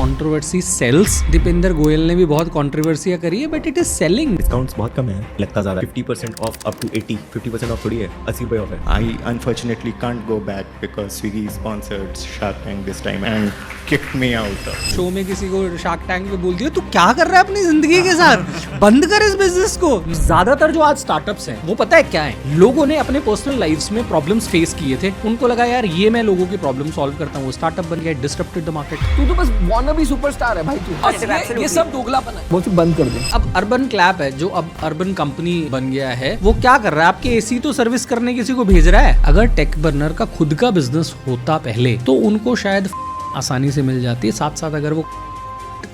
Controversy sales. Dipendra Goyal ने भी बहुत कंट्रोवर्सियां करी है, but it is selling. Discounts बहुत कम है, लगता ज़्यादा 50% ऑफ अप टू 80, 50% ऑफ थोड़ी है, 80 ऑफ है। I unfortunately can't go back because Swiggy sponsored Shark Tank this time and kicked me out. Show में किसी को शार्क टैंक पे बोल दिया, तू क्या कर रहा है अपनी जिंदगी के साथ, बंद कर इस बिजनेस को। ज्यादातर जो आज स्टार्टअप्स हैं वो पता है क्या है, लोगों ने अपने पर्सनल लाइफ्स में प्रॉब्लम्स फेस किए थे, उनको लगा यार ये मैं लोगों की प्रॉब्लम सॉल्व करता हूँ, स्टार्टअप बन गया, डिसरप्टेड द मार्केट। तू तो बस वानाबी सुपरस्टार है भाई तू। ये सब दोगलापन है, वो बंद कर दे। अब अर्बन क्लैप है जो अब अर्बन कंपनी बन गया है, वो क्या कर रहा है, आपके एसी तो सर्विस करने किसी को भेज रहा है। अगर टेक बर्नर का खुद का बिजनेस होता पहले तो उनको शायद आसानी से मिल जाती है, साथ साथ अगर वो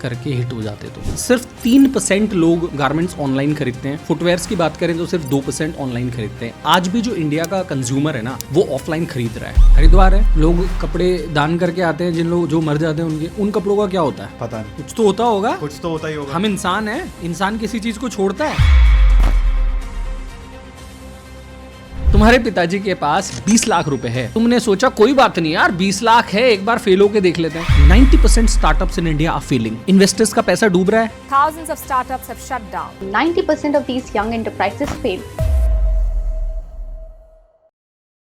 करके हिट हो जाते तो। सिर्फ 3% लोग गारमेंट्स ऑनलाइन खरीदते हैं, फुटवेयर्स की बात करें तो सिर्फ 2% ऑनलाइन खरीदते हैं। आज भी जो इंडिया का कंज्यूमर है ना, वो ऑफलाइन खरीद रहा है। हरिद्वार है, लोग कपड़े दान करके आते हैं, जिन लोग जो मर जाते हैं उनके, उन कपड़ों का क्या होता है पता नहीं, कुछ तो होता होगा, कुछ तो होता ही होगा। हम इंसान हैं, इंसान किसी चीज को छोड़ता है। तुम्हारे पिताजी के पास 20 लाख रुपए है, तुमने सोचा कोई बात नहीं यार 20 लाख है, एक बार फेल होके देख लेते हैं। 90% startups in India are failing, investors का पैसा डूब रहा है। Thousands of startups have shut down. 90% of these young enterprises fail.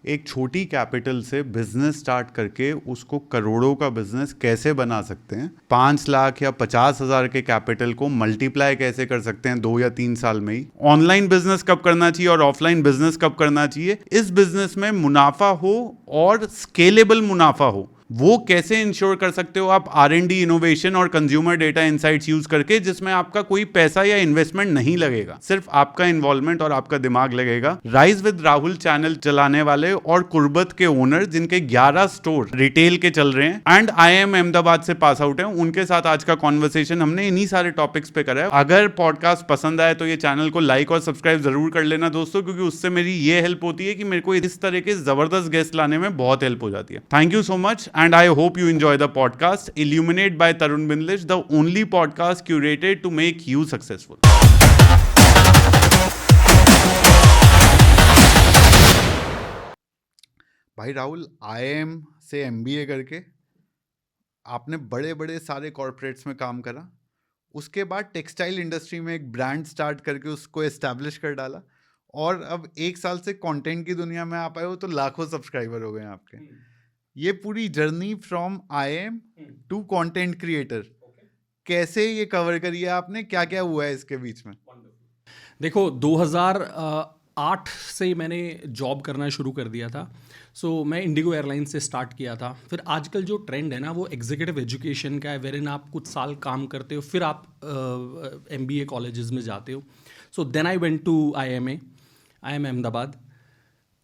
एक छोटी कैपिटल से बिजनेस स्टार्ट करके उसको करोड़ों का बिजनेस कैसे बना सकते हैं, 5 लाख या 50,000 के कैपिटल को मल्टीप्लाई कैसे कर सकते हैं 2 या 3 साल में ही, ऑनलाइन बिजनेस कब करना चाहिए और ऑफलाइन बिजनेस कब करना चाहिए, इस बिजनेस में मुनाफा हो और स्केलेबल मुनाफा हो, वो कैसे इंश्योर कर सकते हो आप R&D इनोवेशन और कंज्यूमर डेटा इनसाइट्स यूज करके, जिसमें आपका कोई पैसा या इन्वेस्टमेंट नहीं लगेगा, सिर्फ आपका इन्वॉल्वमेंट और आपका दिमाग लगेगा। राइज विद राहुल चैनल चलाने वाले और कुर्बत के ओनर, जिनके 11 स्टोर रिटेल के चल रहे हैं एंड IIM अहमदाबाद से पास आउट है, उनके साथ आज का कॉन्वर्सेशन हमने इन्हीं सारे टॉपिक्स पे करा है। अगर पॉडकास्ट पसंद आए तो ये चैनल को लाइक और सब्सक्राइब जरूर कर लेना दोस्तों, क्योंकि उससे मेरी ये हेल्प होती है कि मेरे को इस तरह के जबरदस्त गेस्ट लाने में बहुत हेल्प हो जाती है। Thank you so much and I hope you enjoy the podcast. Illuminate by Tarun Bindlish, the only podcast curated to make you successful. भाई राहुल, IIM से MBA करके आपने बड़े बड़े सारे कॉर्पोरेट्स में काम करा, उसके बाद टेक्सटाइल इंडस्ट्री में एक ब्रांड स्टार्ट करके उसको एस्टैब्लिश कर डाला, और अब 1 साल से कंटेंट की दुनिया में आप आए हो तो लाखों सब्सक्राइबर हो गए आपके। ये पूरी journey from IIM to content creator कैसे ये कवर करी है आपने, क्या क्या हुआ है इसके बीच में? देखो 2008 से मैंने जॉब करना शुरू कर दिया था। मैं इंडिगो एयरलाइंस से स्टार्ट किया था। फिर आजकल जो ट्रेंड है ना, वो एग्जीक्यूटिव एजुकेशन का है, वेरिन आप कुछ साल काम करते हो, फिर आप MBA कॉलेजेस में जाते हो। Then I went to IIM Ahmedabad.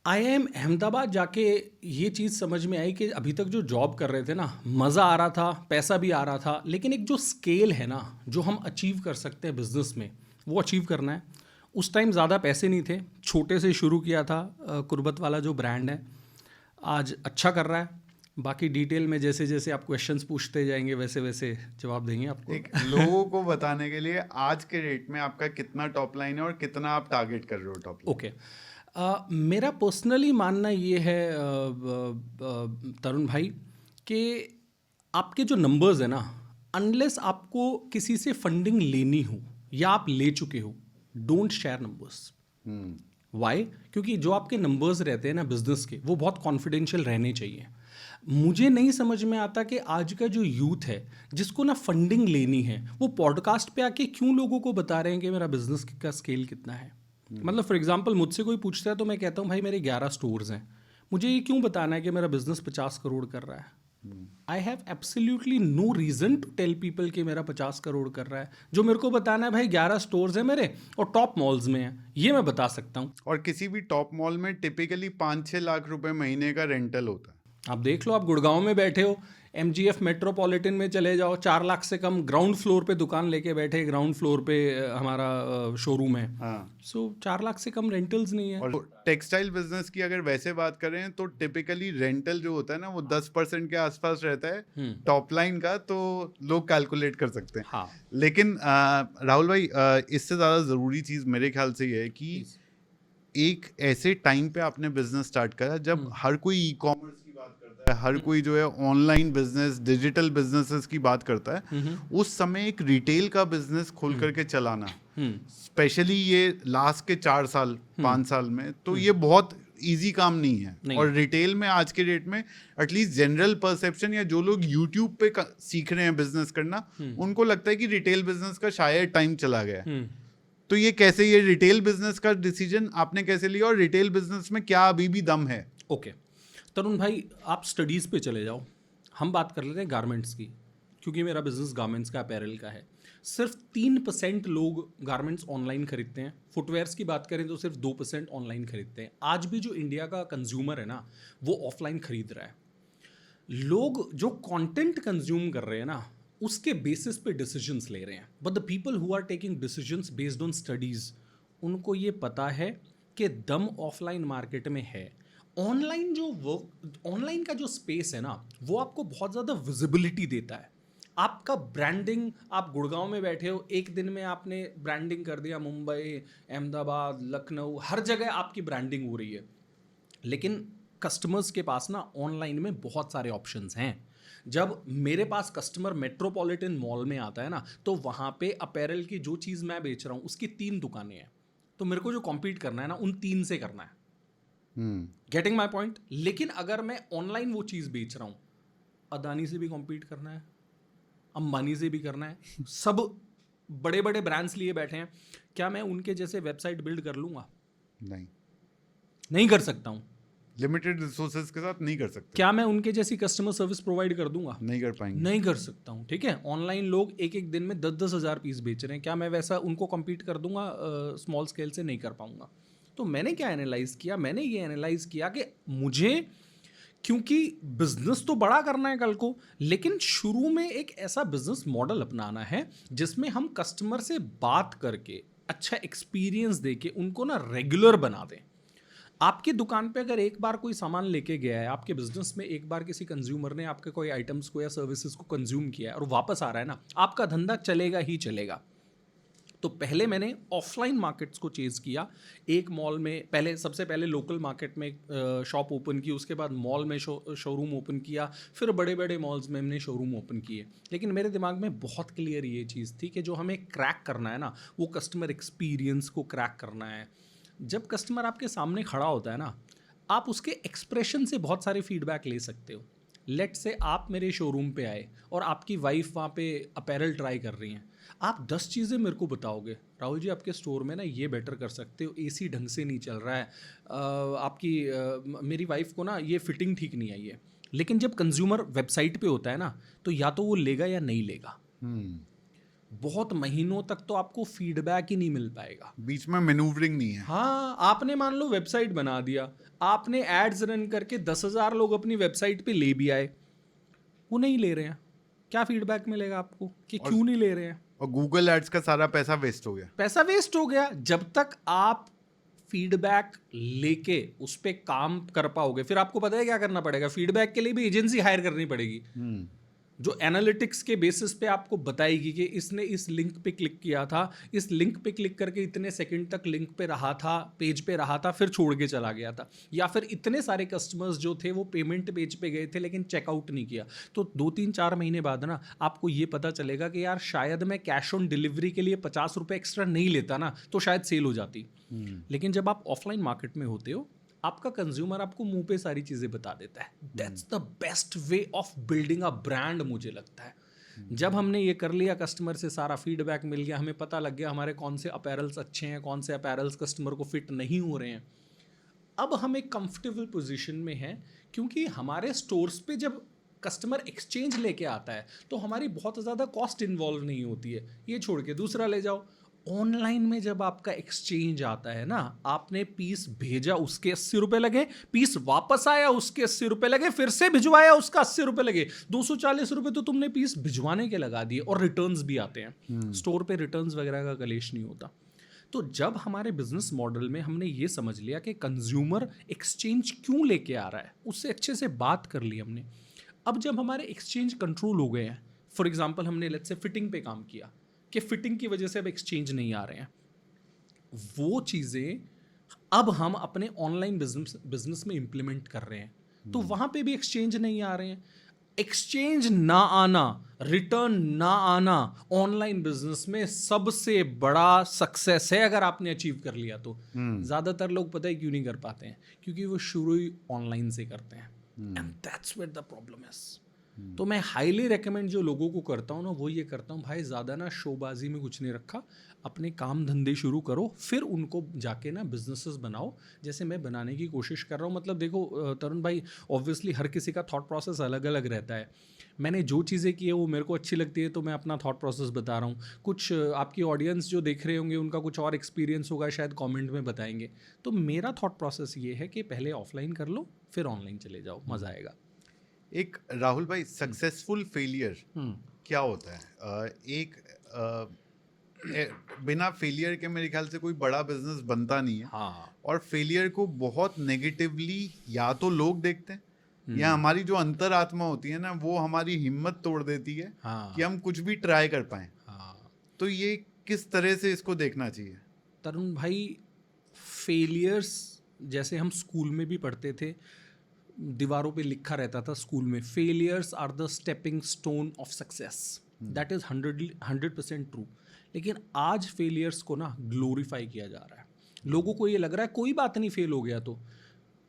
IIM Ahmedabad जाके ये चीज़ समझ में आई कि अभी तक जो जॉब कर रहे थे ना, मज़ा आ रहा था, पैसा भी आ रहा था, लेकिन एक जो स्केल है ना, जो हम अचीव कर सकते हैं बिजनेस में, वो अचीव करना है। उस टाइम ज़्यादा पैसे नहीं थे, छोटे से शुरू किया था। कुर्बत वाला जो ब्रांड है आज अच्छा कर रहा है। बाकी डिटेल में जैसे जैसे आप क्वेश्चंस पूछते जाएंगे वैसे वैसे जवाब देंगे आपको। एक लोगों को बताने के लिए आज के रेट में आपका कितना टॉप लाइन है और कितना आप टारगेट कर रहे हो टॉप लाइन? ओके, मेरा पर्सनली मानना ये है तरुण भाई कि आपके जो नंबर्स है ना, अनलेस आपको किसी से फंडिंग लेनी हो या आप ले चुके हो, डोंट शेयर नंबर्स। वाई? क्योंकि जो आपके नंबर्स रहते हैं ना बिजनेस के, वो बहुत कॉन्फिडेंशियल रहने चाहिए। मुझे नहीं समझ में आता कि आज का जो यूथ है जिसको ना फंडिंग लेनी है, वो पॉडकास्ट पे आके क्यों लोगों को बता रहे हैं कि मेरा बिजनेस का स्केल कितना है। मतलब फॉर एग्जांपल मुझसे कोई पूछता है तो मैं कहता हूँ भाई मेरे 11 स्टोर्स हैं, मुझे ये क्यों बताना है कि मेरा बिजनेस 50 करोड़ कर रहा है। I have absolutely no reason to tell people कि मेरा 50 करोड़ कर रहा है। जो मेरे को बताना है भाई 11 स्टोर्स हैं मेरे और टॉप मॉल्स में है, ये मैं बता सकता हूँ। और किसी भी टॉप मॉल में टिपिकली 5-6 लाख रुपए महीने का रेंटल होता है। आप देख लो, आप गुड़गांव में बैठे हो, MGF मेट्रोपॉलिटन में चले जाओ, 4 लाख से कम ग्राउंड फ्लोर पे दुकान लेके बैठे, ग्राउंड फ्लोर पे हमारा शोरूम है। हाँ। 4 लाख से कम रेंटल्स नहीं है। और टेक्सटाइल बिजनेस की अगर वैसे बात करें तो टिपिकली रेंटल जो होता है ना, वो 10% के आसपास रहता है टॉप लाइन का, तो लोग कैलकुलेट कर सकते हैं। हाँ। लेकिन राहुल भाई, इससे ज़्यादा ज़रूरी चीज़ मेरे ख्याल से ये है कि एक ऐसे टाइम पे आपने बिजनेस स्टार्ट करा जब हर कोई ई कॉमर्स की बात करता है, हर कोई जो है ऑनलाइन बिजनेस, डिजिटल बिजनेसेस की बात करता है, उस समय एक रिटेल का बिजनेस खोल करके चलाना, स्पेशली ये लास्ट के 4 साल 5 साल में, तो ये बहुत इजी काम नहीं है। और रिटेल में आज के डेट में एटलीस्ट जनरल परसेप्शन, या जो लोग यूट्यूब पे सीख रहे हैं बिजनेस करना, उनको लगता है कि रिटेल बिजनेस का शायद टाइम चला गया है। तो ये कैसे, ये रिटेल बिजनेस का डिसीजन आपने कैसे लिया, और रिटेल बिजनेस में क्या अभी भी दम है? ओके तरुण भाई, आप स्टडीज़ पे चले जाओ, हम बात कर लेते हैं गारमेंट्स की, क्योंकि मेरा बिजनेस गारमेंट्स का, अपैरल का है। सिर्फ 3% लोग गारमेंट्स ऑनलाइन खरीदते हैं। फुटवेयर्स की बात करें तो सिर्फ 2% ऑनलाइन खरीदते हैं। आज भी जो इंडिया का कंज्यूमर है ना, वो ऑफलाइन खरीद रहा है। लोग जो कंटेंट कंज्यूम कर रहे हैं ना, उसके बेसिस पे डिसीजंस ले रहे हैं। But the people who are taking decisions based on studies, उनको ये पता है कि दम ऑफलाइन मार्केट में है। ऑनलाइन का जो स्पेस है ना, वो आपको बहुत ज़्यादा विजिबिलिटी देता है। आपका ब्रांडिंग, आप गुड़गांव में बैठे हो, एक दिन में आपने ब्रांडिंग कर दिया, मुंबई, अहमदाबाद, लखनऊ, हर जगह आपकी ब्रांडिंग हो रही है। लेकिन कस्टमर्स के पास ना ऑनलाइन में बहुत सारे ऑप्शंस हैं। जब मेरे पास कस्टमर मेट्रोपॉलिटन मॉल में आता है ना, तो वहाँ पे अपैरल की जो चीज़ मैं बेच रहा हूँ उसकी 3 दुकानें हैं, तो मेरे को जो कॉम्पीट करना है ना, उन 3 से करना है। Getting my point? लेकिन अगर मैं ऑनलाइन वो चीज़ बेच रहा हूँ, अदानी से भी कॉम्पीट करना है, अंबानी से भी करना है, सब बड़े बड़े ब्रांड्स लिए बैठे हैं, क्या मैं उनके जैसे वेबसाइट बिल्ड कर लूँगा? नहीं कर सकता हूँ। लिमिटेड रिसोर्सेज के साथ नहीं कर सकते। क्या मैं उनके जैसी कस्टमर सर्विस प्रोवाइड कर दूंगा? नहीं कर पाएंगे। नहीं कर सकता हूँ। ठीक है, ऑनलाइन लोग एक एक दिन में 10-10 हज़ार पीस बेच रहे हैं, क्या मैं वैसा उनको कम्पीट कर दूंगा? स्मॉल स्केल से नहीं कर पाऊंगा। तो मैंने क्या एनालाइज किया? मैंने ये एनालाइज किया कि मुझे, क्योंकि बिजनेस तो बड़ा करना है कल को, लेकिन शुरू में एक ऐसा बिजनेस मॉडल अपनाना है जिसमें हम कस्टमर से बात करके अच्छा एक्सपीरियंस दे के उनको ना रेगुलर बना दें। आपकी दुकान पे अगर एक बार कोई सामान लेके गया है, आपके बिजनेस में एक बार किसी कंज्यूमर ने आपके कोई आइटम्स को या सर्विसेज को कंज्यूम किया है और वापस आ रहा है ना, आपका धंधा चलेगा ही चलेगा। तो पहले मैंने ऑफलाइन मार्केट्स को चेज़ किया। एक मॉल में सबसे पहले लोकल मार्केट में शॉप ओपन की, उसके बाद मॉल में शोरूम ओपन किया, फिर बड़े बड़े मॉल्स में हमने शोरूम ओपन किए। लेकिन मेरे दिमाग में बहुत क्लियर ये चीज़ थी कि जो हमें क्रैक करना है ना, वो कस्टमर एक्सपीरियंस को क्रैक करना है। जब कस्टमर आपके सामने खड़ा होता है ना, आप उसके एक्सप्रेशन से बहुत सारे फीडबैक ले सकते हो। लेट से आप मेरे शोरूम पे आए और आपकी वाइफ वहाँ पे अपैरल ट्राई कर रही हैं, आप 10 चीज़ें मेरे को बताओगे, राहुल जी आपके स्टोर में ना ये बेटर कर सकते हो, एसी ढंग से नहीं चल रहा है, मेरी वाइफ को ना ये फिटिंग ठीक नहीं आई है। लेकिन जब कंज्यूमर वेबसाइट पे होता है ना, तो या तो वो लेगा या नहीं लेगा। बहुत महीनों तक तो आपको फीडबैक ही नहीं मिल पाएगा, बीच में मैन्यूवरिंग नहीं है। हाँ, आपने मान लो वेबसाइट बना दिया, आपने एड्स रन करके 10,000 लोग अपनी वेबसाइट पे ले भी आए, वो नहीं ले रहे हैं, क्या फीडबैक मिलेगा आपको कि क्यों नहीं ले रहे हैं? और गूगल एड्स का सारा पैसा वेस्ट हो गया। पैसा वेस्ट हो गया। जब तक आप फीडबैक लेके उस पर काम कर पाओगे, फिर आपको पता है क्या करना पड़ेगा? फीडबैक के लिए भी एजेंसी हायर करनी पड़ेगी, जो एनालिटिक्स के बेसिस पे आपको बताएगी कि इसने इस लिंक पे क्लिक किया था, इस लिंक पे क्लिक करके इतने सेकंड तक लिंक पे रहा था, पेज पे रहा था, फिर छोड़ के चला गया था, या फिर इतने सारे कस्टमर्स जो थे वो पेमेंट पेज पे गए थे लेकिन चेकआउट नहीं किया। तो 2-3-4 महीने बाद ना आपको ये पता चलेगा कि यार शायद मैं कैश ऑन डिलीवरी के लिए 50 रुपये एक्स्ट्रा नहीं लेता ना, तो शायद सेल हो जाती। लेकिन जब आप ऑफलाइन मार्केट में होते हो, आपका कंज्यूमर आपको मुंह पे सारी चीज़ें बता देता है। That's the best way of building a brand, मुझे लगता है। जब हमने ये कर लिया, कस्टमर से सारा फीडबैक मिल गया, हमें पता लग गया हमारे कौन से अपैरल्स अच्छे हैं, कौन से अपैरल्स कस्टमर को फिट नहीं हो रहे हैं, अब हम एक कंफर्टेबल पोजीशन में हैं, क्योंकि हमारे स्टोर्स पे जब कस्टमर एक्सचेंज लेके आता है तो हमारी बहुत ज़्यादा कॉस्ट इन्वॉल्व नहीं होती है। ये छोड़ के दूसरा ले जाओ। ऑनलाइन में जब आपका एक्सचेंज आता है ना, आपने पीस भेजा, उसके 80 रुपये लगे, पीस वापस आया, उसके 80 रुपये लगे, फिर से भिजवाया, उसका 80 रुपये लगे, 240 रुपये तो तुमने पीस भिजवाने के लगा दिए। और रिटर्न्स भी आते हैं, स्टोर पे रिटर्न्स वगैरह का कलेश नहीं होता। तो जब हमारे बिजनेस मॉडल में हमने ये समझ लिया कि कंज्यूमर एक्सचेंज क्यों लेके आ रहा है, उससे अच्छे से बात कर ली हमने। अब जब हमारे एक्सचेंज कंट्रोल हो गए हैं, फॉर एग्जाम्पल हमने लेट्स से फिटिंग पे काम किया कि फिटिंग की वजह से अब एक्सचेंज नहीं आ रहे हैं, वो चीज़ें अब हम अपने ऑनलाइन बिजनेस में इम्प्लीमेंट कर रहे हैं। तो वहां पे भी एक्सचेंज नहीं आ रहे हैं। एक्सचेंज ना आना, रिटर्न ना आना ऑनलाइन बिजनेस में सबसे बड़ा सक्सेस है। अगर आपने अचीव कर लिया तो ज्यादातर लोग पता है क्यों नहीं कर पाते हैं, क्योंकि वो शुरू ही ऑनलाइन से करते हैं, and that's where the problem is. तो मैं हाईली रेकमेंड जो लोगों को करता हूँ ना, वो ये करता हूँ, भाई ज़्यादा ना शोबाजी में कुछ नहीं रखा, अपने काम धंधे शुरू करो, फिर उनको जाके ना बिजनेसेस बनाओ, जैसे मैं बनाने की कोशिश कर रहा हूँ। मतलब देखो तरुण भाई, ऑब्वियसली हर किसी का थॉट प्रोसेस अलग अलग रहता है। मैंने जो चीज़ें की है वो मेरे को अच्छी लगती है, तो मैं अपना थॉट प्रोसेस बता रहा हूँ। कुछ आपकी ऑडियंस जो देख रहे होंगे उनका कुछ और एक्सपीरियंस होगा, शायद कमेंट में बताएंगे। तो मेरा थॉट प्रोसेस ये है कि पहले ऑफलाइन कर लो, फिर ऑनलाइन चले जाओ, मज़ा आएगा। एक राहुल भाई, सक्सेसफुल फेलियर क्या होता है? बिना फेलियर के मेरे ख्याल से कोई बड़ा बिजनेस बनता नहीं है। हाँ। और फेलियर को बहुत नेगेटिवली या तो लोग देखते हैं, या हमारी जो अंतरात्मा होती है ना, वो हमारी हिम्मत तोड़ देती है कि हम कुछ भी ट्राई कर पाएं। तो ये किस तरह से इसको देखना चाहिए? तरुण भाई, फेलियर्स जैसे हम स्कूल में भी पढ़ते थे, दीवारों पे लिखा रहता था स्कूल में, failures are the stepping stone of success. That is 100% true. लेकिन आज फेलियर्स को ना ग्लोरीफाई किया जा रहा है। लोगों को ये लग रहा है कोई बात नहीं, फेल हो गया तो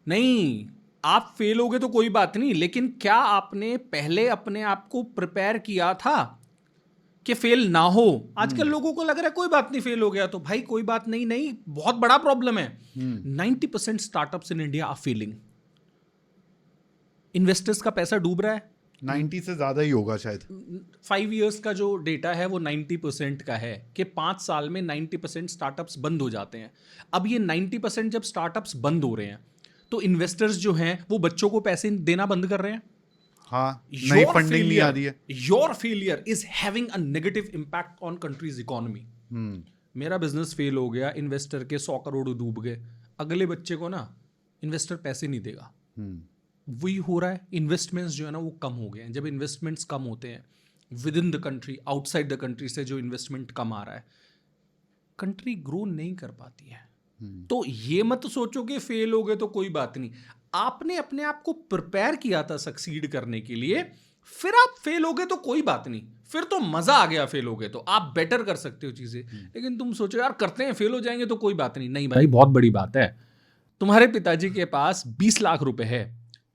नहीं, आप फेल हो गए तो कोई बात नहीं, लेकिन क्या आपने पहले अपने आप को प्रिपेयर किया था कि फेल ना हो? आजकल लोगों को लग रहा है कोई बात नहीं, फेल हो गया तो। भाई कोई बात नहीं, नहीं, बहुत बड़ा प्रॉब्लम है। 90% startups in India are failing. Investors का पैसा डूब रहा है, 90 से ज्यादा ही होगा शायद। 5 इयर्स का जो डेटा है वो 90% का है कि 5 साल में 90% स्टार्टअप्स बंद हो जाते हैं। अब ये 90% जब स्टार्टअप्स बंद हो रहे हैं, तो इन्वेस्टर्स जो हैं वो बच्चों को पैसे देना बंद कर रहे हैं। हाँ, नई फंडिंग नहीं आ रही है। Your failure is having a negative impact on countries economy. मेरा बिजनेस फेल हो गया, इन्वेस्टर के 100 करोड़ डूब गए, अगले बच्चे को ना इन्वेस्टर पैसे नहीं देगा। वही हो रहा है, इन्वेस्टमेंट्स जो है ना वो कम हो गए हैं। जब इन्वेस्टमेंट्स कम होते हैं with in the country, outside the country से जो इन्वेस्टमेंट कम आ रहा है, कंट्री ग्रो नहीं कर पाती है। तो ये मत सोचो कि फेल हो गए तो कोई बात नहीं। आपने अपने आप को प्रिपेयर किया था सक्सीड करने के लिए, फिर आप फेल हो गए तो कोई बात नहीं, फिर तो मजा आ गया। फेल हो गए तो आप बेटर कर सकते हो चीजें। लेकिन तुम सोचो यार करते हैं, फेल हो जाएंगे तो कोई बात नहीं। नहीं भाई, बहुत बड़ी बात है। तुम्हारे पिताजी के पास 20 लाख रुपए है,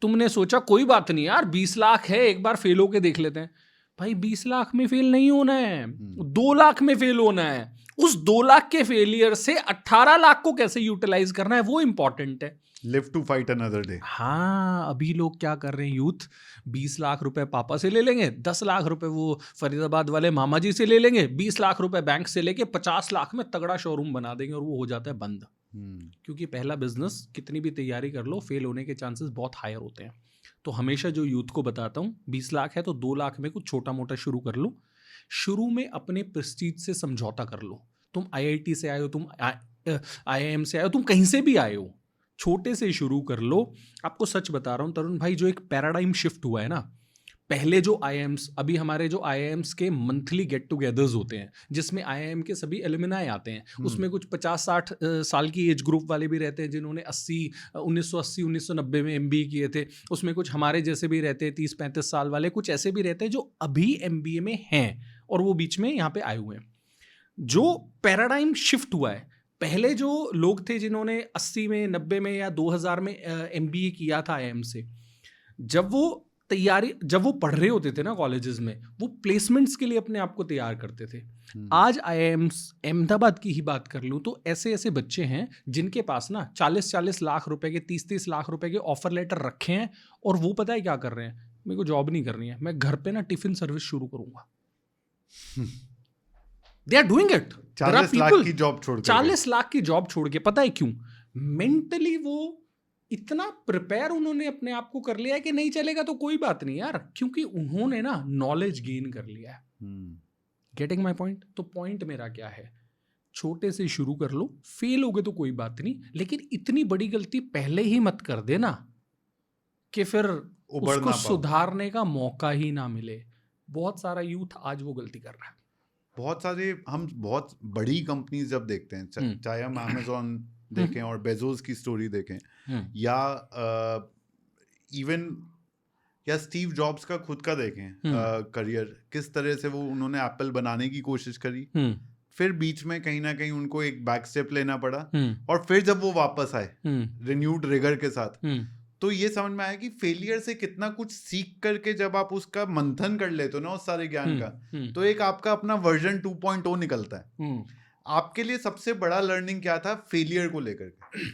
तुमने सोचा कोई बात नहीं यार 20 लाख है, एक बार फेल होके देख लेते हैं। भाई 20 लाख में फेल नहीं होना है, 2 लाख में फेल होना है। उस 2 लाख के फेलियर से 18 लाख को कैसे यूटिलाइज करना है वो इंपॉर्टेंट है। Live to fight another day. हाँ, अभी लोग क्या कर रहे हैं, यूथ 20 लाख रुपए पापा से ले लेंगे, 10 लाख रुपए वो फरीदाबाद वाले मामा जी से ले लेंगे, 20 लाख रुपए बैंक से लेके 50 लाख में तगड़ा शोरूम बना देंगे, और वो हो जाता है बंद। क्योंकि पहला बिजनेस कितनी भी तैयारी कर लो, फेल होने के चांसेस बहुत हायर होते हैं। तो हमेशा जो यूथ को बताता हूँ, 20 लाख है तो 2 लाख में कुछ छोटा मोटा शुरू कर लो। शुरू में अपने प्रेस्टीज से समझौता कर लो। तुम IIT से आए हो, तुम IIM से आए हो, तुम कहीं से भी आए हो, छोटे से शुरू कर लो। आपको सच बता रहा हूँ तरुण भाई, जो एक पैराडाइम शिफ्ट हुआ है ना, पहले जो IIMs, अभी हमारे जो IIMs के मंथली गेट टुगेदर्स होते हैं, जिसमें IIM के सभी एलुमनाई आते हैं, उसमें कुछ 50-60 साल की एज ग्रुप वाले भी रहते हैं जिन्होंने 1980-1990 में MBA किए थे। उसमें कुछ हमारे जैसे भी रहते हैं 30-35 साल वाले, कुछ ऐसे भी रहते हैं जो अभी MBA में हैं और वो बीच में यहाँ पे आए हुए हैं। जो पैराडाइम शिफ्ट हुआ है, पहले जो लोग थे जिन्होंने 80 में, 90 में या 2000 में MBA किया था IIM से, जब वो पढ़ रहे होते थे ना कॉलेजेस में, वो प्लेसमेंट्स के लिए अपने आप को तैयार करते थे। आज IIMs, अहमदाबाद की ही बात कर लूँ तो ऐसे ऐसे बच्चे हैं जिनके पास ना 40-40 लाख रुपए के, 30-30 लाख रुपए के ऑफर लेटर रखे हैं, और वो पता है क्या कर रहे हैं, मेरे को जॉब नहीं करनी है, मैं घर पे ना टिफिन सर्विस शुरू करूंगा। They are doing it. 40 lakh की जॉब छोड़ के, 40 लाख की जॉब छोड़ के, पता है क्यों? मेंटली वो इतना प्रिपेयर उन्होंने अपने आप को कर लिया है कि नहीं चलेगा तो कोई बात नहीं यार, क्योंकि उन्होंने ना नॉलेज गेन कर लिया है। Getting my point? तो पॉइंट मेरा क्या है, छोटे से शुरू कर लो, फेल हो गए तो कोई बात नहीं, लेकिन इतनी बड़ी गलती पहले ही मत कर देना कि फिर उसको सुधारने का मौका ही ना मिले। बहुत सारा यूथ आज वो गलती कर रहा है। बहुत सारे, हम बहुत बड़ी कंपनीज जब देखते हैं, चाहे हम अमेज़न देखें और बेजोस की स्टोरी देखें, या इवन या स्टीव जॉब्स का खुद का देखें करियर, किस तरह से वो उन्होंने एप्पल बनाने की कोशिश करी, फिर बीच में कहीं ना कहीं उनको एक बैक स्टेप लेना पड़ा, और फिर जब वो वापस आए रिन्यूड रिगर के साथ, तो ये समझ में आया कि फेलियर से कितना कुछ सीख करके जब आप उसका मंथन कर लेते हो ना उस सारे ज्ञान का, तो एक आपका अपना वर्जन 2.0 निकलता है। आपके लिए सबसे बड़ा लर्निंग क्या था फेलियर को लेकर के?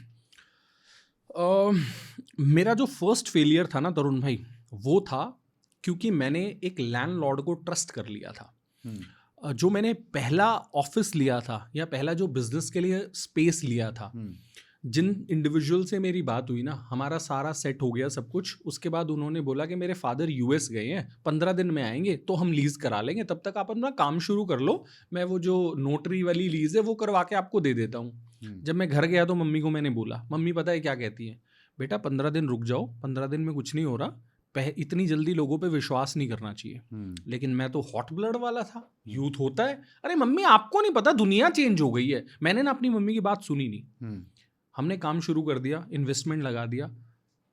मेरा जो फर्स्ट फेलियर था ना तरुण भाई, वो था क्योंकि मैंने एक लैंडलॉर्ड को ट्रस्ट कर लिया था। जो मैंने पहला ऑफिस लिया था या पहला जो बिजनेस के लिए स्पेस लिया था, जिन इंडिविजुअल से मेरी बात हुई ना, हमारा सारा सेट हो गया सब कुछ। उसके बाद उन्होंने बोला कि मेरे फादर यूएस गए हैं, 15 दिन में आएंगे, तो हम लीज करा लेंगे, तब तक आप अपना काम शुरू कर लो, मैं वो जो नोटरी वाली लीज है वो करवा के आपको दे देता हूँ। जब मैं घर गया तो मम्मी को मैंने बोला, मम्मी पता है क्या कहती है, बेटा 15 दिन रुक जाओ, 15 दिन में कुछ नहीं हो रहा, इतनी जल्दी लोगों पे विश्वास नहीं करना चाहिए। लेकिन मैं तो हॉट ब्लड वाला था, यूथ होता है, अरे मम्मी आपको नहीं पता दुनिया चेंज हो गई है। मैंने ना अपनी मम्मी की बात सुनी नहीं, हमने काम शुरू कर दिया, इन्वेस्टमेंट लगा दिया।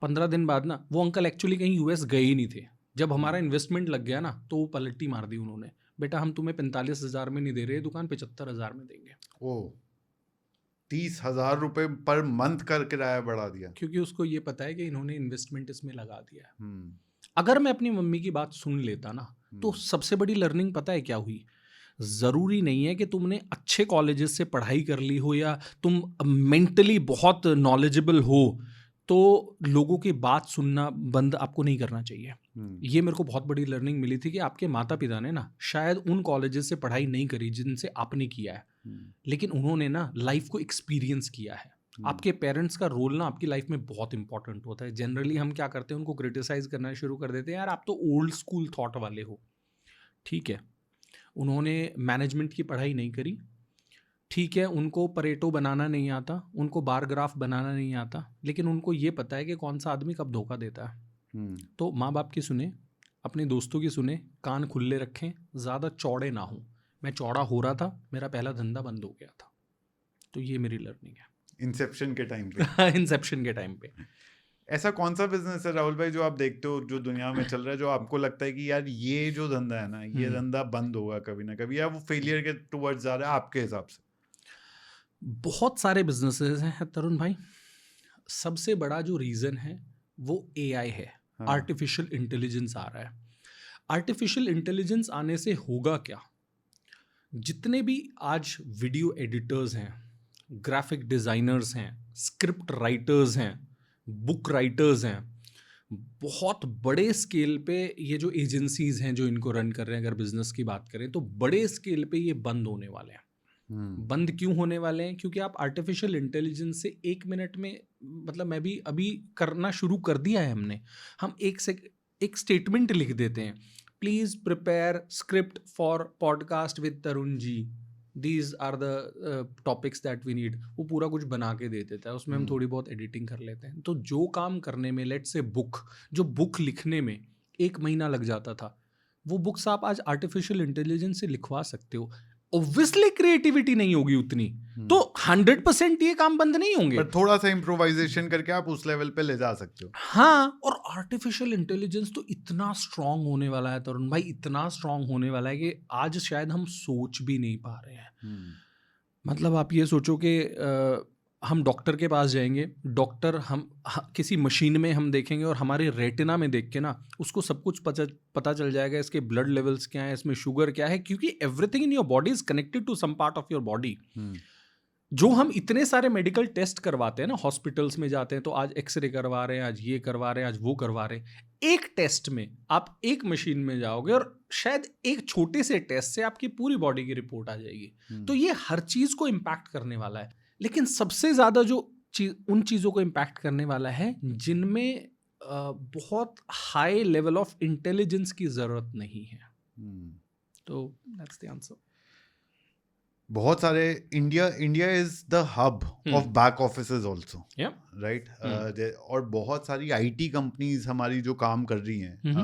15 दिन बाद ना वो अंकल एक्चुअली कहीं यूएस गए ही नहीं थे। जब हमारा इन्वेस्टमेंट लग गया ना तो वो पलटी मार दी उन्होंने, बेटा हम तुम्हें 45,000 में नहीं दे रहे, दुकान 75,000 में देंगे। ओ 30,000 रुपए पर मंथ कर किराया बढ़ा दिया, क्योंकि उसको ये पता है कि इन्होंने इन्वेस्टमेंट इसमें लगा दिया है। अगर मैं अपनी मम्मी की बात सुन लेता ना, तो सबसे बड़ी लर्निंग पता है क्या हुई? ज़रूरी नहीं है कि तुमने अच्छे कॉलेजेस से पढ़ाई कर ली हो या तुम मेंटली बहुत नॉलेजेबल हो तो लोगों की बात सुनना बंद आपको नहीं करना चाहिए। ये मेरे को बहुत बड़ी लर्निंग मिली थी कि आपके माता पिता ने ना शायद उन कॉलेजेस से पढ़ाई नहीं करी जिनसे आपने किया है, लेकिन उन्होंने ना लाइफ को एक्सपीरियंस किया है। आपके पेरेंट्स का रोल ना आपकी लाइफ में बहुत इंपॉर्टेंट होता है। जनरली हम क्या करते हैं, उनको क्रिटिसाइज करना शुरू कर देते हैं, यार आप तो ओल्ड स्कूल थॉट वाले हो। ठीक है, उन्होंने मैनेजमेंट की पढ़ाई नहीं करी, ठीक है, उनको परेटो बनाना नहीं आता, उनको बार ग्राफ बनाना नहीं आता, लेकिन उनको ये पता है कि कौन सा आदमी कब धोखा देता है। तो माँ बाप की सुने, अपने दोस्तों की सुने, कान खुले रखें, ज़्यादा चौड़े ना हो। मैं चौड़ा हो रहा था, मेरा पहला धंधा बंद हो गया था। तो ये मेरी लर्निंग है इंसेप्शन के टाइम पे। इंसेप्शन के टाइम पे। ऐसा कौन सा बिजनेस है राहुल भाई जो आप देखते हो जो दुनिया में चल रहा है, जो आपको लगता है कि यार ये जो धंधा है ना, ये धंधा बंद होगा कभी ना कभी, या वो फेलियर के टुवर्ड्स जा रहा है आपके हिसाब से? बहुत सारे बिजनेसेस हैं तरुण भाई। सबसे बड़ा जो रीज़न है वो एआई है। आर्टिफिशियल इंटेलिजेंस आ रहा है। आर्टिफिशियल इंटेलिजेंस आने से होगा क्या? जितने भी आज वीडियो एडिटर्स हैं, ग्राफिक डिज़ाइनर्स हैं, स्क्रिप्ट राइटर्स हैं, बुक राइटर्स हैं, बहुत बड़े स्केल पे ये जो एजेंसीज हैं जो इनको रन कर रहे हैं, अगर बिजनेस की बात करें तो बड़े स्केल पे ये बंद होने वाले हैं। बंद क्यों होने वाले हैं? क्योंकि आप आर्टिफिशियल इंटेलिजेंस से 1 मिनट में, मतलब मैं भी अभी करना शुरू कर दिया है हमने, हम एक स्टेटमेंट लिख देते हैं, please prepare script for podcast with Tarun ji, these are the topics that we need. वो पूरा कुछ बना के दे देता है, उसमें हम थोड़ी बहुत एडिटिंग कर लेते हैं। तो जो काम करने में, लेट्स से बुक लिखने में 1 महीना लग जाता था, वो बुक्स आप आज आर्टिफिशियल इंटेलिजेंस से लिखवा सकते हो। ऑब्वियसली क्रिएटिविटी नहीं होगी उतनी, तो 100% ये काम बंद नहीं होंगे, पर थोड़ा सा इम्प्रोवाइजेशन करके आप उस लेवल पे ले जा सकते हो। हाँ, और आर्टिफिशियल इंटेलिजेंस तो इतना स्ट्रांग होने वाला है तरुण भाई, इतना स्ट्रांग होने वाला है कि आज शायद हम सोच भी नहीं पा रहे हैं। मतलब आप ये सोचो कि हम डॉक्टर के पास जाएंगे, डॉक्टर किसी मशीन में हम देखेंगे और हमारे रेटिना में देख के ना उसको सब कुछ पता चल जाएगा, इसके ब्लड लेवल्स क्या हैं, इसमें शुगर क्या है, क्योंकि everything in your body is connected to some part of your body. जो हम इतने सारे मेडिकल टेस्ट करवाते हैं ना, हॉस्पिटल्स में जाते हैं तो आज एक्सरे करवा रहे हैं, आज ये करवा रहे हैं, आज वो करवा रहे हैं। एक टेस्ट में आप एक मशीन में जाओगे और शायद एक छोटे से टेस्ट से आपकी पूरी बॉडी की रिपोर्ट आ जाएगी। तो ये हर चीज़ को इम्पैक्ट करने वाला है, लेकिन सबसे ज़्यादा जो उन चीज़ों को इम्पैक्ट करने वाला है जिनमें बहुत हाई लेवल ऑफ इंटेलिजेंस की ज़रूरत नहीं है। तो दैट्स द आंसर। बहुत सारे India is the hub of back offices also, right? और बहुत सारी आईटी कंपनीज हमारी जो काम कर रही हैं,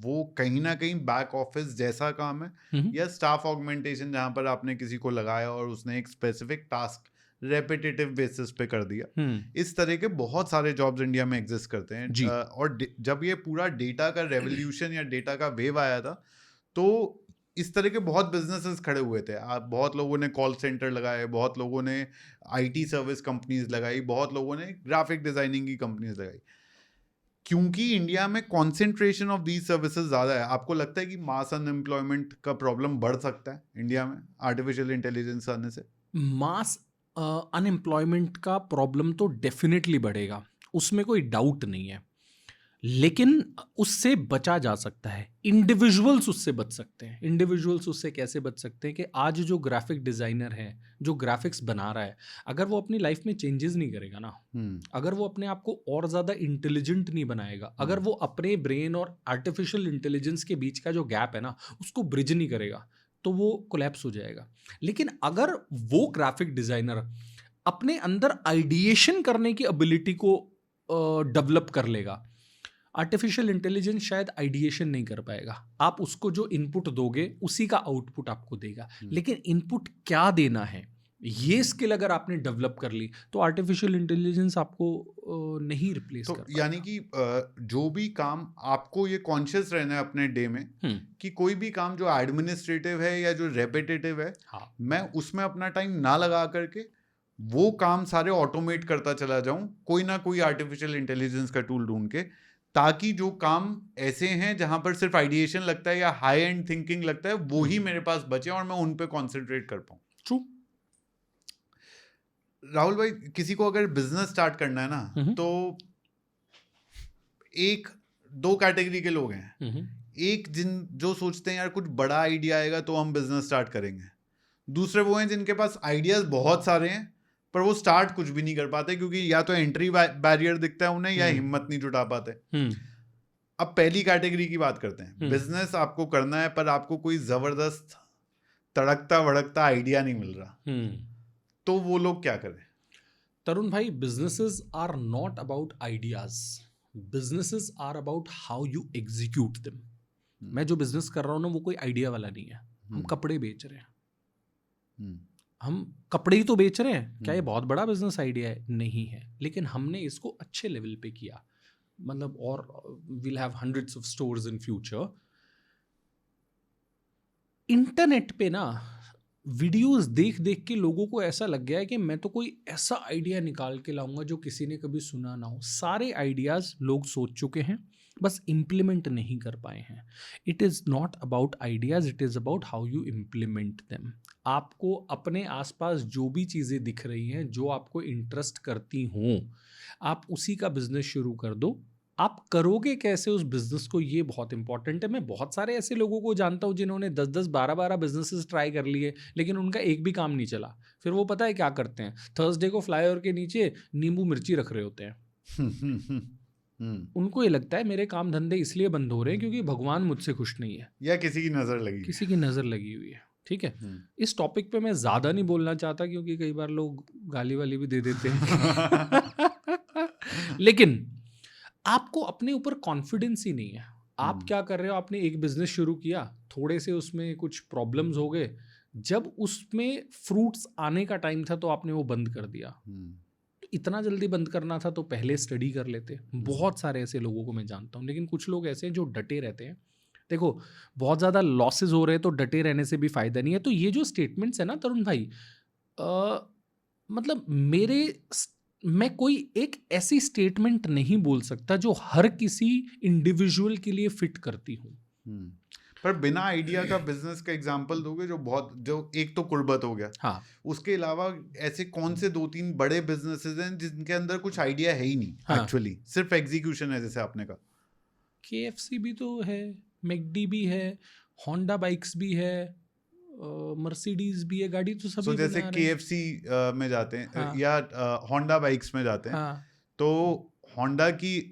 वो कहीं ना कहीं बैक ऑफिस जैसा काम है, या स्टाफ ऑगमेंटेशन, जहाँ पर आपने किसी को लगाया और उसने एक स्पेसिफिक टास्क रेपिटेटिव बेसिस पे कर दिया। इस तरह के बहुत सारे जॉब्स इंडिया में एग्जिस्ट करते हैं। जी। और जब ये पूरा डेटा का रेवोल्यूशन या डेटा का वेव आया था तो इस तरह के बहुत बिजनेसेस खड़े हुए थे। बहुत लोगों ने कॉल सेंटर लगाए, बहुत लोगों ने आईटी सर्विस कंपनीज लगाई, बहुत लोगों ने ग्राफिक डिजाइनिंग की कंपनीज लगाई, क्योंकि इंडिया में कॉन्सेंट्रेशन ऑफ दीज सर्विसेज ज़्यादा है। आपको लगता है कि मास अनएम्प्लॉयमेंट का प्रॉब्लम बढ़ सकता है इंडिया में आर्टिफिशियल इंटेलिजेंस आने से? मास अनएम्प्लॉयमेंट का प्रॉब्लम तो डेफिनेटली बढ़ेगा, उसमें कोई डाउट नहीं है, लेकिन उससे बचा जा सकता है। इंडिविजुअल्स उससे बच सकते हैं। इंडिविजुअल्स उससे कैसे बच सकते हैं कि आज जो ग्राफिक डिज़ाइनर है, जो ग्राफिक्स बना रहा है, अगर वो अपनी लाइफ में चेंजेस नहीं करेगा ना, अगर वो अपने आप को और ज़्यादा इंटेलिजेंट नहीं बनाएगा, अगर वो अपने ब्रेन और आर्टिफिशियल इंटेलिजेंस के बीच का जो गैप है ना उसको ब्रिज नहीं करेगा, तो वो कोलैप्स हो जाएगा। लेकिन अगर वो ग्राफिक डिज़ाइनर अपने अंदर आइडिएशन करने की एबिलिटी को डेवलप कर लेगा, आर्टिफिशियल इंटेलिजेंस शायद आइडिएशन नहीं कर पाएगा। आप उसको जो इनपुट दोगे उसी का आउटपुट आपको देगा, लेकिन इनपुट क्या देना है ये स्किल अगर आपने डेवलप कर ली तो आर्टिफिशियल इंटेलिजेंस आपको नहीं रिप्लेस कर पाएगा। यानी कि जो भी काम आपको ये कॉन्शियस रहना है अपने डे में कि कोई भी काम जो एडमिनिस्ट्रेटिव है या जो रेपिटेटिव है, हाँ, मैं उसमें अपना टाइम ना लगा करके वो काम सारे ऑटोमेट करता चला जाऊं, कोई ना कोई आर्टिफिशियल इंटेलिजेंस का टूल ढूंढ के, ताकि जो काम ऐसे हैं जहां पर सिर्फ आइडिएशन लगता है या हाई एंड थिंकिंग लगता है वो ही मेरे पास बचे और मैं उन पे कॉन्सेंट्रेट कर पाऊं। ट्रू। राहुल भाई, किसी को अगर बिजनेस स्टार्ट करना है ना तो एक दो कैटेगरी के लोग हैं। एक जो सोचते हैं यार कुछ बड़ा आइडिया आएगा तो हम बिजनेस स्टार्ट करेंगे। दूसरे वो हैं जिनके पास आइडियाज बहुत सारे हैं पर वो स्टार्ट कुछ भी नहीं कर पाते, क्योंकि या तो एंट्री बैरियर दिखता है उन्हें या हिम्मत नहीं जुटा पाते। अब पहली कैटेगरी की बात करते हैं। बिजनेस आपको करना है पर आपको कोई जबरदस्त तड़कता भड़कता आइडिया नहीं मिल रहा, तो वो लोग क्या करें? तरुण भाई, businesses are not about ideas, businesses are about how you execute them. मैं जो बिजनेस कर रहा हूँ ना वो कोई आइडिया वाला नहीं है। हम कपड़े बेच रहे हैं, हम कपड़े ही तो बेच रहे हैं। क्या ये बहुत बड़ा बिजनेस आइडिया है? नहीं है, लेकिन हमने इसको अच्छे लेवल पे किया, मतलब, और we'll have hundreds of stores in future. Internet पे ना वीडियोस देख देख के लोगों को ऐसा लग गया है कि मैं तो कोई ऐसा आइडिया निकाल के लाऊंगा जो किसी ने कभी सुना ना हो। सारे आइडियाज़ लोग सोच चुके हैं, बस इम्प्लीमेंट नहीं कर पाए हैं। It is not about ideas, it is about how you implement them. आपको अपने आसपास जो भी चीज़ें दिख रही हैं, जो आपको इंटरेस्ट करती हों, आप उसी का बिजनेस शुरू कर दो। आप करोगे कैसे उस बिजनेस को, ये बहुत इंपॉर्टेंट है। मैं बहुत सारे ऐसे लोगों को जानता हूँ जिन्होंने 10-10, 12-12 बिजनेसेस ट्राई कर लिए, लेकिन उनका एक भी काम नहीं चला। फिर वो पता है क्या करते हैं? थर्सडे को फ्लाईओवर के नीचे नींबू मिर्ची रख रहे होते हैं। उनको ये लगता है मेरे काम धंधे इसलिए बंद हो रहे हैं क्योंकि भगवान मुझसे खुश नहीं है या किसी की नजर लगी, किसी की नज़र लगी हुई है। ठीक है, इस टॉपिक पे मैं ज़्यादा नहीं बोलना चाहता क्योंकि कई बार लोग गाली वाली भी दे देते हैं। लेकिन आपको अपने ऊपर कॉन्फिडेंस ही नहीं है। आप क्या कर रहे हो? आपने एक बिजनेस शुरू किया, थोड़े से उसमें कुछ प्रॉब्लम्स हो गए, जब उसमें फ्रूट्स आने का टाइम था तो आपने वो बंद कर दिया। तो इतना जल्दी बंद करना था तो पहले स्टडी कर लेते। बहुत सारे ऐसे लोगों को मैं जानता हूँ, लेकिन कुछ लोग ऐसे हैं जो डटे रहते हैं। देखो, बहुत ज़्यादा लॉसेज हो रहे हैं तो डटे रहने से भी फ़ायदा नहीं है। तो ये जो स्टेटमेंट्स है ना तरुण भाई, मतलब मैं कोई एक ऐसी स्टेटमेंट नहीं बोल सकता जो हर किसी इंडिविजुअल के लिए फिट करती हूँ। पर बिना आइडिया का बिजनेस का एग्जांपल दोगे जो एक तो कुर्बत हो गया। हाँ, उसके अलावा ऐसे कौन से 2-3 बड़े बिजनेसेस हैं जिनके अंदर कुछ आइडिया है ही नहीं? हाँ, एक्चुअली सिर्फ एग्जीक्यूशन है, जैसे आपने कहा। KFC भी तो है, मैकडी भी है, होंडा बाइक्स भी है, मर्सिडीज भी है, गाड़ी तो सभी जैसे बना रहे हैं। KFC में जाते हैं, हाँ, या होंडा बाइक्स में जाते हैं, हाँ, तो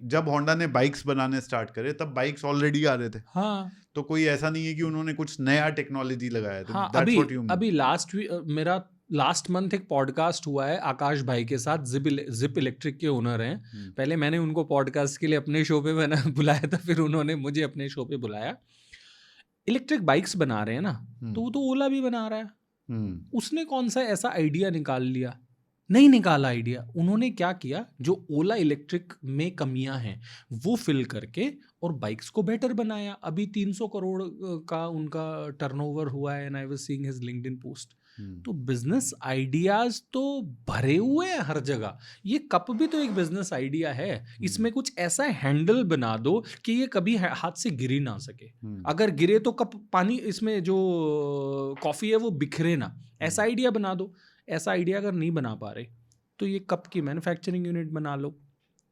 जब होंडा ने बाइक्स बनाने स्टार्ट करे तब बाइक्स ऑलरेडी आ रहे थे। हाँ, तो कोई ऐसा नहीं है कि उन्होंने कुछ नया टेक्नोलॉजी लगाया था। हाँ। That's what you mean. अभी मेरा लास्ट मंथ एक पॉडकास्ट हुआ है आकाश भाई के साथ, जिप इलेक्ट्रिक के ओनर हैं। पहले मैंने उनको पॉडकास्ट के लिए अपने शो पे बुलाया था, फिर उन्होंने मुझे अपने शो पे बुलाया। इलेक्ट्रिक बाइक्स बना रहे हैं ना, तो वो तो ओला भी बना रहा है। उसने कौन सा ऐसा आइडिया निकाल लिया नहीं निकाला आइडिया। उन्होंने क्या किया, जो ओला इलेक्ट्रिक में कमियां हैं वो फिल करके और बाइक्स को बेटर बनाया। अभी 300 करोड़ का उनका टर्नओवर हुआ है, and I was seeing his LinkedIn post. तो बिजनेस आइडियाज तो भरे हुए हैं हर जगह। ये कप भी तो एक बिजनेस आइडिया है। इसमें कुछ ऐसा हैंडल बना दो कि ये कभी हाथ से गिर ही ना सके। अगर गिरे तो कप पानी, इसमें जो कॉफी है वो बिखरे ना, ऐसा आइडिया बना दो। ऐसा आइडिया अगर नहीं बना पा रहे तो ये कप की मैन्युफैक्चरिंग यूनिट बना लो,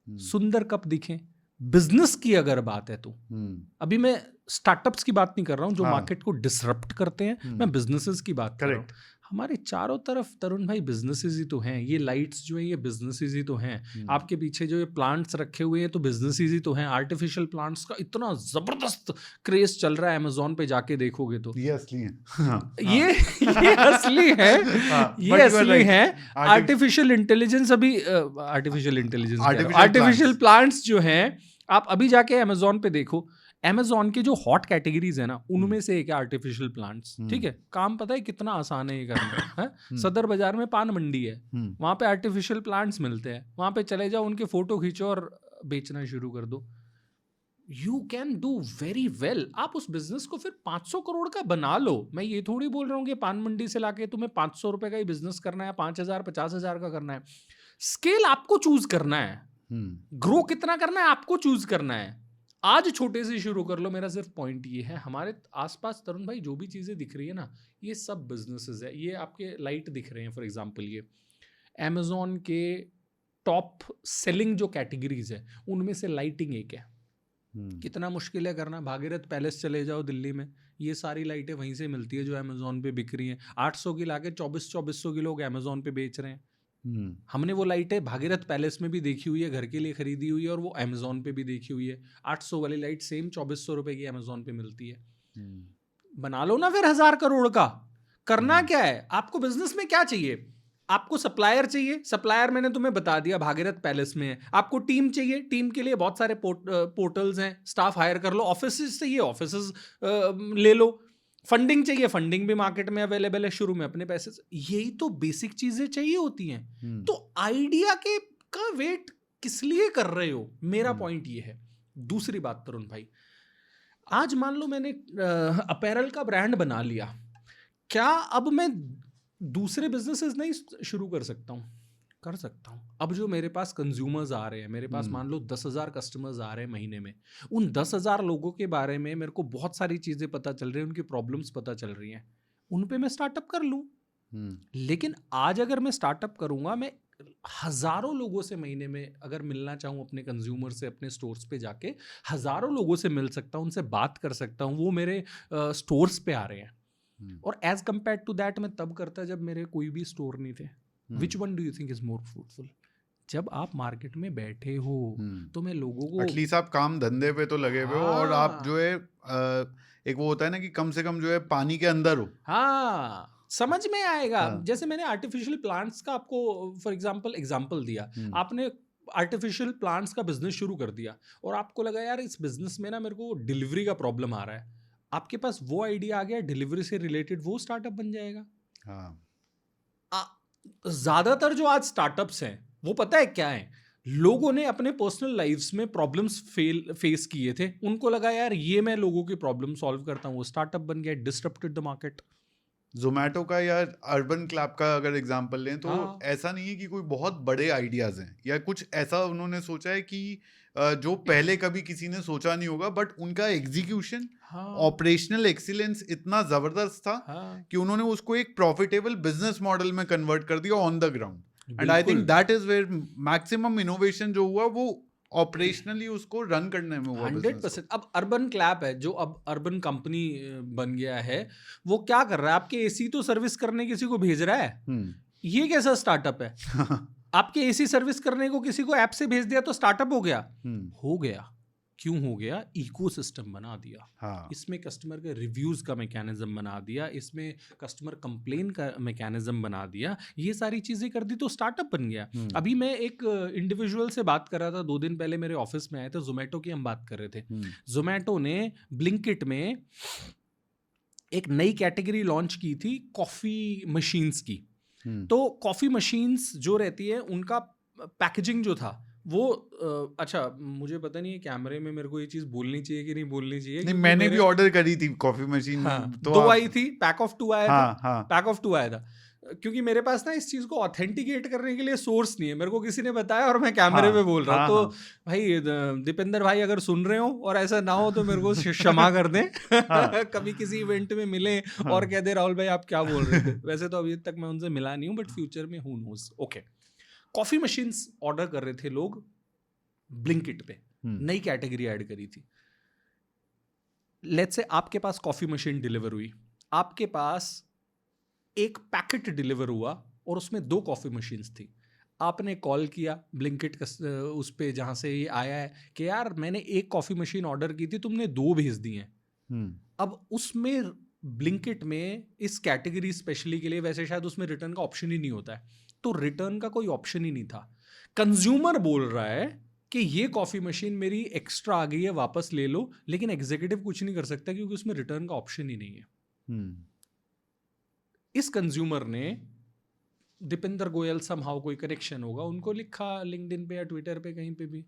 सुंदर कप दिखें। बिजनेस की अगर बात है तो अभी मैं स्टार्टअप्स की बात नहीं कर रहा हूं जो मार्केट को डिसरप्ट करते हैं, मैं बिजनेसेस की बात कर रहा हूं। हमारे चारों तरफ तरुण भाई बिजनेसेस ही तो हैं। ये लाइट्स जो है ये बिजनेसेस ही तो हैं। आपके पीछे जो ये प्लांट्स रखे हुए हैं तो बिजनेसेस ही तो हैं। आर्टिफिशियल प्लांट्स का इतना जबरदस्त क्रेज चल रहा है, अमेज़न पे जाके देखोगे तो ये असली है। ये असली है। ये असली है। आर्टिफिशियल इंटेलिजेंस अभी आर्टिफिशियल प्लांट्स जो हैं, आप अभी जाके अमेज़न पे देखो, अमेज़न के जो हॉट कैटेगरीज है ना उनमें से एक है आर्टिफिशियल प्लांट्स। ठीक है, काम पता है कितना आसान है ये करना है। सदर बाजार में पान मंडी है, वहां पे आर्टिफिशियल प्लांट्स मिलते हैं। वहां पे चले जाओ, उनके फोटो खींचो और बेचना शुरू कर दो। You can do very well. आप उस बिजनेस को फिर 500 करोड़ का बना लो। मैं ये थोड़ी बोल रहा हूँ कि पान मंडी से लाके तुम्हें 500 रुपए का ही बिजनेस करना है, 5,000 50,000 का करना है। स्केल आपको चूज करना है, ग्रो कितना करना है आपको चूज करना है। आज छोटे से शुरू कर लो। मेरा सिर्फ पॉइंट ये है, हमारे आसपास तरुण भाई जो भी चीज़ें दिख रही है ना, ये सब बिजनेसेस है। ये आपके लाइट दिख रहे हैं फॉर एग्जांपल, ये अमेज़न के टॉप सेलिंग जो कैटेगरीज है उनमें से लाइटिंग एक है। कितना मुश्किल है करना। भागीरथ पैलेस चले जाओ दिल्ली में, ये सारी लाइटें वहीं से मिलती है जो अमेज़न पे बिक रही हैं। 800 की लाके 2400 की लोग अमेज़न पे बेच रहे हैं। हमने वो लाइटें भागीरथ पैलेस में भी देखी हुई है, घर के लिए खरीदी हुई है, और वो अमेज़न पे भी देखी हुई है। 800 वाली लाइट सेम 2400 रुपए की अमेज़न पे मिलती है। बना लो ना फिर 1000 करोड़ का। करना क्या है आपको, बिजनेस में क्या चाहिए? आपको सप्लायर चाहिए, सप्लायर मैंने तुम्हें बता दिया भागीरथ पैलेस में है। आपको टीम चाहिए, टीम के लिए बहुत सारे पोर्टल्स हैं, स्टाफ हायर कर लो। ऑफिसेज चाहिए, ऑफिसेज ले लो। फंडिंग चाहिए, फंडिंग भी मार्केट में अवेलेबल है शुरू में अपने पैसे से। यही तो बेसिक चीजें चाहिए होती हैं। तो आइडिया के का वेट किस लिए कर रहे हो, मेरा पॉइंट ये है। दूसरी बात तरुण भाई, आज मान लो मैंने अपैरल का ब्रांड बना लिया, क्या अब मैं दूसरे बिजनेसेस नहीं शुरू कर सकता हूँ? कर सकता हूँ। अब जो मेरे पास कंज्यूमर्स आ रहे हैं, मेरे पास मान लो 10,000 कस्टमर्स आ रहे हैं महीने में, उन 10,000 लोगों के बारे में मेरे को बहुत सारी चीज़ें पता चल रही हैं, उनकी प्रॉब्लम्स पता चल रही हैं, उन पे मैं स्टार्टअप कर लूँ। लेकिन आज अगर मैं स्टार्टअप करूँगा, मैं हज़ारों लोगों से महीने में अगर मिलना चाहूँ, अपने कंज्यूमर से अपने स्टोर्स पे जाके हज़ारों लोगों से मिल सकता हूँ, उनसे बात कर सकता हूँ, वो मेरे स्टोर्स पे आ रहे हैं। और एज कम्पेयर टू दैट मैं तब करता जब मेरे कोई भी स्टोर नहीं थे। Which one do you think is more fruitful? जब आप मार्केट में बैठे हो तो मैं लोगों को, एटलीस्ट आप काम धंधे पे तो लगे हुए हो, और आप जो है एक वो होता है ना कि कम से कम जो है पानी के अंदर हो। हाँ, समझ में आएगा। जैसे मैंने आर्टिफिशियल प्लांट्स का आपको फॉर एग्जांपल दिया, आपने आर्टिफिशियल प्लांट्स का बिजनेस शुरू कर दिया और आपको लगा यार इस बिजनेस में ना मेरे को डिलीवरी का प्रॉब्लम आ रहा है, आपके पास वो आइडिया आ गया, डिलीवरी से रिलेटेड वो स्टार्टअप बन जाएगा। ज्यादातर जो आज स्टार्टअप्स हैं वो पता है क्या है, लोगों ने अपने पर्सनल लाइफ्स में प्रॉब्लम्स फेस किए थे, उनको लगा यार ये मैं लोगों की प्रॉब्लम सॉल्व करता हूँ, वो स्टार्टअप बन गया, डिसरप्टेड द मार्केट। जोमेटो का या अर्बन क्लैब का अगर एग्जांपल लें तो ऐसा नहीं है कि कोई बहुत बड़े आइडियाज हैं या कुछ ऐसा उन्होंने सोचा है कि जो पहले कभी किसी ने सोचा नहीं होगा, बट उनका एग्जीक्यूशन, ऑपरेशनल एक्सीलेंस इतना जबरदस्त था कि उन्होंने उसको एक प्रॉफिटेबल बिजनेस मॉडल में कन्वर्ट कर दिया on the ground. And I think that is where maximum innovation जो हुआ वो ऑपरेशनली उसको रन करने में हुआ। 100%। अब अर्बन क्लैब है जो अब अर्बन कंपनी बन गया है, वो क्या कर रहा है, आपके एसी तो सर्विस करने किसी को भेज रहा है। ये कैसा स्टार्टअप है? आपके एसी सर्विस करने को किसी को ऐप से भेज दिया तो स्टार्टअप हो गया? हो गया। क्यों हो गया? इकोसिस्टम बना दिया। इसमें कस्टमर के रिव्यूज का मैकेनिज्म बना दिया, इसमें कस्टमर कंप्लेन का मैकेनिज्म बना दिया, ये सारी चीजें कर दी तो स्टार्टअप बन गया। अभी मैं एक इंडिविजुअल से बात कर रहा था, 2 दिन पहले मेरे ऑफिस में आए थे, जोमेटो की हम बात कर रहे थे। जोमेटो ने ब्लिंकिट में एक नई कैटेगरी लॉन्च की थी कॉफी मशीन्स की। तो कॉफ़ी मशीन्स जो रहती है उनका पैकेजिंग जो था वो अच्छा मुझे पता नहीं है कैमरे में मेरे को ये चीज़ बोलनी चाहिए कि नहीं बोलनी चाहिए, नहीं क्योंकि मैंने भी मेरे- ऑर्डर करी थी कॉफी मशीन। हाँ, तो दो आप- आई थी, पैक ऑफ 2 आया हाँ, था, हाँ। पैक ऑफ 2 आया था, क्योंकि मेरे पास ना इस चीज को ऑथेंटिकेट करने के लिए सोर्स नहीं है, मेरे को किसी ने बताया और मैं कैमरे हाँ, में बोल रहा हूँ। हाँ, तो हाँ। भाई दीपेंद्र भाई अगर सुन रहे हो और ऐसा ना हो तो मेरे को क्षमा कर दें। हाँ। कभी किसी इवेंट में मिले और कह दे राहुल भाई आप क्या बोल रहे थे। वैसे तो अभी तक मैं उनसे मिला नहीं हूँ, बट फ्यूचर में who knows. Okay, coffee machines order कर रहे थे लोग ब्लिंकिट पे, नई कैटेगरी ऐड करी थी। लेट्स से आपके पास कॉफी मशीन डिलीवर हुई, आपके पास एक पैकेट डिलीवर हुआ और उसमें 2 कॉफी मशीन्स थी। आपने कॉल किया ब्लिंकिट उस पे जहाँ से ये आया है कि यार मैंने एक कॉफी मशीन ऑर्डर की थी, तुमने 2 भेज दी हैं। अब उसमें ब्लिंकिट में इस कैटेगरी स्पेशली के लिए वैसे शायद उसमें रिटर्न का ऑप्शन ही नहीं होता है, तो रिटर्न का कोई ऑप्शन ही नहीं था। कंज्यूमर बोल रहा है कि ये कॉफी मशीन मेरी एक्स्ट्रा आ गई है, वापस ले लो, लेकिन एग्जीक्यूटिव कुछ नहीं कर सकता क्योंकि उसमें रिटर्न का ऑप्शन ही नहीं है। इस कंज्यूमर ने दीपेंद्र गोयल समहाउ कोई कनेक्शन होगा, उनको लिखा लिंक्डइन पे या ट्विटर पे कहीं पे भी,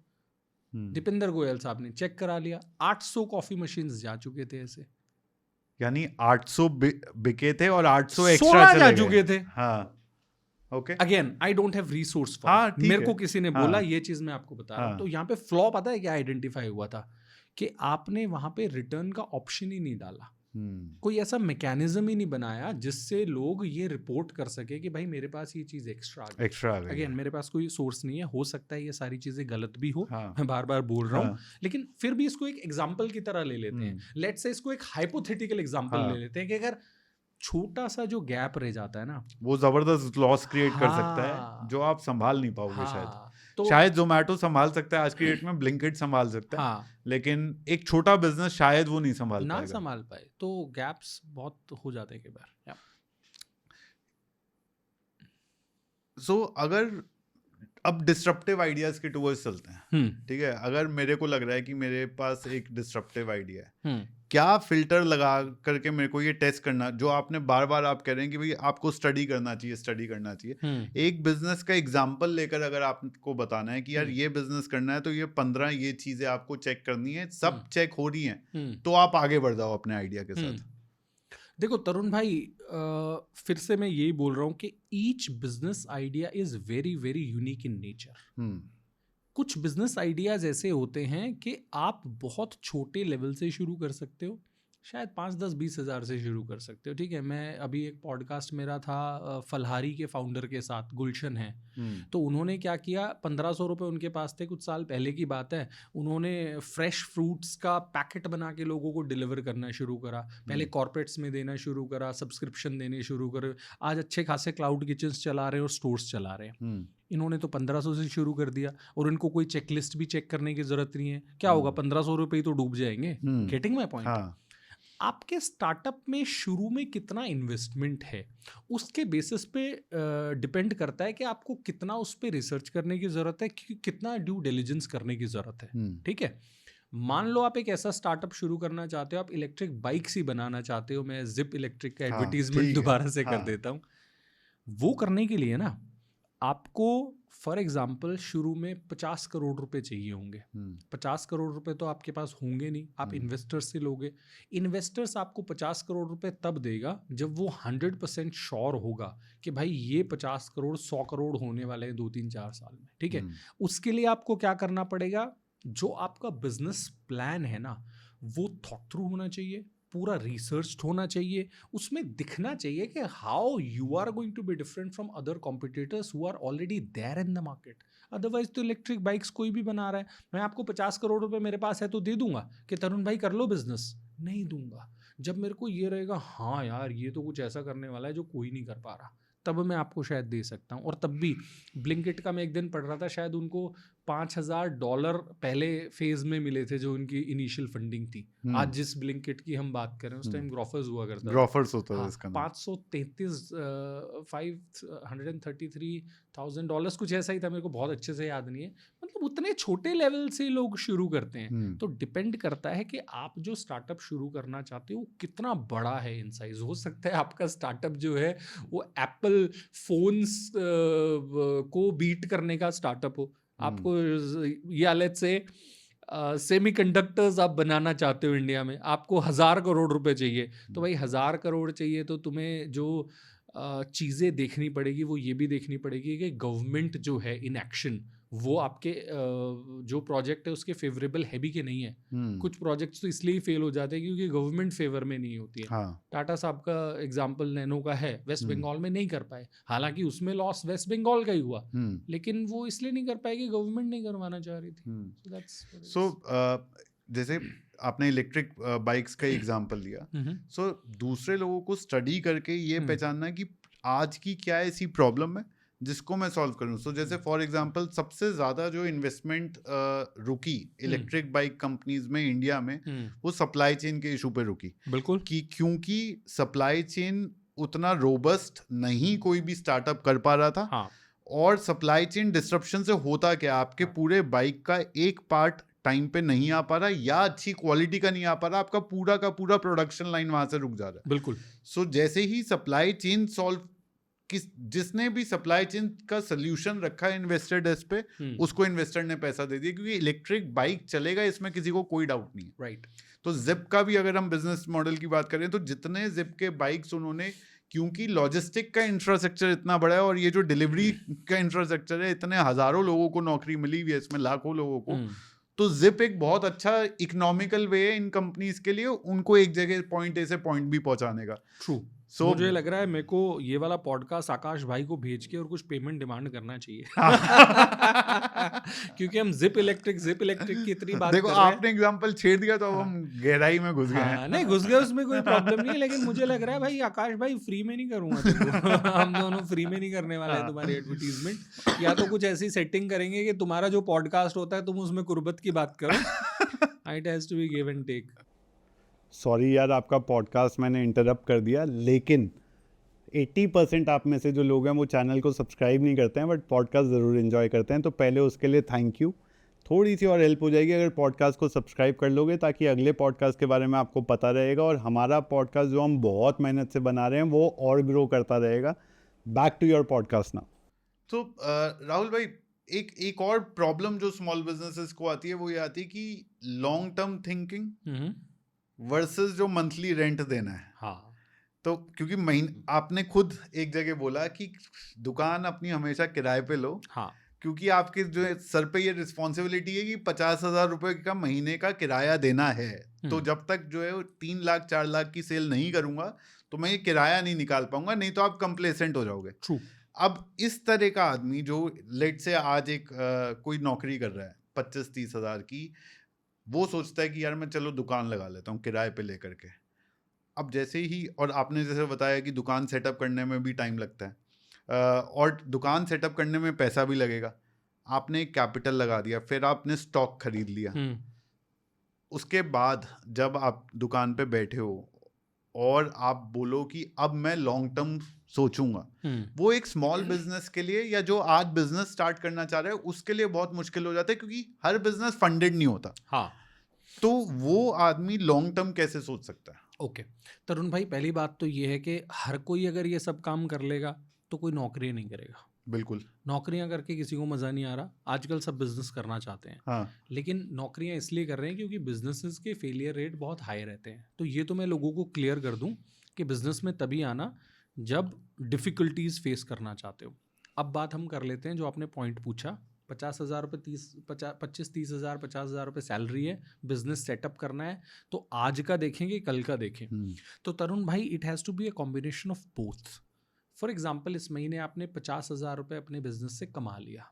दीपेंद्र गोयल साहब ने चेक करा लिया, 800 कॉफी मशीन्स जा चुके थे ऐसे, यानी 800 बिके थे और 800 एक्स्ट्रा 16 चले जा गए। चुके थे। हाँ, okay. Again I don't have resource हाँ, फॉर, ठीक मेरे है। को किसी ने बोला हाँ। ये चीज मैं आपको बता रहा हूँ। हाँ। तो यहाँ पे फ्लॉ पता है क्या आइडेंटिफाई हुआ था कि आपने वहां पे रिटर्न का ऑप्शन ही नहीं डाला, कोई ऐसा मैकेनिज्म ही नहीं बनाया जिससे लोग ये रिपोर्ट कर सके कि भाई मेरे पास ये चीज एक्स्ट्रा आ गई। एक्स्ट्रा आ गई। अगेन मेरे पास कोई सोर्स नहीं है, हो सकता है ये सारी चीजें गलत भी हो, हाँ। मैं बार बार बोल रहा हूँ, हाँ। लेकिन फिर भी इसको एक एग्जाम्पल की तरह ले लेते हैं। लेट्स से इसको एक हाइपोथेटिकल एग्जाम्पल हाँ। ले लेते हैं कि अगर छोटा सा जो गैप रह जाता है ना, वो जबरदस्त लॉस क्रिएट कर सकता हाँ। है जो आप संभाल नहीं पाओगे। शायद हाँ, तो शायद जोमेटो संभाल सकता है आज की डेट में, ब्लिंकिट संभाल सकता है, हाँ, लेकिन एक छोटा बिजनेस शायद वो नहीं संभाल ना पाएगा। संभाल पाए, तो गैप्स बहुत हो जाते हैं कई बार। सो अगर अब डिस्ट्रप्टिव आइडियाज के टूवर्ड्स चलते हैं, ठीक है, अगर मेरे को लग रहा है कि मेरे पास एक डिस्ट्रप्टिव आइडिया है, क्या फिल्टर लगा करके मेरे को ये टेस्ट करना, जो आपने बार बार आप कह रहे हैं कि भाई आपको स्टडी करना चाहिए, स्टडी करना चाहिए, एक बिजनेस का एग्जांपल लेकर अगर आपको बताना है कि यार ये बिजनेस करना है तो ये 15 ये चीजें आपको चेक करनी है, सब चेक हो रही हैं, तो आप आगे बढ़ जाओ अपने आइडिया के साथ। देखो तरुण भाई, फिर से मैं यही बोल रहा हूँ कि each business idea is very very unique in nature. कुछ बिजनेस आइडियाज ऐसे होते हैं कि आप बहुत छोटे लेवल से शुरू कर सकते हो, शायद 5-10-20 हज़ार से शुरू कर सकते हो। ठीक है, मैं अभी एक पॉडकास्ट मेरा था फलहारी के फाउंडर के साथ, गुलशन है, तो उन्होंने क्या किया, 1500 रुपये उनके पास थे, कुछ साल पहले की बात है, उन्होंने फ्रेश फ्रूट्स का पैकेट बना के लोगों को डिलीवर करना शुरू करा। पहले कॉर्पोरेट्स में देना शुरू करा, सब्सक्रिप्शन देने शुरू करे, आज अच्छे खासे क्लाउड किचन्स चला रहे हैं और स्टोर्स चला रहे हैं। इन्होंने तो 1500 से शुरू कर दिया और इनको कोई चेकलिस्ट भी चेक करने की जरूरत नहीं है। क्या होगा, 1500 रुपये ही तो डूब जाएंगे। Getting my point? हाँ। आपके स्टार्टअप में शुरू में कितना इन्वेस्टमेंट है उसके बेसिस पे डिपेंड करता है कि आपको कितना उस पर रिसर्च करने की ज़रूरत है, कितना ड्यू डिलिजेंस करने की ज़रूरत है। ठीक है, मान लो आप एक ऐसा स्टार्टअप शुरू करना चाहते हो, आप इलेक्ट्रिक बाइक्स ही बनाना चाहते हो, मैं जिप इलेक्ट्रिक का एडवर्टीजमेंट दोबारा से कर देता हूँ। वो करने के लिए ना आपको फॉर एग्जाम्पल शुरू में 50 करोड़ रुपए चाहिए होंगे। 50 करोड़ रुपए तो आपके पास होंगे नहीं, आप इन्वेस्टर्स से लोगे। इन्वेस्टर्स आपको 50 करोड़ रुपए तब देगा जब वो 100% श्योर होगा कि भाई ये 50 करोड़ 100 करोड़ होने वाले हैं 2-3-4 साल में। ठीक है, उसके लिए आपको क्या करना पड़ेगा, जो आपका बिजनेस प्लान है ना वो थॉट थ्रू होना चाहिए, पूरा रिसर्च होना चाहिए, उसमें दिखना चाहिए कि how you are going to be different from other competitors who are already there in the market. Otherwise तो इलेक्ट्रिक बाइक्स कोई भी बना रहा है, मैं आपको 50 करोड़ रुपए मेरे पास है तो दे दूंगा कि तरुण भाई कर लो बिजनेस, नहीं दूंगा। जब मेरे को ये रहेगा हाँ यार ये तो कुछ ऐसा करने वाला है जो कोई नहीं कर पा रहा, तब मैं आपको शायद दे सकता हूँ। और तब भी ब्लिंकिट का मैं एक दिन पढ़ रहा था, शायद उनको $5000 पहले फेज में मिले थे जो उनकी इनिशियल फंडिंग थी। आज जिस ब्लिंकिट की हम बात कर रहे हैं उस टाइम ग्रोफर्स हुआ करता था, ग्रोफर्स होता है हाँ, इसका नाम। 533,000 कुछ ऐसा ही था, मेरे को बहुत अच्छे से याद नहीं है, मतलब उतने छोटे लेवल से लोग शुरू करते हैं। तो डिपेंड करता है कि आप जो स्टार्टअप शुरू करना चाहते हो वो कितना बड़ा है इन साइज। हो सकता है आपका स्टार्टअप जो है वो एप्पल फोन्स को बीट करने का स्टार्टअप हो, आपको या लेट्स से सेमीकंडक्टर्स आप बनाना चाहते हो इंडिया में, आपको 1000 करोड़ रुपए चाहिए। तो भाई 1000 करोड़ चाहिए तो तुम्हें जो चीज़ें देखनी पड़ेगी वो ये भी देखनी पड़ेगी कि गवर्नमेंट जो है इन एक्शन वो आपके जो प्रोजेक्ट है उसके फेवरेबल है भी कि नहीं है। कुछ प्रोजेक्ट्स तो इसलिए ही फेल हो जाते हैं क्योंकि गवर्नमेंट फेवर में नहीं होती है। टाटा साहब का एग्जांपल नैनो का है, वेस्ट बंगाल में नहीं कर पाए, हालांकि उसमें लॉस वेस्ट बंगाल का ही हुआ, लेकिन वो इसलिए नहीं कर पाए कि गवर्नमेंट नहीं करवाना चाह रही थी। सो जैसे आपने इलेक्ट्रिक बाइक्स का एग्जांपल लिया, सो दूसरे लोगों को स्टडी करके ये पहचानना कि आज की क्या ऐसी प्रॉब्लम है जिसको मैं सॉल्व करूं। सो जैसे फॉर एग्जांपल सबसे ज़्यादा जो इन्वेस्टमेंट रुकी इलेक्ट्रिक बाइक कंपनीज में इंडिया में, वो सप्लाई चेन के इशू पे रुकी। बिल्कुल, कि क्योंकि सप्लाई चेन उतना रोबस्ट नहीं कोई भी स्टार्टअप कर पा रहा था। हाँ। और सप्लाई चेन डिस्ट्रप्शन से होता क्या, आपके पूरे बाइक का एक पार्ट टाइम पे नहीं आ पा रहा या अच्छी क्वालिटी का नहीं आ पा रहा, आपका पूरा का पूरा प्रोडक्शन लाइन वहां से रुक जा रहा है। बिल्कुल। सो जैसे ही सप्लाई चेन सॉल्व, जिसने भी सप्लाई चेन का सोल्यूशन रखा है इन्वेस्टर डेस्क पे, उसको इन्वेस्टर ने पैसा दे दिया, क्योंकि इलेक्ट्रिक बाइक चलेगा इसमें किसी को कोई डाउट नहीं है। राइट। तो जिप का भी अगर हम बिजनेस मॉडल की बात करें तो जितने जिप के बाइक्स उन्होंने, क्योंकि लॉजिस्टिक का इंफ्रास्ट्रक्चर इतना बड़ा है और ये जो डिलीवरी का इंफ्रास्ट्रक्चर है, इतने हजारों लोगों को नौकरी मिली हुई है इसमें, लाखों लोगों को। तो जिप एक बहुत अच्छा इकोनॉमिकल वे है इन कंपनीज के लिए, उनको एक जगह पॉइंट ए से पॉइंट बी पहुंचाने का। ट्रू। So, मुझे लग रहा है मेरे को ये वाला पॉडकास्ट आकाश भाई को भेज के और कुछ पेमेंट डिमांड करना चाहिए क्योंकि हम जिप इलेक्ट्रिक की इतनी बात देखो, कर रहे हैं। आपने एग्जांपल छेड़ दिया तो अब हम गहराई में घुस गए हैं। नहीं घुस गए, उसमें कोई प्रॉब्लम नहीं है, लेकिन मुझे लग रहा है भाई आकाश भाई फ्री में नहीं करूंगा तुमको हम दोनों फ्री में नहीं करने वाले हैं तुम्हारी एडवर्टीजमेंट। या तो कुछ ऐसी सेटिंग करेंगे कि तुम्हारा जो पॉडकास्ट होता है तुम उसमें कुर्बत की बात करो। It has to be give and take. Sorry यार, आपका पॉडकास्ट मैंने इंटरप्ट कर दिया, लेकिन 80% आप में से जो लोग हैं वो चैनल को सब्सक्राइब नहीं करते हैं बट पॉडकास्ट ज़रूर एंजॉय करते हैं। तो पहले उसके लिए थैंक यू। थोड़ी सी और हेल्प हो जाएगी अगर पॉडकास्ट को सब्सक्राइब कर लोगे, ताकि अगले पॉडकास्ट के बारे में आपको पता रहेगा और हमारा पॉडकास्ट जो हम बहुत मेहनत से बना रहे हैं वो और ग्रो करता रहेगा। Back to your podcast now. तो राहुल भाई, एक और प्रॉब्लम जो स्मॉल बिजनेसेस को आती है वो ये आती है कि लॉन्ग टर्म थिंकिंग वर्सेस जो मंथली रेंट देना है। हाँ। तो क्योंकि आपने खुद एक जगह बोला कि दुकान अपनी हमेशा किराए पे लो। हाँ। क्योंकि आपके जो है सर पे ये रिस्पॉन्सिबिलिटी है कि 50,000 रुपए का महीने का किराया देना है। तो जब तक जो है 3 लाख 4 लाख की सेल नहीं करूंगा तो मैं ये किराया नहीं निकाल पाऊंगा, नहीं तो आप कंप्लेसेंट हो जाओगे। True. अब इस तरह का आदमी जो लेट से आज एक कोई नौकरी कर रहा है 25-30 हज़ार की, वो सोचता है कि यार मैं चलो दुकान लगा लेता हूँ किराए पे लेकर के। अब जैसे ही, और आपने जैसे बताया कि दुकान सेटअप करने में भी टाइम लगता है और दुकान सेटअप करने में पैसा भी लगेगा। आपने एक कैपिटल लगा दिया, फिर आपने स्टॉक खरीद लिया। उसके बाद जब आप दुकान पे बैठे हो और आप बोलो कि अब मैं लॉन्ग टर्म सोचूंगा, वो एक स्मॉल बिजनेस के लिए या जो आज बिजनेस स्टार्ट करना चाह रहे हैं उसके लिए बहुत मुश्किल हो जाता है, क्योंकि हर बिजनेस फंडेड नहीं होता। हाँ। तो वो आदमी लॉन्ग टर्म कैसे सोच सकता है? ओके तरुण भाई, पहली बात तो ये है कि हर कोई अगर ये सब काम कर लेगा तो कोई नौकरी नहीं करेगा। बिल्कुल। नौकरियां करके किसी को मज़ा नहीं आ रहा। आजकल सब बिजनेस करना चाहते हैं। हाँ। लेकिन नौकरियां इसलिए कर रहे हैं क्योंकि बिजनेसेस के फेलियर रेट बहुत हाई रहते हैं। तो ये तो मैं लोगों को क्लियर कर दूं कि बिजनेस में तभी आना जब डिफ़िकल्टीज फेस करना चाहते हो। अब बात हम कर लेते हैं जो आपने पॉइंट पूछा, 50,000 रुपये 25-30 हज़ार 50,000 रुपये सैलरी है, बिजनेस सेटअप करना है, तो आज का देखेंगे कल का देखें। तो तरुण भाई, it has to be a combination of both. For example, इस महीने आपने 50,000 रुपये अपने बिजनेस से कमा लिया,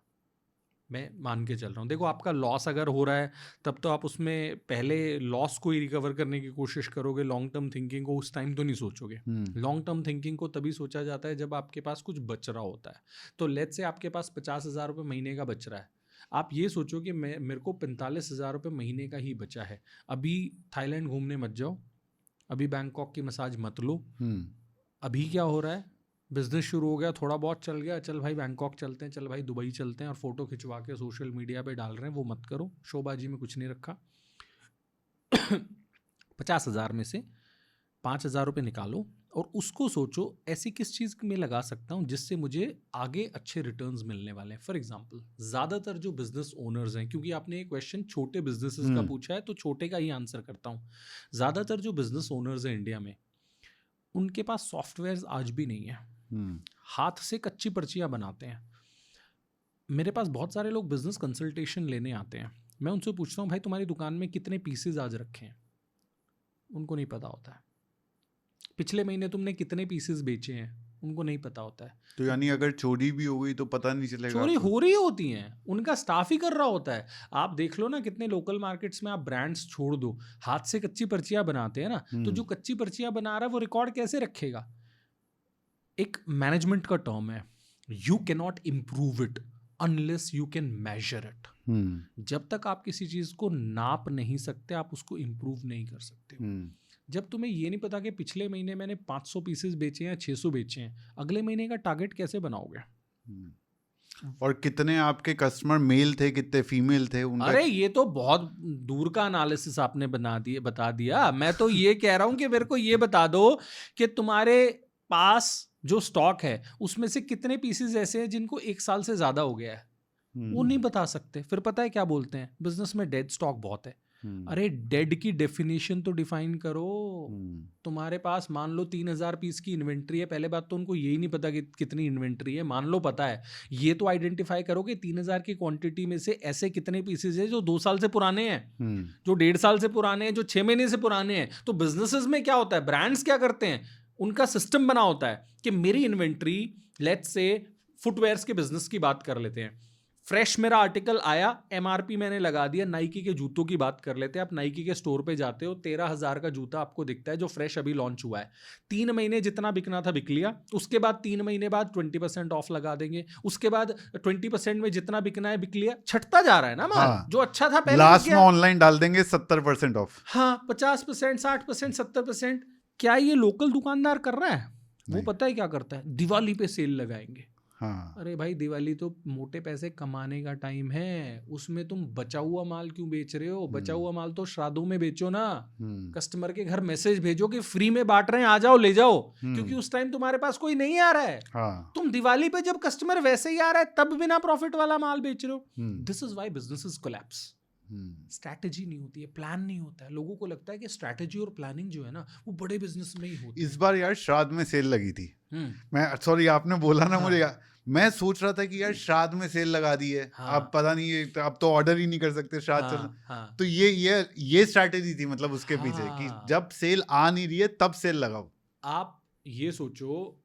मैं मान के चल रहा हूँ। देखो, आपका लॉस अगर हो रहा है तब तो आप उसमें पहले लॉस को ही रिकवर करने की कोशिश करोगे। लॉन्ग टर्म थिंकिंग को उस टाइम तो नहीं सोचोगे। लॉन्ग टर्म थिंकिंग को तभी सोचा जाता है जब आपके पास कुछ बच रहा होता है। तो लेट्स से आपके पास 50,000 रुपये महीने का बच रहा है। आप ये सोचो कि मेरे को 45,000 रुपये महीने का ही बचा है। अभी थाईलैंड घूमने मत जाओ, अभी बैंकॉक की मसाज मत लो। अभी क्या हो रहा है, बिजनेस शुरू हो गया, थोड़ा बहुत चल गया, चल भाई बैंकॉक चलते हैं, चल भाई दुबई चलते हैं, और फोटो खिंचवा के सोशल मीडिया पे डाल रहे हैं, वो मत करो। शोबाजी में कुछ नहीं रखा। 50,000 में से 5,000 रुपये निकालो और उसको सोचो ऐसी किस चीज़ में लगा सकता हूँ जिससे मुझे आगे अच्छे रिटर्न्स मिलने वाले हैं। फॉर एग्जांपल, ज़्यादातर जो बिजनेस ओनर्स हैं, क्योंकि आपने एक क्वेश्चन छोटे बिजनेसेस का पूछा है तो छोटे का ही आंसर करता हूँ। ज़्यादातर जो बिजनेस ओनर्स हैं इंडिया में, उनके पास सॉफ्टवेयर आज भी नहीं है, हाथ से कच्ची पर्चियाँ बनाते हैं। मेरे पास बहुत सारे लोग बिजनेस कंसल्टेशन लेने आते हैं, मैं उनसे पूछता हूँ भाई तुम्हारी दुकान में कितने पीसेज आज रखे हैं, उनको नहीं पता होता है। पिछले महीने तुमने कितने पीसेस बेचे हैं, उनको नहीं पता होता है। तो यानी अगर चोरी भी हो गई तो पता नहीं चलेगा। चोरी हो रही होती हैं, उनका स्टाफ ही कर रहा होता है। आप देख लो ना, कितने लोकल मार्केट्स में आप ब्रांड्स छोड़ दो, हाथ से कच्ची पर्चियां बनाते हैं ना, तो जो कच्ची पर्चियां बना रहा है वो रिकॉर्ड कैसे रखेगा? एक मैनेजमेंट का टर्म है, you can not improve it unless you can measure it. जब तक आप किसी चीज को नाप नहीं सकते, आप उसको इम्प्रूव नहीं कर सकते। जब तुम्हें ये नहीं पता कि पिछले महीने मैंने 500 पीसेस बेचे हैं, 600 बेचे हैं, अगले महीने का टारगेट कैसे बनाओगे? और कितने आपके कस्टमर मेल थे, कितने फीमेल थे उनका? अरे ये तो बहुत दूर का एनालिसिस आपने बता दिया। मैं तो ये कह रहा हूं कि मेरे को ये बता दो कि तुम्हारे पास जो स्टॉक है उसमें से कितने पीसेस ऐसे हैं जिनको 1 साल से ज्यादा हो गया है। वो नहीं बता सकते। फिर पता है क्या बोलते हैं, बिजनेस में डेड स्टॉक बहुत है। अरे डेड की डेफिनेशन तो डिफाइन करो। तुम्हारे पास मान लो 3,000 पीस की इन्वेंट्री है, पहले बात तो उनको यही नहीं पता कि कितनी इन्वेंट्री है। मान लो पता है, ये तो आइडेंटिफाई करो कि 3,000 की क्वांटिटी में से ऐसे कितने पीसेज है जो 2 साल से पुराने हैं, जो 1.5 साल से पुराने हैं, जो 6 महीने से पुराने हैं। तो बिजनेसेस में क्या होता है, ब्रांड्स क्या करते हैं, उनका सिस्टम बना होता है कि मेरी इन्वेंट्री, लेट्स से फुटवेयर्स के बिजनेस की बात कर लेते हैं, फ्रेश मेरा आर्टिकल आया, एमआरपी मैंने लगा दिया। नाइकी के जूतों की बात कर लेते हैं, आप नाइकी के स्टोर पे जाते हो, 13,000 का जूता आपको दिखता है जो फ्रेश अभी लॉन्च हुआ है। 3 महीने जितना बिकना था बिक लिया, उसके बाद 3 महीने बाद 20% ऑफ लगा देंगे, उसके बाद 20% में जितना बिकना है बिक लिया। छटता जा रहा है ना माल। जो अच्छा था पहले लास्ट में ऑनलाइन डाल देंगे 70% ऑफ। हाँ, 50%, 60%, 70%। क्या ये लोकल दुकानदार कर रहा है? वो पता है क्या करता है, दिवाली पे सेल लगाएंगे। हाँ। अरे भाई, दिवाली तो मोटे पैसे कमाने का टाइम है, उसमें तुम बचा हुआ माल क्यों बेच रहे हो? बचा हुआ माल तो श्राद्धों में बेचो ना। कस्टमर के घर मैसेज भेजो कि फ्री में बांट रहे हैं, आ जाओ ले जाओ, क्योंकि उस टाइम तुम्हारे पास कोई नहीं आ रहा है। हाँ। तुम दिवाली पे जब कस्टमर वैसे ही आ रहा है तब बिना प्रॉफिट वाला माल बेच रहे हो। This is why businesses collapse. Strategy नहीं होती है, प्लान नहीं होता है। लोगों को लगता है कि स्ट्रैटेजी और प्लानिंग जो है ना वो बड़े बिजनेस में ही होती है। इस बार यार श्राद्ध में सेल लगी थी। मैं सॉरी आपने बोला ना मुझे, मैं सोच रहा था कि यार श्राद्ध में सेल लगा दी है। अब पता नहीं, अब तो ऑर्डर ही नहीं कर सकते श्राद्ध चल। तो ये स्ट्रैटेजी थी मतलब उसके पीछे कि जब सेल आ नहीं रही है तब सेल लगाओ। आप ये सोचो,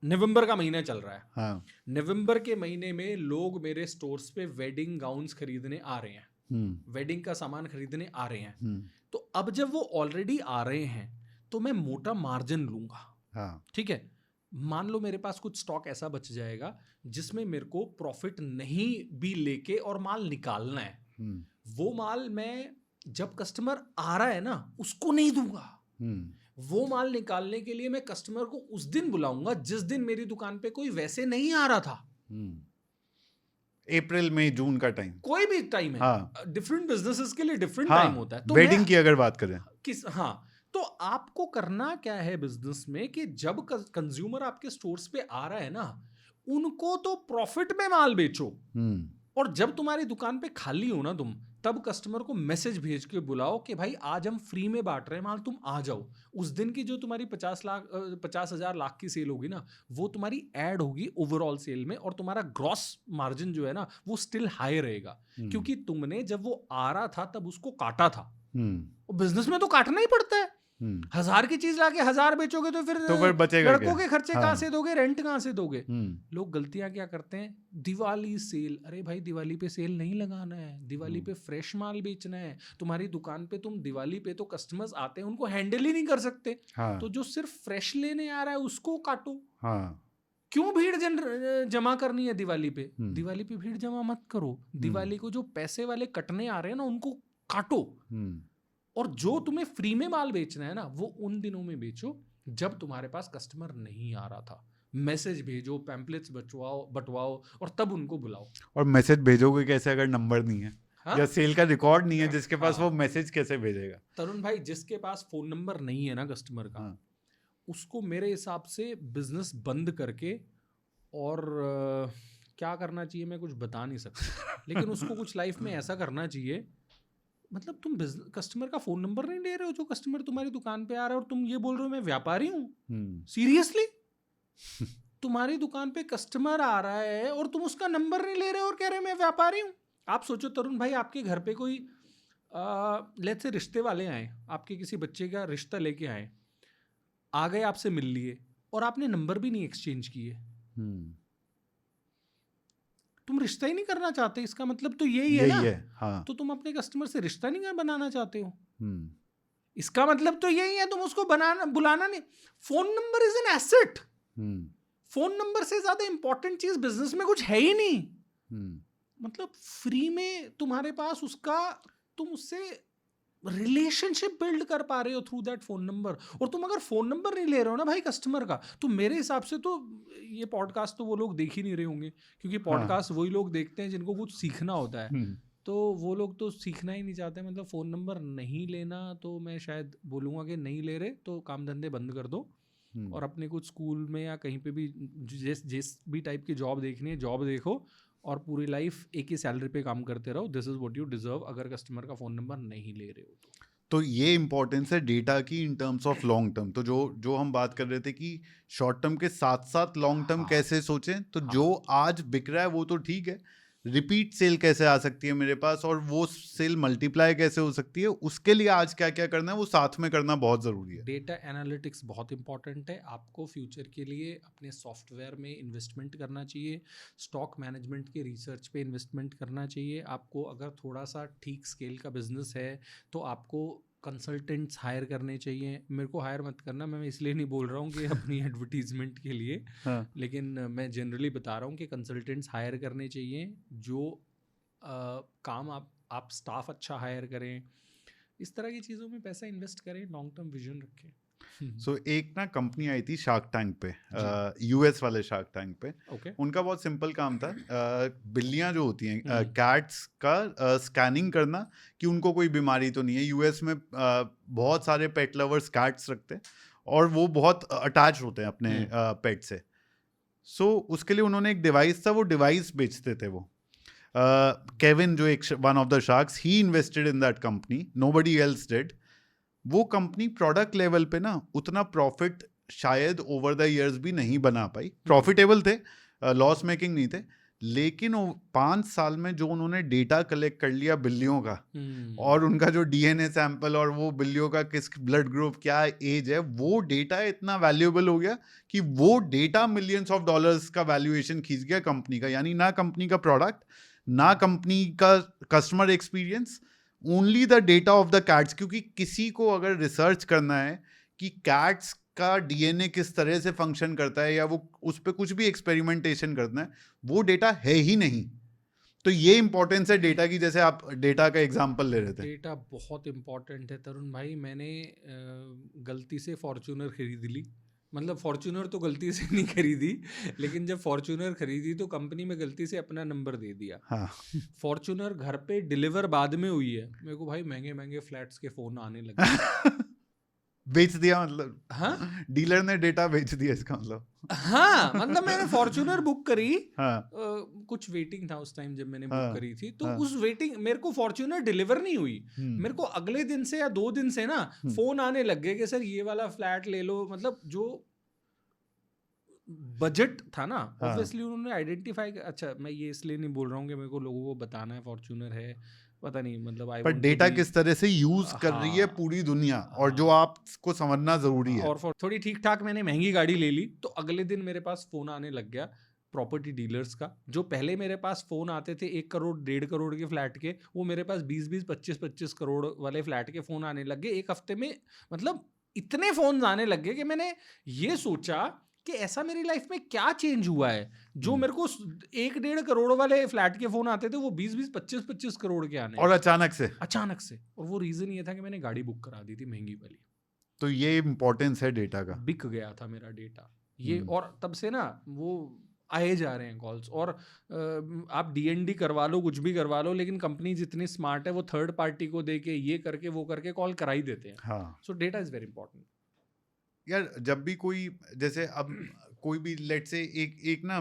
नवंबर का महीना चल रहा है। हाँ। नवंबर के महीने में लोग मेरे स्टोर्स पे वेडिंग गाउन्स खरीदने आ रहे हैं, वेडिंग का सामान खरीदने आ रहे हैं। तो अब जब वो ऑलरेडी आ रहे हैं तो मैं मोटा मार्जिन लूंगा। हाँ। ठीक है, मान लो मेरे पास कुछ स्टॉक ऐसा बच जाएगा जिसमें मेरे को प्रॉफिट नहीं भी लेके और माल निकालना है। वो माल मैं जब कस्टमर आ रहा है ना उसको नहीं दूंगा। वो माल निकालने के लिए मैं कस्टमर को उस दिन बुलाऊंगा जिस दिन मेरी दुकान पे कोई वैसे नहीं आ रहा था। अप्रैल मई जून का टाइम, कोई भी टाइम है। हाँ। डिफरेंट बिजनेसेस के लिए डिफरेंट टाइम होता है। तो वेडिंग की अगर बात करें तो आपको करना क्या है बिजनेस में कि जब कंज्यूमर आपके स्टोर्स पे आ रहा है ना, उनको तो प्रॉफिट में माल बेचो। और जब तुम्हारी दुकान पे खाली हो ना तुम, तब कस्टमर को मैसेज भेज के बुलाओ कि भाई आज हम फ्री में बांट रहे हैं माल, तुम आ जाओ। उस दिन की जो तुम्हारी 50,000 लाख की सेल होगी ना, वो तुम्हारी ऐड होगी ओवरऑल सेल में, और तुम्हारा ग्रॉस मार्जिन जो है ना वो स्टिल हाई रहेगा, क्योंकि तुमने जब वो आ रहा था तब उसको काटा था। बिजनेस में तो काटना ही पड़ता है। 1,000 की चीज लाके 1,000 बेचोगे तो फिर बचेगा लड़कों के खर्चे कहाँ से दोगे, रेंट कहाँ से दोगे? लोग गलतियां क्या करते हैं, दिवाली सेल। अरे भाई, दिवाली पे सेल नहीं लगाना है, दिवाली पे फ्रेश माल बेचना है। तुम्हारी दुकान पे तुम दिवाली पे तो कस्टमर्स आते हैं, उनको हैंडल ही नहीं कर सकते। तो जो सिर्फ फ्रेश लेने आ रहा है उसको काटो। क्यों भीड़ जमा करनी है दिवाली पे? दिवाली पे भीड़ जमा मत करो। दिवाली को जो पैसे वाले कटने आ रहे हैं ना उनको काटो, और जो तुम्हें फ्री में माल बेचना है ना वो उन दिनों में बेचो जब तुम्हारे पास कस्टमर नहीं आ रहा था, मैसेज भेजो, पैम्पलेट्स बटवाओ और तब उनको बुलाओ। और मैसेज भेजोगे कैसे अगर नंबर नहीं है? हाँ? या सेल का रिकॉर्ड नहीं है जिसके पास हाँ। वो मैसेज कैसे भेजेगा? तरुण भाई, जिसके पास फोन नंबर नहीं है ना कस्टमर का, हाँ। उसको मेरे हिसाब से बिजनेस बंद करके और क्या करना चाहिए मैं कुछ बता नहीं सकता, लेकिन उसको कुछ लाइफ में ऐसा करना चाहिए, मतलब तुम कस्टमर का फोन नंबर नहीं ले रहे हो, जो कस्टमर तुम्हारी दुकान पे आ रहा है, और तुम ये बोल रहे हो मैं व्यापारी हूँ। सीरियसली? तुम्हारी दुकान पे कस्टमर आ रहा है और तुम उसका नंबर नहीं ले रहे हो और कह रहे हो मैं व्यापारी हूँ। आप सोचो तरुण भाई, आपके घर पे कोई लेट्स से रिश्ते वाले आए, आपके किसी बच्चे का रिश्ता लेके आए, आ गए, आपसे मिल लिए और आपने नंबर भी नहीं एक्सचेंज किए, तुम रिश्ता ही नहीं करना चाहते, इसका मतलब तो यही है ना। हाँ। तो तुम अपने कस्टमर से रिश्ता नहीं बनाना चाहते हो, इसका मतलब तो यही है, तुम उसको बुलाना नहीं। Phone number is an asset. Phone number से ज्यादा इंपॉर्टेंट चीज बिजनेस में कुछ है ही नहीं। मतलब फ्री में तुम्हारे पास उसका, तुम उससे रिलेशनशिप बिल्ड कर पा रहे हो थ्रू दैट फोन नंबर। और तुम अगर फोन नंबर नहीं ले रहे हो ना भाई कस्टमर का, तो मेरे हिसाब से तो ये पॉडकास्ट तो वो लोग देख ही नहीं रहे होंगे, क्योंकि पॉडकास्ट वही लोग देखते हैं जिनको कुछ सीखना होता है। तो वो लोग तो सीखना ही नहीं चाहते। मतलब फ़ोन नंबर नहीं लेना, तो मैं शायद बोलूँगा कि नहीं ले रहे तो काम धंधे बंद कर दो और अपने कुछ स्कूल में या कहीं पे भी जिस भी टाइप की जॉब देखनी है जॉब देखो, और पूरी लाइफ एक ही सैलरी पे काम करते रहो। This is what you deserve, अगर कस्टमर का फ़ोन नंबर नहीं ले रहे हो तो ये इंपॉर्टेंस है डेटा की in terms of long term. तो जो हम बात कर रहे थे कि शॉर्ट टर्म के साथ साथ लॉन्ग टर्म कैसे सोचें, तो जो आज बिक रहा है वो तो ठीक है, रिपीट सेल कैसे आ सकती है मेरे पास, और वो सेल मल्टीप्लाई कैसे हो सकती है, उसके लिए आज क्या क्या करना है वो साथ में करना बहुत ज़रूरी है। डेटा एनालिटिक्स बहुत इंपॉर्टेंट है। आपको फ्यूचर के लिए अपने सॉफ्टवेयर में इन्वेस्टमेंट करना चाहिए, स्टॉक मैनेजमेंट के रिसर्च पे इन्वेस्टमेंट करना चाहिए। आपको अगर थोड़ा सा ठीक स्केल का बिजनेस है तो आपको कंसल्टेंट्स हायर करने चाहिए। मेरे को हायर मत करना, मैं इसलिए नहीं बोल रहा हूँ कि अपनी एडवर्टीजमेंट के लिए, लेकिन मैं जनरली बता रहा हूँ कि कंसल्टेंट्स हायर करने चाहिए, जो काम आप स्टाफ अच्छा हायर करें, इस तरह की चीज़ों में पैसा इन्वेस्ट करें, लॉन्ग टर्म विजन रखें। सो एक ना कंपनी आई थी शार्क टैंक पे, यूएस वाले शार्क टैंक पे। उनका बहुत सिंपल काम था, बिल्लियां जो होती हैं कैट्स का स्कैनिंग करना कि उनको कोई बीमारी तो नहीं है। यूएस में बहुत सारे पेट लवर्स कैट्स रखते हैं और वो बहुत अटैच होते हैं अपने पेट से। सो उसके लिए उन्होंने एक डिवाइस था, वो डिवाइस बेचते थे वो। केविन जो एक one of the sharks, he invested in that company, nobody else did. वो कंपनी प्रोडक्ट लेवल पे ना उतना प्रॉफिट शायद ओवर द इयर्स भी नहीं बना पाई। प्रॉफिटेबल थे, लॉस मेकिंग नहीं थे, लेकिन 5 साल में जो उन्होंने डेटा कलेक्ट कर लिया बिल्लियों का, और उनका जो डीएनए सैंपल और वो बिल्लियों का किस ब्लड ग्रुप क्या एज है, वो डेटा इतना वैल्यूएबल हो गया कि वो डेटा मिलियंस ऑफ डॉलर्स का वैल्यूएशन खींच गया कंपनी का। यानी ना कंपनी का प्रोडक्ट, ना कंपनी का customer experience, only the data of the cats. क्योंकि किसी को अगर रिसर्च करना है कि कैट्स का डीएनए किस तरह से फंक्शन करता है या वो उस पर कुछ भी एक्सपेरिमेंटेशन करना है, वो डेटा है ही नहीं। तो ये इंपॉर्टेंस है डेटा की, जैसे आप डेटा का एग्जांपल ले रहे थे। डेटा बहुत इंपॉर्टेंट है तरुण भाई। मैंने गलती से फॉर्च्यूनर खरीद ली, मतलब फॉर्च्यूनर तो गलती से नहीं खरीदी, लेकिन जब फॉर्च्यूनर खरीदी तो कंपनी में गलती से अपना नंबर दे दिया। फॉर्च्यूनर घर पे डिलीवर बाद में हुई है, मेरे को भाई महंगे महंगे फ्लैट्स के फ़ोन आने लगे। बेच दिया मतलब? हाँ, डीलर ने डेटा बेच दिया इसका मतलब? हाँ, मतलब मैंने फॉर्च्यूनर बुक करी, कुछ वेटिंग था उस टाइम जब मैंने बुक करी थी, तो उस वेटिंग मेरे को फॉर्च्यूनर डिलीवर नहीं हुई। मेरे को अगले दिन से या 2 दिन से ना फोन आने लग गए कि सर ये वाला फ्लैट ले लो। मतलब जो बजट था ना, ऑब्वियसली उन्होंने आइडेंटिफाई, अच्छा मैं ये इसलिए नहीं बोल रहा हूँ कि मेरे को लोगों को बताना है फॉर्च्यूनर है, पता नहीं, मतलब पर डेटा किस तरह से यूज कर रही है पूरी दुनिया, और जो आपको समझना जरूरी है। और थोड़ी ठीक ठाक मैंने महंगी गाड़ी ले ली, तो अगले दिन मेरे पास फोन आने लग गया प्रॉपर्टी डीलर्स का। जो पहले मेरे पास फोन आते थे 1 करोड़ 1.5 करोड़ के फ्लैट के, वो मेरे पास 20-20 25-25 करोड़ वाले फ्लैट के फोन आने लग गए 1 हफ्ते में। मतलब इतने फोन आने लग गए कि मैंने ये सोचा कि ऐसा मेरी लाइफ में क्या चेंज हुआ है, जो मेरे को 1-1.5 करोड़ वाले फ्लैट के फोन आते थे वो 20-20 25-25 करोड़ के आने, और अचानक से। और वो रीजन ये था कि मैंने गाड़ी बुक करा दी थी महंगी वाली। तो ये इम्पोर्टेंस है डेटा का। बिक गया था मेरा डेटा ये, और तब से ना वो आए जा रहे हैं कॉल्स। और आप डीएनडी करवा लो, कुछ भी करवा लो, लेकिन कंपनी जितनी स्मार्ट है वो थर्ड पार्टी को दे के ये करके वो करके कॉल करा ही देते हैं। हाँ सो डेटा इज वेरी इंपॉर्टेंट। यार, जब भी कोई, जैसे अब कोई भी लेट से एक ना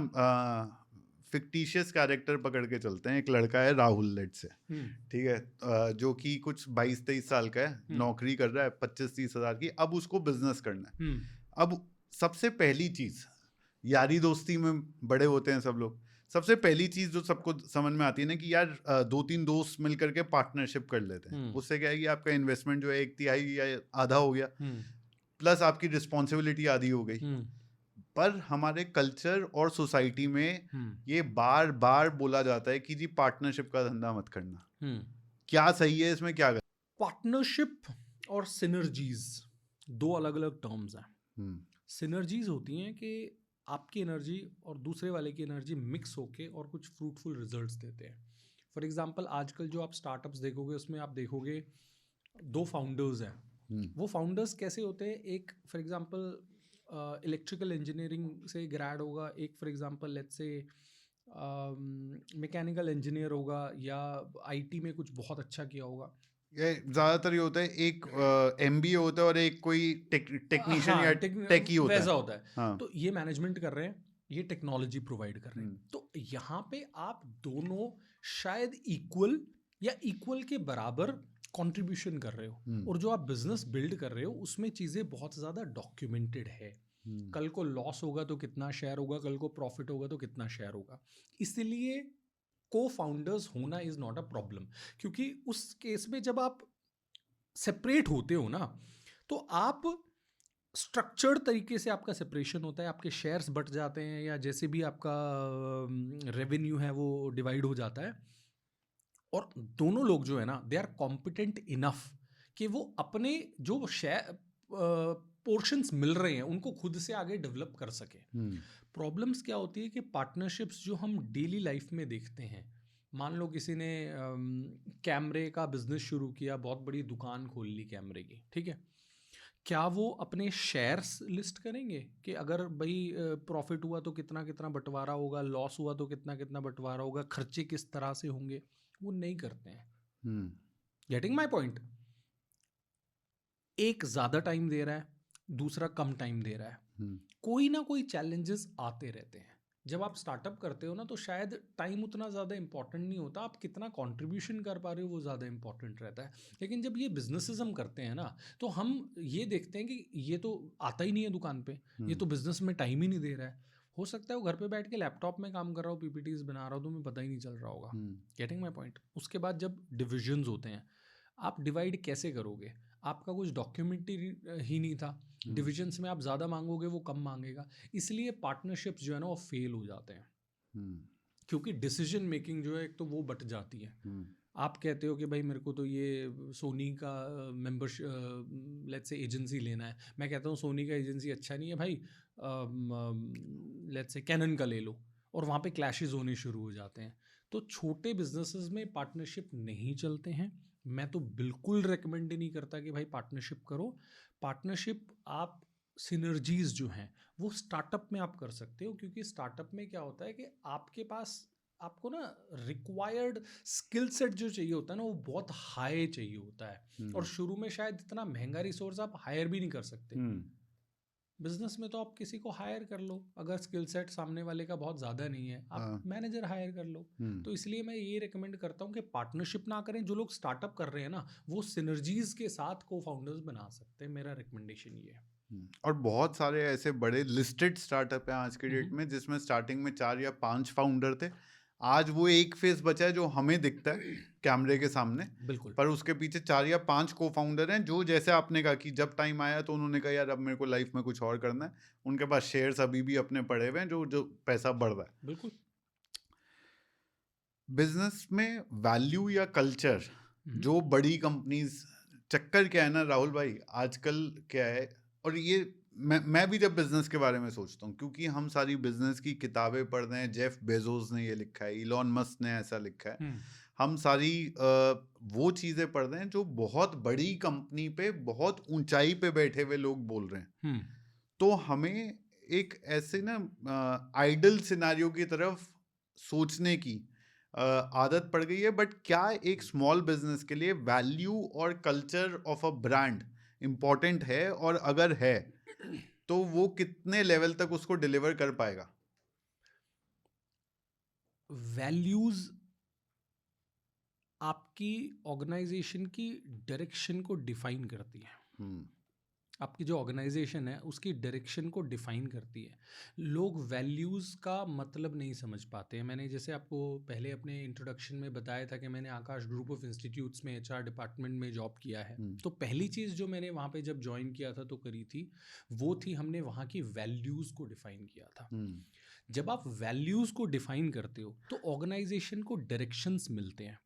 फिक्टिशियस कैरेक्टर पकड़ के चलते हैं, एक लड़का है राहुल लेट से, ठीक है, जो कि कुछ 22-23 साल का है, नौकरी कर रहा है 25-30 हज़ार की, अब उसको बिजनेस करना है। अब सबसे पहली चीज, यारी दोस्ती में बड़े होते हैं सब लोग, सबसे पहली चीज जो सबको समझ में आती है ना कि यार 2-3 दोस्त मिल करके पार्टनरशिप कर लेते हैं। उससे क्या है कि आपका इन्वेस्टमेंट जो है 1/3 या आधा हो गया, प्लस आपकी रिस्पॉन्सिबिलिटी आधी हो गई। पर हमारे कल्चर और सोसाइटी में ये बार बार बोला जाता है कि जी पार्टनरशिप का धंधा मत करना। क्या सही है इसमें, क्या गलत? पार्टनरशिप और सिनर्जीज दो अलग अलग टर्म्स हैं। सिनर्जीज होती हैं कि आपकी एनर्जी और दूसरे वाले की एनर्जी मिक्स होके और कुछ फ्रूटफुल रिजल्ट्स देते हैं। फॉर एग्जांपल आजकल जो आप स्टार्टअप्स देखोगे उसमें आप देखोगे 2 फाउंडर्स हैं। वो फाउंडर्स कैसे होते हैं, एक फॉर एग्जांपल इलेक्ट्रिकल इंजीनियरिंग से ग्रेड होगा, एक for example let's say mechanical engineer होगा, या आईटी में कुछ बहुत अच्छा किया होगा। ये ज्यादातर ये होता है, एक एमबीए होता है और एक कोई टेक्नीशियन या टेकी होता है, वैसा होता है। हाँ। तो ये मैनेजमेंट कर रहे हैं, ये टेक्नोलॉजी प्रोवाइड कर रहे हैं। तो यहाँ पे आप दोनों शायद इक्वल या इक्वल के बराबर कंट्रीब्यूशन कर रहे हो, और जो आप बिजनेस बिल्ड कर रहे हो उसमें चीज़ें बहुत ज़्यादा डॉक्यूमेंटेड है। कल को लॉस होगा तो कितना शेयर होगा, कल को प्रॉफिट होगा तो कितना शेयर होगा। इसलिए को फाउंडर्स होना इज़ नॉट अ प्रॉब्लम, क्योंकि उस केस में जब आप सेपरेट होते हो ना, तो आप स्ट्रक्चर्ड तरीके से आपका सेपरेशन होता है, आपके शेयर्स बट जाते हैं, या जैसे भी आपका रेवेन्यू है वो डिवाइड हो जाता है, और दोनों लोग जो है ना दे आर कॉम्पिटेंट इनफ कि वो अपने जो शेयर पोर्शंस मिल रहे हैं उनको खुद से आगे डेवलप कर सके। प्रॉब्लम्स क्या होती है कि पार्टनरशिप्स जो हम डेली लाइफ में देखते हैं, मान लो किसी ने कैमरे का बिजनेस शुरू किया, बहुत बड़ी दुकान खोल ली कैमरे की, ठीक है, क्या वो अपने शेयर्स लिस्ट करेंगे कि अगर भाई प्रॉफिट हुआ तो कितना कितना बंटवारा होगा, लॉस हुआ तो कितना कितना बंटवारा होगा, खर्चे किस तरह से होंगे? वो नहीं करते हैं। Getting my point? एक ज़्यादा टाइम दे रहा है, दूसरा कम टाइम दे रहा है, कोई ना कोई चैलेंजेस आते रहते हैं। जब आप स्टार्टअप करते हो ना तो शायद टाइम उतना ज़्यादा इंपॉर्टेंट नहीं होता, आप कितना कंट्रीब्यूशन कर पा रहे हो वो ज़्यादा इंपॉर्टेंट रहता है। लेकिन जब ये बिजनेसेस हम करते हैं ना तो हम ये देखते हैं कि ये तो आता ही नहीं है दुकान पे, ये तो बिजनेस में टाइम ही नहीं दे रहा है। हो सकता है वो घर पे बैठ के लैपटॉप में काम कर रहा हो, पीपीटीज बना रहा हो, तो हमें पता ही नहीं चल रहा होगा। Getting my point? उसके बाद जब डिविजन्स होते हैं, आप डिवाइड कैसे करोगे? आपका कुछ डॉक्यूमेंट्री ही नहीं था, डिविजन्स में आप ज़्यादा मांगोगे वो कम मांगेगा, इसलिए पार्टनरशिप्स जो है ना वो फेल हो जाते हैं। क्योंकि डिसीजन मेकिंग जो है एक तो वो बट जाती है। आप कहते हो कि भाई मेरे को तो ये सोनी का मेंबरशिप लेट्स से एजेंसी लेना है, मैं कहता हूँ सोनी का एजेंसी अच्छा नहीं है भाई, लेट्स से कैनन का ले लो, और वहाँ पे क्लैशेस होने शुरू हो जाते हैं। तो छोटे बिजनेसेस में पार्टनरशिप नहीं चलते हैं। मैं तो बिल्कुल रेकमेंड नहीं करता कि भाई पार्टनरशिप करो। पार्टनरशिप आप सिनर्जीज जो हैं वो स्टार्टअप में आप कर सकते हो, क्योंकि स्टार्टअप में क्या होता है कि आपके पास आपको ना रिक्वायर्ड स्किल सेट जो चाहिए होता है ना वो बहुत हाई चाहिए होता है, और शुरू में शायद इतना महंगा रिसोर्स आप हायर भी नहीं कर सकते। बिजनेस में तो आप किसी को हायर कर लो, अगर स्किल सेट सामने वाले का बहुत ज़्यादा नहीं है आप मैनेजर हायर कर लो। तो इसलिए मैं ये रिकमेंड करता हूँ कि पार्टनरशिप ना करें। जो लोग स्टार्टअप कर रहे हैं ना वो सिनर्जीज के साथ को फाउंडर्स बना सकते हैं, मेरा रिकमेंडेशन ये है। और बहुत सारे ऐसे बड़े लिस्टेड स्टार्टअप हैं आज के डेट में जिसमें स्टार्टिंग में 4 या 5 फाउंडर थे। आज वो एक फेस बचा है जो हमें दिखता है कैमरे के सामने, बिल्कुल, पर उसके पीछे 4 या 5 को फाउंडर हैं जो, जैसे आपने कहा कि जब टाइम आया तो उन्होंने कहा यार अब मेरे को लाइफ में कुछ और करना है। उनके पास शेयर्स अभी भी अपने पड़े हुए हैं, जो पैसा बढ़ रहा है। बिल्कुल। बिजनेस में वैल्यू या कल्चर, जो बड़ी कंपनीज, चक्कर क्या है ना राहुल भाई आजकल क्या है, और ये मैं भी जब बिजनेस के बारे में सोचता हूँ, क्योंकि हम सारी बिजनेस की किताबें पढ़ रहे हैं, जेफ बेजोस ने ये लिखा है, इलॉन मस्क ने ऐसा लिखा है, हम सारी वो चीज़ें पढ़ रहे हैं जो बहुत बड़ी कंपनी पे बहुत ऊंचाई पे बैठे हुए लोग बोल रहे हैं। तो हमें एक ऐसे ना आइडल सिनारियो की तरफ सोचने की आदत पड़ गई है। बट क्या एक स्मॉल बिजनेस के लिए वैल्यू और culture of a brand important है, और अगर है तो वो कितने लेवल तक उसको डिलीवर कर पाएगा? वैल्यूज आपकी ऑर्गेनाइजेशन की डायरेक्शन को डिफाइन करती है। आपकी जो ऑर्गेनाइजेशन है उसकी डायरेक्शन को डिफाइन करती है। लोग वैल्यूज़ का मतलब नहीं समझ पाते हैं। मैंने जैसे आपको पहले अपने इंट्रोडक्शन में बताया था कि मैंने आकाश ग्रुप ऑफ इंस्टीट्यूट्स में एचआर डिपार्टमेंट में जॉब किया है। तो पहली चीज़ जो मैंने वहाँ पे जब ज्वाइन किया था तो करी थी, वो थी हमने वहाँ की वैल्यूज़ को डिफाइन किया था। जब आप वैल्यूज़ को डिफाइन करते हो तो ऑर्गेनाइजेशन को डायरेक्शंस मिलते हैं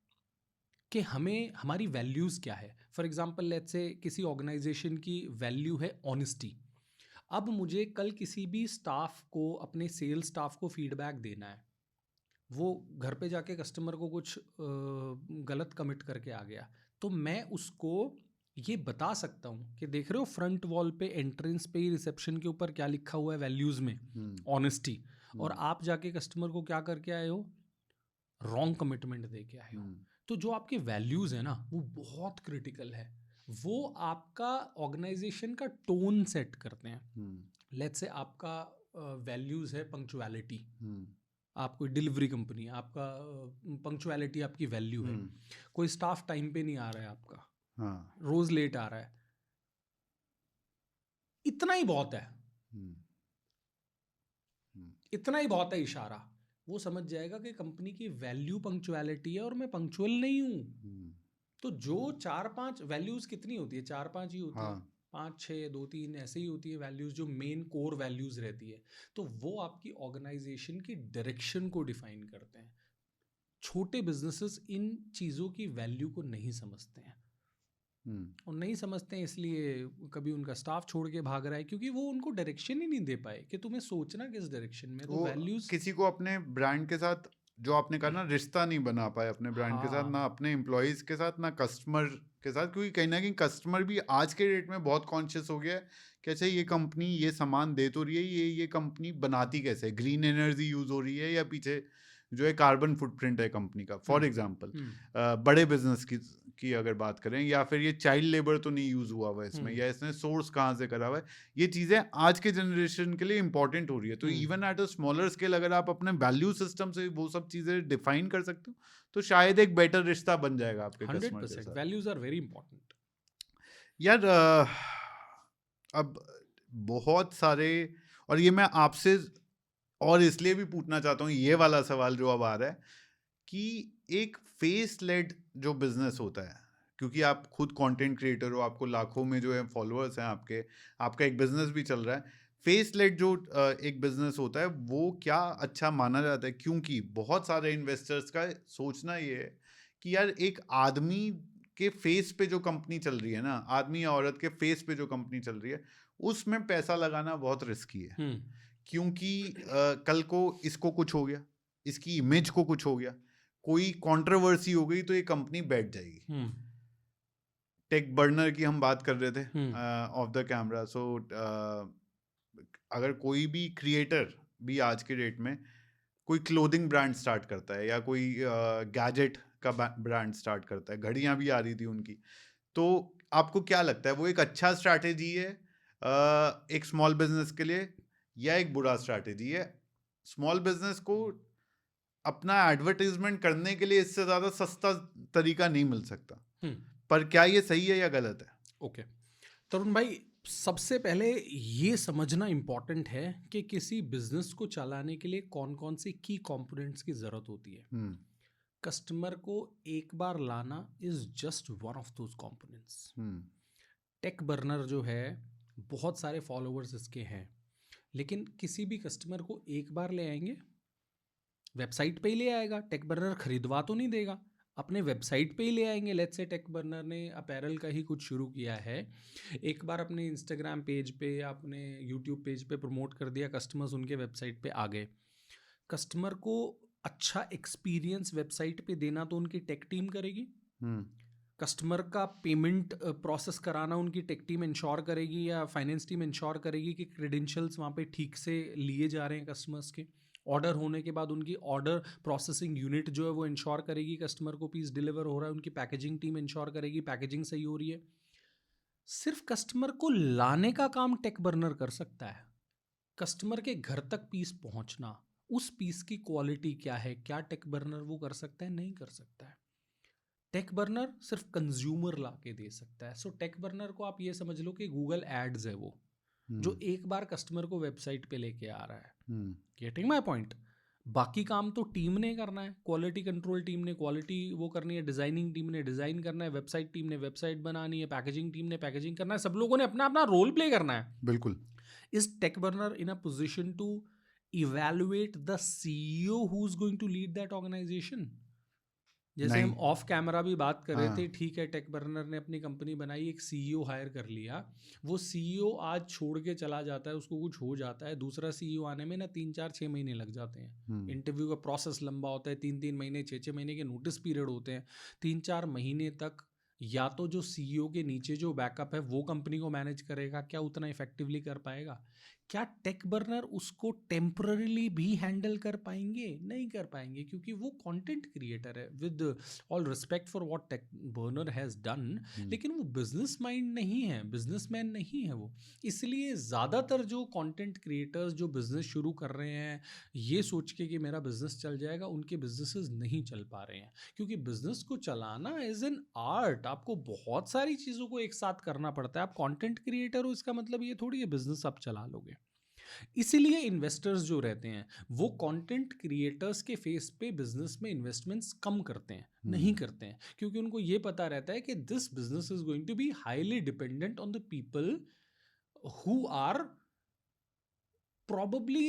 कि हमें हमारी वैल्यूज़ क्या है। फॉर एग्जांपल लेट्स से किसी ऑर्गेनाइजेशन की वैल्यू है ऑनेस्टी। अब मुझे कल किसी भी स्टाफ को, अपने सेल्स स्टाफ को फीडबैक देना है, वो घर पे जाके कस्टमर को कुछ गलत कमिट करके आ गया, तो मैं उसको ये बता सकता हूँ कि देख रहे हो फ्रंट वॉल पे, एंट्रेंस पे ही, रिसेप्शन के ऊपर क्या लिखा हुआ है वैल्यूज़ में, ऑनेस्टी, और आप जाके कस्टमर को क्या करके आए हो, रॉन्ग कमिटमेंट दे के आए हो। तो जो आपके वैल्यूज़ है ना वो बहुत क्रिटिकल है। वो आपका ऑर्गेनाइजेशन का टोन सेट करते हैं। लेट्स से आपका वैल्यूज़ है पंक्चुअलिटी, आप कोई डिलीवरी कंपनी है, आपका पंक्चुअलिटी आपकी वैल्यू है। कोई स्टाफ टाइम पे नहीं आ रहा है आपका, रोज़ लेट आ रहा है, इतना ही बहुत है, इतना ही बहुत है इशारा, वो समझ जाएगा कि कंपनी की वैल्यू पंक्चुअलिटी है और मैं पंक्चुअल नहीं हूँ। तो जो 4-5 वैल्यूज कितनी होती है, 4-5 ही होती है, 5-6, 2-3 ऐसे ही होती है वैल्यूज जो मेन कोर वैल्यूज रहती है। तो वो आपकी ऑर्गेनाइजेशन की डायरेक्शन को डिफाइन करते हैं। छोटे बिजनेसेस इन चीज़ों की वैल्यू को नहीं समझते हैं, और नहीं समझते हैं इसलिए कभी उनका स्टाफ छोड़ के भाग रहा है, क्योंकि वो उनको डायरेक्शन ही नहीं दे पाए कि तुम्हें सोचना किस डायरेक्शन में। तो वैल्यूज किसी को अपने ब्रांड के साथ, जो आपने कहा ना, रिश्ता नहीं बना पाए अपने ब्रांड के साथ, ना अपने एम्प्लॉयज के साथ, ना कस्टमर के साथ। क्योंकि कहीं ना कहीं कस्टमर भी आज के डेट में बहुत कॉन्शियस हो गया है कि अच्छा ये कंपनी ये सामान दे तो रही है, ये कंपनी बनाती कैसे, ग्रीन एनर्जी यूज हो रही है या पीछे जो है कार्बन फुटप्रिंट है कंपनी का। फॉर एग्जांपल बड़े बिजनेस की अगर बात करें, या फिर ये चाइल्ड लेबर तो नहीं यूज हुआ हुआ है इसमें, या इसने सोर्स कहाँ से करा हुआ है, ये चीजें आज के जनरेशन के लिए इंपॉर्टेंट हो रही है। तो even at a smaller scale अगर आप अपने वैल्यू सिस्टम से वो सब चीजें डिफाइन कर सकते हो तो शायद एक बेटर रिश्ता बन जाएगा आपके कस्टमर के साथ। वैल्यूज आर वेरी इंपॉर्टेंट यार। अब बहुत सारे, और ये मैं आपसे और इसलिए भी पूछना चाहता हूँ, ये वाला सवाल जो अब आ रहा है कि एक फेस लेड जो बिजनेस होता है, क्योंकि आप खुद कंटेंट क्रिएटर हो, आपको लाखों में जो है फॉलोअर्स हैं आपका एक बिजनेस भी चल रहा है। फेस लेड जो एक बिजनेस होता है वो क्या अच्छा माना जाता है? क्योंकि बहुत सारे इन्वेस्टर्स का सोचना ये है कि यार एक आदमी के फेस पे जो कंपनी चल रही है ना, आदमी या औरत के फेस पे जो कंपनी चल रही है, उसमें पैसा लगाना बहुत रिस्की है। क्योंकि कल को इसको कुछ हो गया, इसकी इमेज को कुछ हो गया, कोई कंट्रोवर्सी हो गई तो ये कंपनी बैठ जाएगी। टेक बर्नर की हम बात कर रहे थे ऑफ द कैमरा। सो अगर कोई भी क्रिएटर भी आज के डेट में कोई क्लोथिंग ब्रांड स्टार्ट करता है या कोई गैजेट का ब्रांड स्टार्ट करता है, घड़ियां भी आ रही थी उनकी, तो आपको क्या लगता है वो एक अच्छा स्ट्रैटेजी है एक स्मॉल बिजनेस के लिए, या एक बुरा स्ट्रैटेजी है? स्मॉल बिजनेस को अपना एडवर्टाइजमेंट करने के लिए इससे ज़्यादा सस्ता तरीका नहीं मिल सकता, पर क्या ये सही है या गलत है? ओके तरुण भाई, सबसे पहले ये समझना इम्पॉर्टेंट है कि किसी बिजनेस को चलाने के लिए कौन कौन से की कंपोनेंट्स की ज़रूरत होती है। कस्टमर को एक बार लाना is just one of those components. Tech Burner जो है, बहुत सारे फॉलोअर्स इसके हैं, लेकिन किसी भी कस्टमर को एक बार ले आएंगे, वेबसाइट पे ही ले आएगा, टेक बर्नर खरीदवा तो नहीं देगा, अपने वेबसाइट पे ही ले आएंगे। लेट्स से टेक बर्नर ने अपैरल का ही कुछ शुरू किया है, एक बार अपने इंस्टाग्राम पेज पे या अपने यूट्यूब पेज पे प्रमोट कर दिया, कस्टमर्स उनके वेबसाइट पे आ गए। कस्टमर को अच्छा एक्सपीरियंस वेबसाइट पे देना तो उनकी टेक टीम करेगी, हम्म कस्टमर का पेमेंट प्रोसेस कराना उनकी टेक टीम इंश्योर करेगी या फाइनेंस टीम इंश्योर करेगी कि क्रेडेंशियल्स वहाँ पे ठीक से लिए जा रहे हैं कस्टमर्स के। ऑर्डर होने के बाद उनकी ऑर्डर प्रोसेसिंग यूनिट जो है वो इंश्योर करेगी कस्टमर को पीस डिलीवर हो रहा है, उनकी पैकेजिंग टीम इंश्योर करेगी पैकेजिंग सही हो रही है। सिर्फ कस्टमर को लाने का काम टेक बर्नर कर सकता है, कस्टमर के घर तक पीस पहुंचना, उस पीस की क्वालिटी क्या है, क्या टेक बर्नर वो कर सकता है? नहीं कर सकता है। टेक बर्नर सिर्फ कंज्यूमर ला के दे सकता है। सो टेक बर्नर को आप ये समझ लो कि गूगल एड्स है वो, जो एक बार कस्टमर को वेबसाइट पे लेके आ रहा है। Getting my point? बाकी काम तो टीम ने करना है, क्वालिटी कंट्रोल टीम ने क्वालिटी वो करनी है, डिजाइनिंग टीम ने डिजाइन करना है, वेबसाइट टीम ने वेबसाइट बनानी है, पैकेजिंग टीम ने पैकेजिंग करना है, सब लोगों ने अपना अपना रोल प्ले करना है। बिल्कुल। Is Tech Burner in a position to evaluate the CEO who is going to lead that organisation? जैसे हम नहीं। ऑफ कैमरा भी बात कर रहे हाँ। थे, ठीक है टेक बर्नर ने अपनी कंपनी बनाई, एक सीईओ हायर कर लिया, वो सीईओ आज छोड़ के चला जाता है, उसको कुछ हो जाता है, दूसरा सीईओ आने में ना 3-4-6 महीने लग जाते हैं। इंटरव्यू का प्रोसेस लंबा होता है, 3-3 महीने 6-6 महीने के नोटिस पीरियड होते हैं। 3-4 महीने तक या तो जो सीईओ के नीचे जो बैकअप है वो कंपनी को मैनेज करेगा, क्या उतना इफेक्टिवली कर पाएगा? क्या टेक बर्नर उसको टेम्पररीली भी हैंडल कर पाएंगे? नहीं कर पाएंगे, क्योंकि वो कंटेंट क्रिएटर है, with all respect for what Tech Burner has done, लेकिन वो बिजनेस माइंड नहीं है, बिजनेसमैन नहीं है वो। इसलिए ज़्यादातर जो कंटेंट क्रिएटर्स जो बिजनेस शुरू कर रहे हैं ये सोच के कि मेरा बिजनेस चल जाएगा, उनके बिजनेसेस नहीं चल पा रहे हैं, क्योंकि बिजनेस को चलाना इज एन आर्ट। आपको बहुत सारी चीज़ों को एक साथ करना पड़ता है। आप कंटेंट क्रिएटर हो इसका मतलब ये थोड़ी है बिजनेस आप चला लोगे। इसीलिए इन्वेस्टर्स जो रहते हैं वो कंटेंट क्रिएटर्स के फेस पे बिजनेस में इन्वेस्टमेंट्स कम करते हैं, नहीं करते हैं, क्योंकि उनको ये पता रहता है कि this business is going to be highly dependent on the people who are probably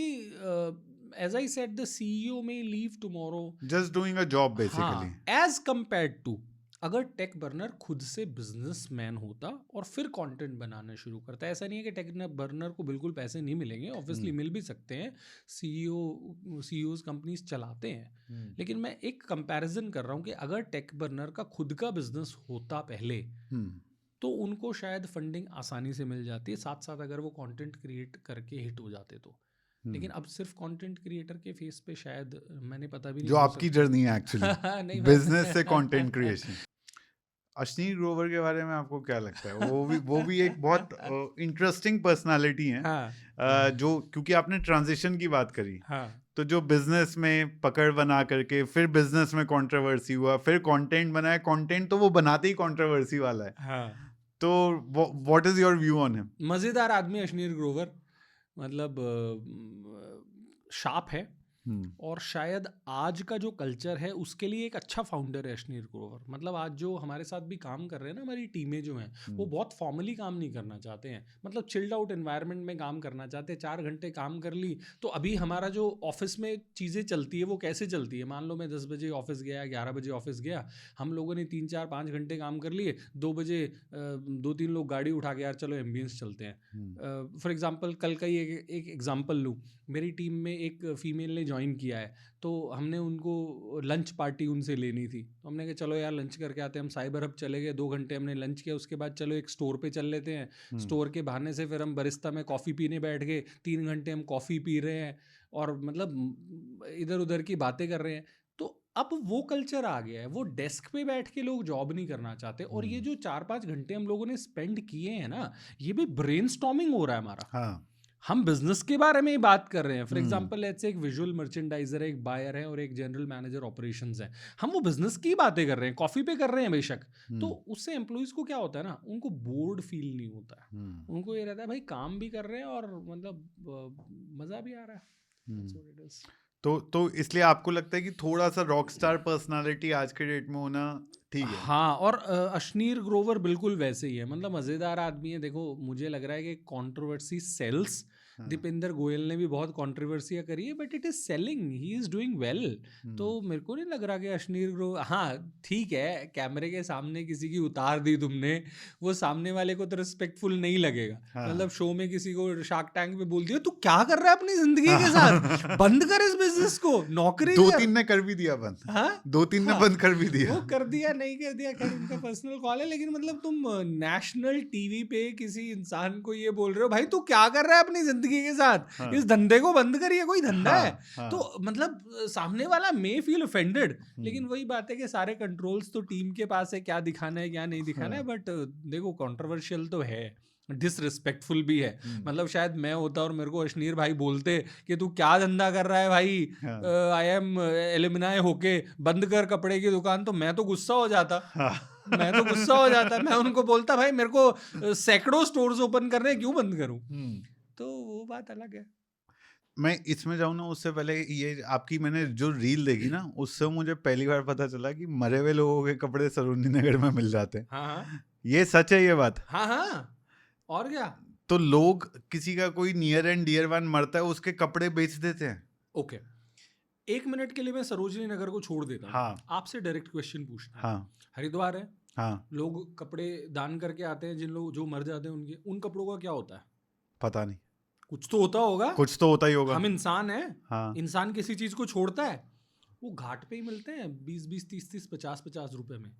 as I said the CEO may leave tomorrow, just doing a job basically. as compared to अगर टेक बर्नर खुद से businessman होता और फिर content बनाना शुरू करता। ऐसा नहीं है कि टेक बर्नर को बिल्कुल पैसे नहीं मिलेंगे, ऑब्वियसली मिल भी सकते हैं, सीईओज कंपनीज चलाते हैं, लेकिन मैं एक कंपैरिजन कर रहा हूँ कि अगर टेक बर्नर का खुद का बिजनेस होता पहले तो उनको शायद फंडिंग आसानी से मिल जाती है, साथ साथ अगर वो कंटेंट क्रिएट करके हिट हो जाते तो। लेकिन अब सिर्फ कंटेंट क्रिएटर के फेस पे शायद मैंने पता भी नहीं जो हो आपकी सकता। जर्नी है एक्चुअली नहीं, बिजनेस से कंटेंट क्रिएशन। अश्नीर ग्रोवर के बारे में आपको क्या लगता है? वो भी एक बहुत इंटरेस्टिंग पर्सनालिटी है। हाँ, जो क्योंकि आपने ट्रांजिशन की बात करी, हाँ, तो जो बिजनेस में पकड़ बना करके फिर बिजनेस में कंट्रोवर्सी हुआ, फिर कंटेंट बनाया, कंटेंट तो वो बनाते ही कंट्रोवर्सी वाला है। हाँ। तो what is your view on him? मज़ेदार आदमी अश्नीर ग्रोवर, मतलब शार्प है, और शायद आज का जो कल्चर है उसके लिए एक अच्छा फाउंडर है अश्नीर ग्रोवर। मतलब आज जो हमारे साथ भी काम कर रहे हैं ना, हमारी टीमें जो हैं वो बहुत फॉर्मली काम नहीं करना चाहते हैं, मतलब चिल्ड आउट एनवायरनमेंट में काम करना चाहते हैं। 4 घंटे काम कर ली तो अभी हमारा जो ऑफिस में चीज़ें चलती है वो कैसे चलती है? मान लो मैं 10 बजे ऑफिस गया, 11 बजे ऑफिस गया, हम लोगों ने 3-4-5 घंटे काम कर लिए, 2 बजे 2-3 लोग गाड़ी उठा के यार चलो एम्बियंस चलते हैं। फॉर एग्जाम्पल कल का ही एक एग्जाम्पल लूँ, मेरी टीम में एक फीमेल ने ज्वाइन किया है, तो हमने उनको लंच पार्टी उनसे लेनी थी, तो हमने कहा चलो यार लंच करके आते हैं। हम साइबर हब चले गए, 2 घंटे हमने लंच किया, उसके बाद चलो एक स्टोर पे चल लेते हैं। स्टोर के बहाने से फिर हम बरिस्ता में कॉफ़ी पीने बैठ गए, 3 घंटे हम कॉफ़ी पी रहे हैं और मतलब इधर उधर की बातें कर रहे हैं। तो अब वो कल्चर आ गया है, वो डेस्क पे बैठ के लोग जॉब नहीं करना चाहते। और ये जो 4-5 घंटे हम लोगों ने स्पेंड किए हैं ना, ये भी ब्रेनस्टॉर्मिंग हो रहा है हमारा। हाँ, हम बिजनेस के बारे में ही बात कर रहे हैं। फॉर एग्जांपल लेट्स से एक विजुअल मर्चेंडाइजर है, एक बायर है और एक जनरल मैनेजर ऑपरेशंस है। हम वो बिजनेस की बातें कर रहे हैं, कॉफी पे कर रहे हैं बेशक, तो उससे एम्प्लॉइज को क्या होता है ना, उनको बोर्ड फील नहीं होता है। उनको ये रहता है भाई काम भी कर रहे हैं और मतलब मजा भी आ रहा है। That's what it is. तो इसलिए आपको लगता है कि थोड़ा सा रॉक स्टार पर्सनालिटी आज के डेट में होना ठीक है? हाँ, और अश्नीर ग्रोवर बिल्कुल वैसे ही है, मतलब मज़ेदार आदमी है। देखो मुझे लग रहा है कि कंट्रोवर्सी सेल्स, दीपेंद्र गोयल ने भी बहुत कंट्रोवर्सियां करी है, but it is selling, he is doing well. तो मेरे को नहीं लग रहा कि अश्नीर ग्रोवर, हाँ ठीक है, कैमरे के सामने किसी की उतार दी तुमने, वो सामने वाले को तो रिस्पेक्टफुल नहीं लगेगा। मतलब शो में किसी को शार्क टैंक पे बोल दिया तू क्या कर रहा है अपनी जिंदगी के साथ, बंद कर इस बिजनेस को, नौकरी दो कर। तीन ने कर भी दिया बंद, हाँ? 2-3 ने बंद कर भी दिया। वो कर दिया नहीं कर दिया, खैर उनका पर्सनल कॉल है, लेकिन मतलब तुम नेशनल टीवी पे किसी इंसान को ये बोल रहे हो भाई तू क्या कर रहा है अपनी जिंदगी के साथ, इस धंधे को बंद करिए, कोई धंधा है। तो मतलब सामने वाला मे फील ऑफेंडेड, लेकिन वही बात है कि सारे कंट्रोल्स तो टीम के पास है, क्या दिखाना है क्या नहीं दिखाना है। बट देखो कंट्रोवर्शियल तो है, डिसरिस्पेक्टफुल भी है। मतलब शायद मैं होता और मेरे को अश्नीर भाई बोलते कि तू क्या धंधा कर रहा है भाई, आई एम एलिमिनाई होके बंद कर कपड़े की दुकान, तो मैं तो गुस्सा हो जाता। मैं तो गुस्सा हो जाता, मैं उनको बोलता भाई मेरे को सैकड़ों स्टोर्स ओपन कर रहे हैं, क्यों बंद करूं। तो वो बात अलग है। मैं इसमें जाऊँ ना, उससे पहले ये आपकी मैंने जो रील देखी ना, उससे मुझे पहली बार पता चला कि मरे हुए लोगों के कपड़े सरोजनी नगर में मिल जाते हैं। हाँ ये सच है ये बात? हाँ, और क्या। तो लोग, किसी का कोई नियर एंड डियर वन मरता है, उसके कपड़े बेच देते हैं। ओके, 1 मिनट के लिए मैं सरोजनी नगर को छोड़ देता हूँ। हाँ। आपसे डायरेक्ट क्वेश्चन पूछना है। हाँ हरिद्वार है, हाँ, लोग कपड़े दान करके आते हैं, जिन लोग जो मर जाते हैं उनके, उन कपड़ों का क्या होता है? पता नहीं, कुछ तो होता होगा, कुछ तो होता ही होगा। हम इंसान हैं। हाँ। इंसान किसी चीज को छोड़ता है, वो घाट पे ही मिलते हैं 20-20, 30-30, 50-50 रुपए में।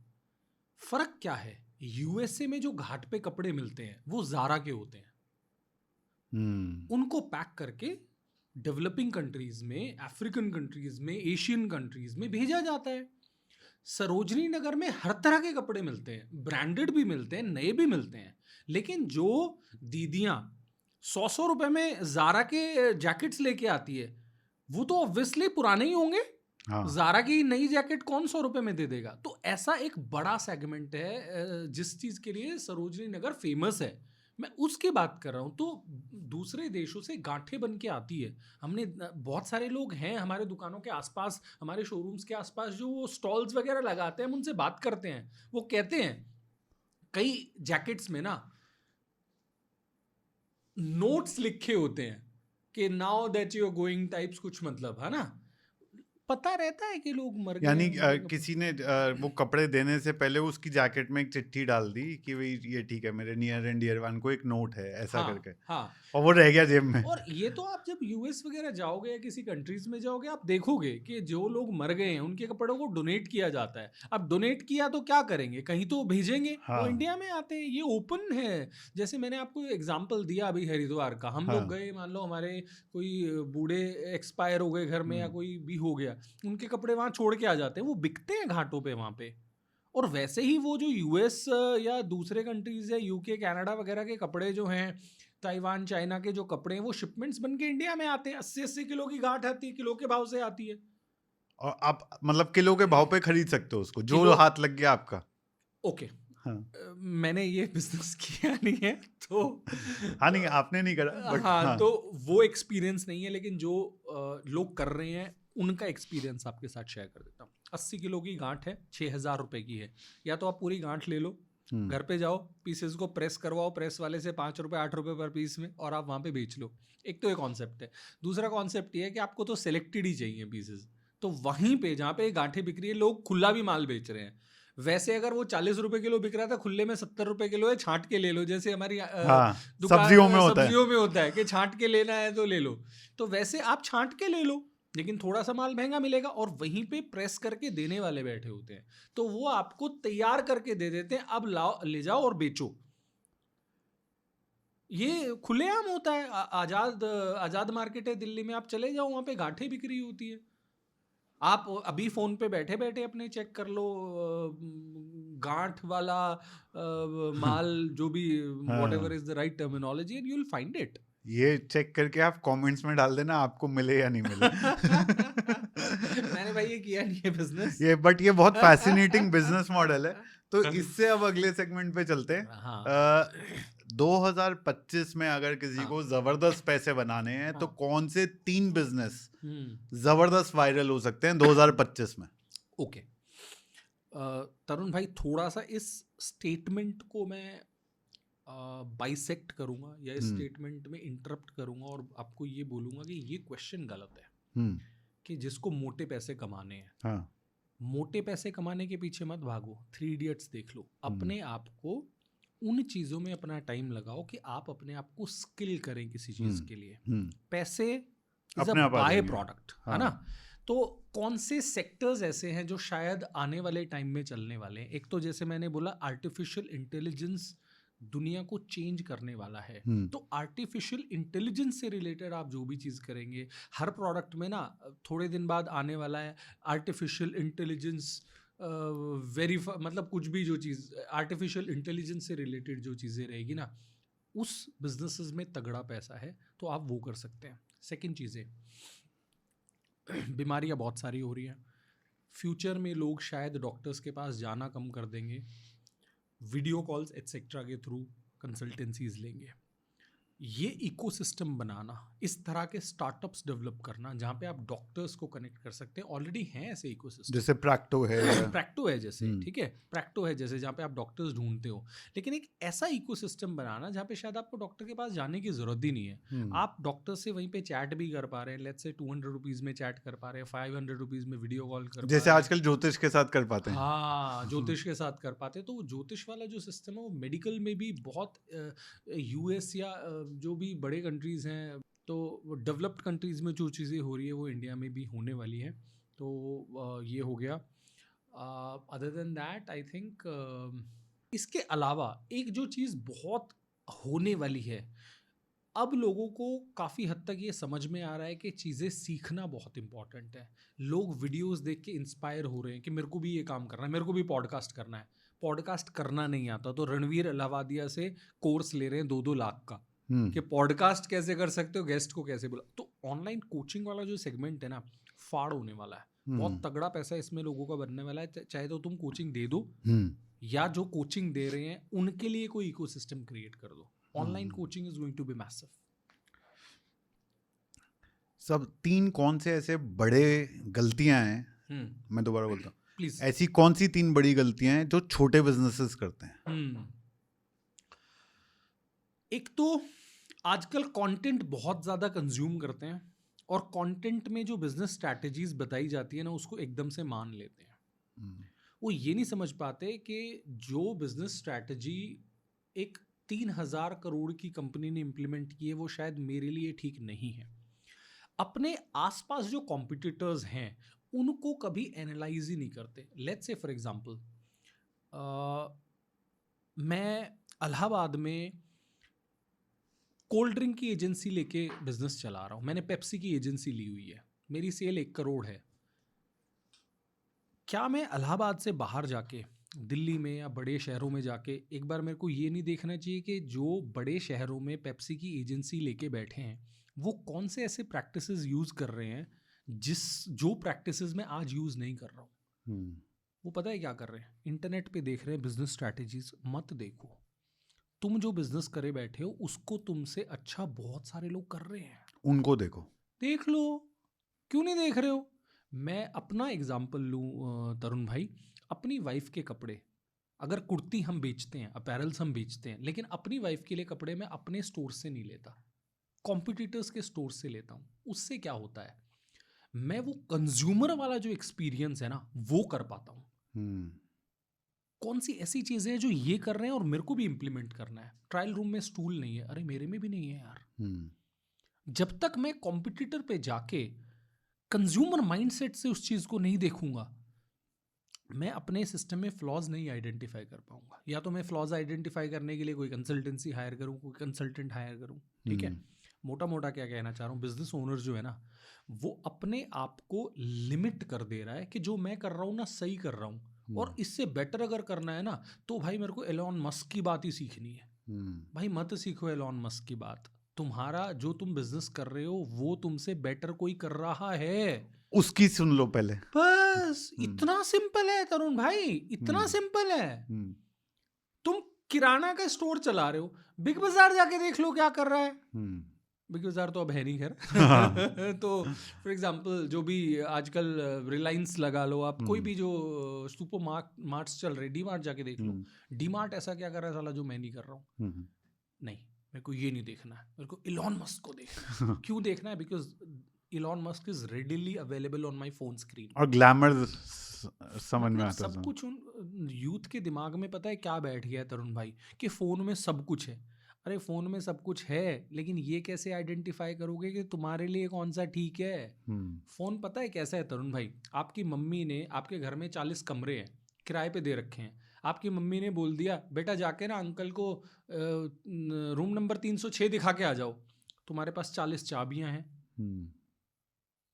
फर्क क्या है? यूएसए में जो घाट पे कपड़े मिलते हैं वो जारा के होते हैं, उनको पैक करके डेवलपिंग कंट्रीज में, अफ्रीकन कंट्रीज में, एशियन कंट्रीज में भेजा जाता है। सरोजनी नगर में हर तरह के कपड़े मिलते हैं, ब्रांडेड भी मिलते हैं, नए भी मिलते हैं, लेकिन जो दीदियां 100 रुपए में जारा के जैकेट्स लेके आती है, वो तो ऑब्वियसली पुराने ही होंगे। हाँ। जारा की नई जैकेट कौन 100 रुपए में दे देगा? तो ऐसा एक बड़ा सेगमेंट है जिस चीज के लिए सरोजनी नगर फेमस है, मैं उसकी बात कर रहा हूँ। तो दूसरे देशों से गांठें बन के आती है। हमने बहुत सारे लोग हैं हमारे दुकानों के आसपास, हमारे शोरूम्स के आसपास, जो स्टॉल्स वगैरह लगाते हैं, हम उनसे बात करते हैं, वो कहते हैं कई जैकेट्स में ना नोट्स लिखे होते हैं कि now that you are going types, कुछ मतलब है ना, पता रहता है कि लोग मर गए। यानी किसी ने वो कपड़े देने से पहले उसकी जैकेट में एक चिट्ठी डाल दी कि भाई ये ठीक है, मेरे नियर एंड डियर वन को एक नोट है, ऐसा हाँ, करके। हाँ। और वो रह गया जेब में। और ये तो आप जब यूएस वगैरह जाओगे या किसी कंट्रीज में जाओगे, आप देखोगे कि जो लोग मर गए हैं उनके कपड़ों को डोनेट किया जाता है। अब डोनेट किया तो क्या करेंगे, कहीं तो भेजेंगे। हाँ। वो इंडिया में आते हैं, ये ओपन है। जैसे मैंने आपको एग्जांपल दिया अभी हरिद्वार का, हम लोग गए, मान लो हमारे कोई बूढ़े एक्सपायर हो गए घर में या कोई भी हो गया, उनके कपड़े वहाँ छोड़ के आ जाते हैं, वो बिकते हैं घाटों पे वहाँ पे। और वैसे ही वो जो यूएस या दूसरे कंट्रीज है, यूके, कनाडा वगैरह के कपड़े जो हैं, ताइवान, चाइना के जो कपड़े हैं, वो शिपमेंट्स बन के इंडिया में आते हैं। 80-80 किलो की गांठ आती है, किलो के भाव से आती है। और आप मतलब किलो के भाव पे खरीद सकते हो उसको, जो किलो- हाथ लग गया आपका। ओके। हाँ। मैंने ये बिजनेस किया नहीं है तो हाँ, नहीं आपने नहीं करा, but हाँ, तो वो एक्सपीरियंस नहीं है, लेकिन जो लोग कर रहे हैं उनका एक्सपीरियंस आपके साथ शेयर कर देता हूँ। 80 किलो की गांठ है, 6,000 रुपए की है। या तो आप पूरी गांठ ले लो, घर पे जाओ, पीसेस को प्रेस करवाओ प्रेस वाले से, 5 रुपए 8 रुपए पर पीस में, और आप वहाँ पे बेच लो। एक तो ये कॉन्सेप्ट है। दूसरा कॉन्सेप्ट ये है कि आपको तो सिलेक्टेड ही चाहिए पीसेस, तो वहीं पे जहाँ पे गांठें बिक रही है, लोग खुला भी माल बेच रहे हैं। वैसे अगर वो 40 रुपए किलो बिक रहा था, खुले में 70 रुपए किलो है, छांट के ले लो। जैसे हमारी सब्जियों में होता है कि छांट के लेना है तो ले लो, तो वैसे आप छांट के ले लो, लेकिन थोड़ा सा माल महंगा मिलेगा। और वहीं पे प्रेस करके देने वाले बैठे होते हैं, तो वो आपको तैयार करके दे देते हैं, अब लाओ, ले जाओ और बेचो। ये खुलेआम होता है। आजाद मार्केट है दिल्ली में, आप चले जाओ, वहाँ पे गांठें बिक रही होती है। आप अभी फोन पे बैठे बैठे अपने चेक कर लो, गांठ वाला माल, जो भी whatever is the right terminology, and you will find it. ये चेक करके आप कमेंट्स में डाल देना आपको मिले या नहीं मिले। मैंने भाई ये किया नहीं है बिजनेस बट ये बहुत फैसिनेटिंग बिजनेस मॉडल है। तो इससे अब अगले सेगमेंट पे चलते हैं। हाँ। 2025 में अगर किसी को जबरदस्त पैसे बनाने हैं, तो कौन से 3 बिजनेस जबरदस्त वायरल हो सकते हैं 2025 में? ओके, तरुण भाई, थोड़ा सा इस स्टेटमेंट को मैं बाइसेक्ट करूंगा या इस स्टेटमेंट में इंटरप्ट करूंगा और आपको ये बोलूंगा कि ये क्वेश्चन गलत है कि जिसको मोटे पैसे कमाने हैं, हाँ, मोटे पैसे कमाने के पीछे मत भागो, 3 इडियट्स देख लो। अपने आप को उन चीज़ों में अपना टाइम लगाओ कि आप अपने आप को स्किल करें किसी चीज़ के लिए। पैसे इज अपने अ आप आ बाय जाएंगे। प्रोडक्ट, है ना। तो कौन से सेक्टर्स ऐसे हैं जो शायद आने वाले टाइम में चलने वाले हैं? एक तो जैसे मैंने बोला आर्टिफिशियल इंटेलिजेंस दुनिया को चेंज करने वाला है। तो आर्टिफिशियल इंटेलिजेंस से रिलेटेड आप जो भी चीज़ करेंगे, हर प्रोडक्ट में ना थोड़े दिन बाद आने वाला है आर्टिफिशियल इंटेलिजेंस वेरीफाई, मतलब कुछ भी जो चीज़ आर्टिफिशियल इंटेलिजेंस से रिलेटेड जो चीज़ें रहेगी ना, उस बिजनेसेस में तगड़ा पैसा है, तो आप वो कर सकते हैं। सेकंड चीज़ें, बीमारियां बहुत सारी हो रही हैं, फ्यूचर में लोग शायद डॉक्टर्स के पास जाना कम कर देंगे, वीडियो कॉल्स एट्सेट्रा के थ्रू कंसल्टेंसीज लेंगे। ये इकोसिस्टम बनाना, इस तरह के स्टार्टअप्स डेवलप करना जहाँ पे आप डॉक्टर्स को कनेक्ट कर सकते हैं, ऑलरेडी हैं ऐसे इकोसिस्टम, जैसे प्रैक्टो है प्रैक्टो है जैसे, ठीक है, प्रैक्टो है जैसे, जहाँ पे आप डॉक्टर्स ढूंढते हो। लेकिन एक ऐसा इकोसिस्टम बनाना जहाँ पे शायद आपको डॉक्टर के पास जाने की जरूरत ही नहीं है, आप डॉक्टर से वहीं पे चैट भी कर पा रहे हैं। लेट्स से 200 रुपीज़ में चैट कर पा रहे हैं, 500 रुपीज़ में वीडियो कॉल कर जैसे पा रहे हैं। आजकल ज्योतिष के साथ कर पाते हैं। हाँ, ज्योतिष के साथ कर पाते। तो वो ज्योतिष वाला जो सिस्टम है वो मेडिकल में भी बहुत, यूएस या जो भी बड़े कंट्रीज़ हैं, तो डेवलप्ड कंट्रीज़ में जो चीज़ें हो रही है वो इंडिया में भी होने वाली है। तो ये हो गया। Other than that I think इसके अलावा एक जो चीज़ बहुत होने वाली है, अब लोगों को काफ़ी हद तक ये समझ में आ रहा है कि चीज़ें सीखना बहुत इंपॉर्टेंट है। लोग वीडियोस देख के इंस्पायर हो रहे हैं कि मेरे को भी ये काम करना है, मेरे को भी पॉडकास्ट करना है। पॉडकास्ट करना नहीं आता तो रणवीर अलाहाबादिया से कोर्स ले रहे हैं 2-2 लाख का कि पॉडकास्ट कैसे कर सकते हो, गेस्ट को कैसे बोला। तो ऑनलाइन कोचिंग वाला जो सेगमेंट है ना, फाड़ होने वाला है, बहुत तगड़ा पैसा इसमें लोगों का बनने वाला है। चाहे तो तुम कोचिंग दे दो या जो कोचिंग दे रहे हैं उनके लिए कोई इकोसिस्टम क्रिएट कर दो। Online coaching is going to be massive. सब 3 कौन से ऐसे बड़े गलतियां हैं, मैं दोबारा बोलता हूँ प्लीज। ऐसी कौन सी 3 बड़ी गलतियां हैं जो छोटे बिजनेसेस करते हैं? एक तो आजकल कंटेंट बहुत ज़्यादा कंज्यूम करते हैं और कंटेंट में जो बिजनेस स्ट्रैटेजीज बताई जाती है ना, उसको एकदम से मान लेते हैं। वो ये नहीं समझ पाते कि जो बिजनेस स्ट्रैटेजी एक 3000 करोड़ की कंपनी ने इम्प्लीमेंट की है वो शायद मेरे लिए ठीक नहीं है। अपने आसपास जो कॉम्पिटिटर्स हैं उनको कभी एनालाइज ही नहीं करते। लेट्स से फॉर एग्जांपल, मैं इलाहाबाद में कोल्ड ड्रिंक की एजेंसी लेके बिजनेस चला रहा हूँ। मैंने पेप्सी की एजेंसी ली हुई है, मेरी सेल 1 करोड़ है। क्या मैं इलाहाबाद से बाहर जाके दिल्ली में या बड़े शहरों में जाके एक बार मेरे को ये नहीं देखना चाहिए कि जो बड़े शहरों में पेप्सी की एजेंसी लेके बैठे हैं वो कौन से ऐसे प्रैक्टिसेस यूज़ कर रहे हैं जो प्रैक्टिसेस मैं आज यूज़ नहीं कर रहा हूँ। वो पता है क्या कर रहे हैं? इंटरनेट पे देख रहे हैं बिजनेस स्ट्रैटेजीज। मत देखो, तुम जो बिजनेस करे बैठे हो उसको तुमसे अच्छा बहुत सारे लोग कर रहे हैं, उनको देखो, देख लो। क्यों नहीं देख रहे हो? मैं अपना एग्जाम्पल लूँ तरुण भाई, अपनी वाइफ के कपड़े, अगर कुर्ती हम बेचते हैं, अपैरल्स हम बेचते हैं, लेकिन अपनी वाइफ के लिए कपड़े मैं अपने स्टोर से नहीं लेता, कॉम्पिटिटर्स के स्टोर से लेता हूँ। उससे क्या होता है, मैं वो कंज्यूमर वाला जो एक्सपीरियंस है ना वो कर पाता हूँ। कौन सी ऐसी चीज़ें हैं जो ये कर रहे हैं और मेरे को भी इम्प्लीमेंट करना है। ट्रायल रूम में स्टूल नहीं है, अरे मेरे में भी नहीं है यार। जब तक मैं कॉम्पिटिटर पे जाके कंज्यूमर माइंडसेट से उस चीज़ को नहीं देखूंगा, मैं अपने सिस्टम में फ्लॉज नहीं आइडेंटिफाई कर पाऊंगा। या तो मैं फ्लॉज आइडेंटिफाई करने के लिए कोई कंसल्टेंसी हायर करूँ, कोई कंसल्टेंट हायर करूँ, ठीक है। मोटा मोटा क्या कहना चाह रहा हूँ, बिजनेस ओनर जो है ना वो अपने आप को लिमिट कर दे रहा है कि जो मैं कर रहा हूँ ना सही कर रहा हूँ, और इससे बेटर अगर करना है ना तो भाई मेरे को एलॉन मस्क की बात ही सीखनी है। भाई मत सीखो एलॉन मस्क की बात, तुम्हारा जो तुम बिजनेस कर रहे हो वो तुमसे बेटर कोई कर रहा है, उसकी सुन लो पहले। बस इतना सिंपल है तरुण भाई, इतना सिंपल है। तुम किराना का स्टोर चला रहे हो, बिग बाजार जाके देख लो क्या कर रहा है। बिग बाजार तो अब है नहीं खैर। तो फॉर एग्जांपल जो भी आजकल रिलायंस लगा लो आप, कोई भी जो सुपर मार्ट्स चल रहे, डी मार्ट जाके देख लो। डी मार्ट ऐसा क्या कर रहा है साला जो मैं नहीं कर रहा हूँ। नहीं, मेरे को ये नहीं देखना है, मेरे को इलॉन मस्क को देखना है। क्यों देखना है? Because Elon Musk is readily available on my phone screen. और ग्लैमर समझ में मतलब आता सब कुछ उन यूथ के दिमाग में पता है क्या बैठ गया है तरुण भाई, कि फोन में सब कुछ है। अरे फोन में सब कुछ है, लेकिन ये कैसे आइडेंटिफाई करोगे कि तुम्हारे लिए कौन सा ठीक है? फोन पता है कैसा है तरुण भाई, आपकी मम्मी ने आपके घर में 40 कमरे हैं, किराए पे दे रखे हैं। आपकी मम्मी ने बोल दिया बेटा जाके ना अंकल को रूम नंबर 306 दिखा के आ जाओ। तुम्हारे पास 40 चाबियां हैं,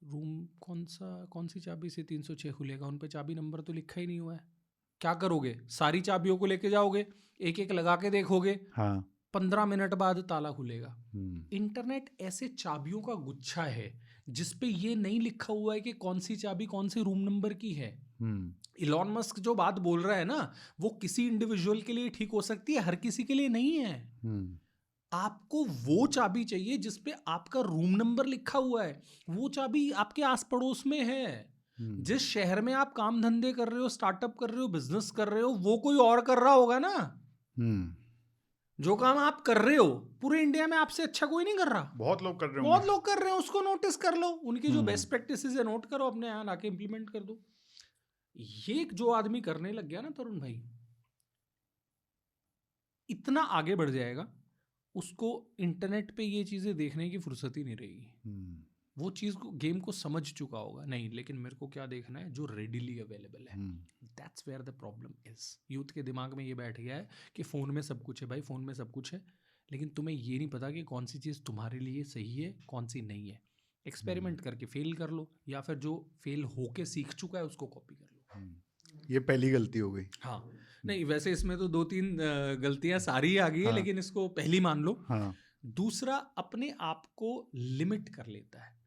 रूम कौन सी चाबी से 306 खुलेगा? उन पे चाबी नंबर तो लिखा ही नहीं हुआ है। क्या करोगे? सारी चाबियों को लेके जाओगे, एक एक लगा के देखोगे, हाँ 15 मिनट बाद ताला खुलेगा। इंटरनेट ऐसे चाबियों का गुच्छा है जिसपे ये नहीं लिखा हुआ है कि कौन सी चाबी कौन से रूम नंबर की है। इलॉन मस्क जो बात बोल रहा है ना, वो किसी इंडिविजुअल के लिए ठीक हो सकती है, हर किसी के लिए नहीं है। आपको वो चाबी चाहिए जिसपे आपका रूम नंबर लिखा हुआ है, वो चाबी आपके आस पड़ोस में है। जिस शहर में आप काम धंधे कर रहे हो, स्टार्टअप कर रहे हो, बिजनेस कर रहे हो, वो कोई और कर रहा होगा ना। जो काम आप कर रहे हो पूरे इंडिया में आपसे अच्छा कोई नहीं कर रहा। बहुत लोग कर रहे बहुत लोग कर रहे हैं, उसको नोटिस कर लो, उनकी जो बेस्ट प्रैक्टिसेस है नोट करो, अपने यहाँ लाके इंप्लीमेंट कर दो। ये जो आदमी करने लग गया ना तरुण भाई, इतना आगे बढ़ जाएगा, उसको इंटरनेट पे ये चीजें देखने की फुर्सत ही नहीं रहेगी। वो चीज को, गेम को समझ चुका होगा, नहीं लेकिन मेरे को क्या देखना है जो रेडिली अवेलेबल है। That's where the problem is. Youth के दिमाग में ये बैठ गया है कि फ़ोन में सब कुछ है भाई, फ़ोन में सब कुछ है, लेकिन तुम्हें ये नहीं पता कि कौन सी चीज़ तुम्हारे लिए सही है, कौन सी नहीं है। एक्सपेरिमेंट करके फेल कर लो, या फिर जो फेल होके सीख चुका है उसको कॉपी कर लो। ये पहली गलती हो गई। हाँ, नहीं वैसे इसमें तो 2-3 गलतियाँ सारी आ गई है, लेकिन इसको पहली मान लो। दूसरा, अपने आप को लिमिट कर लेता है।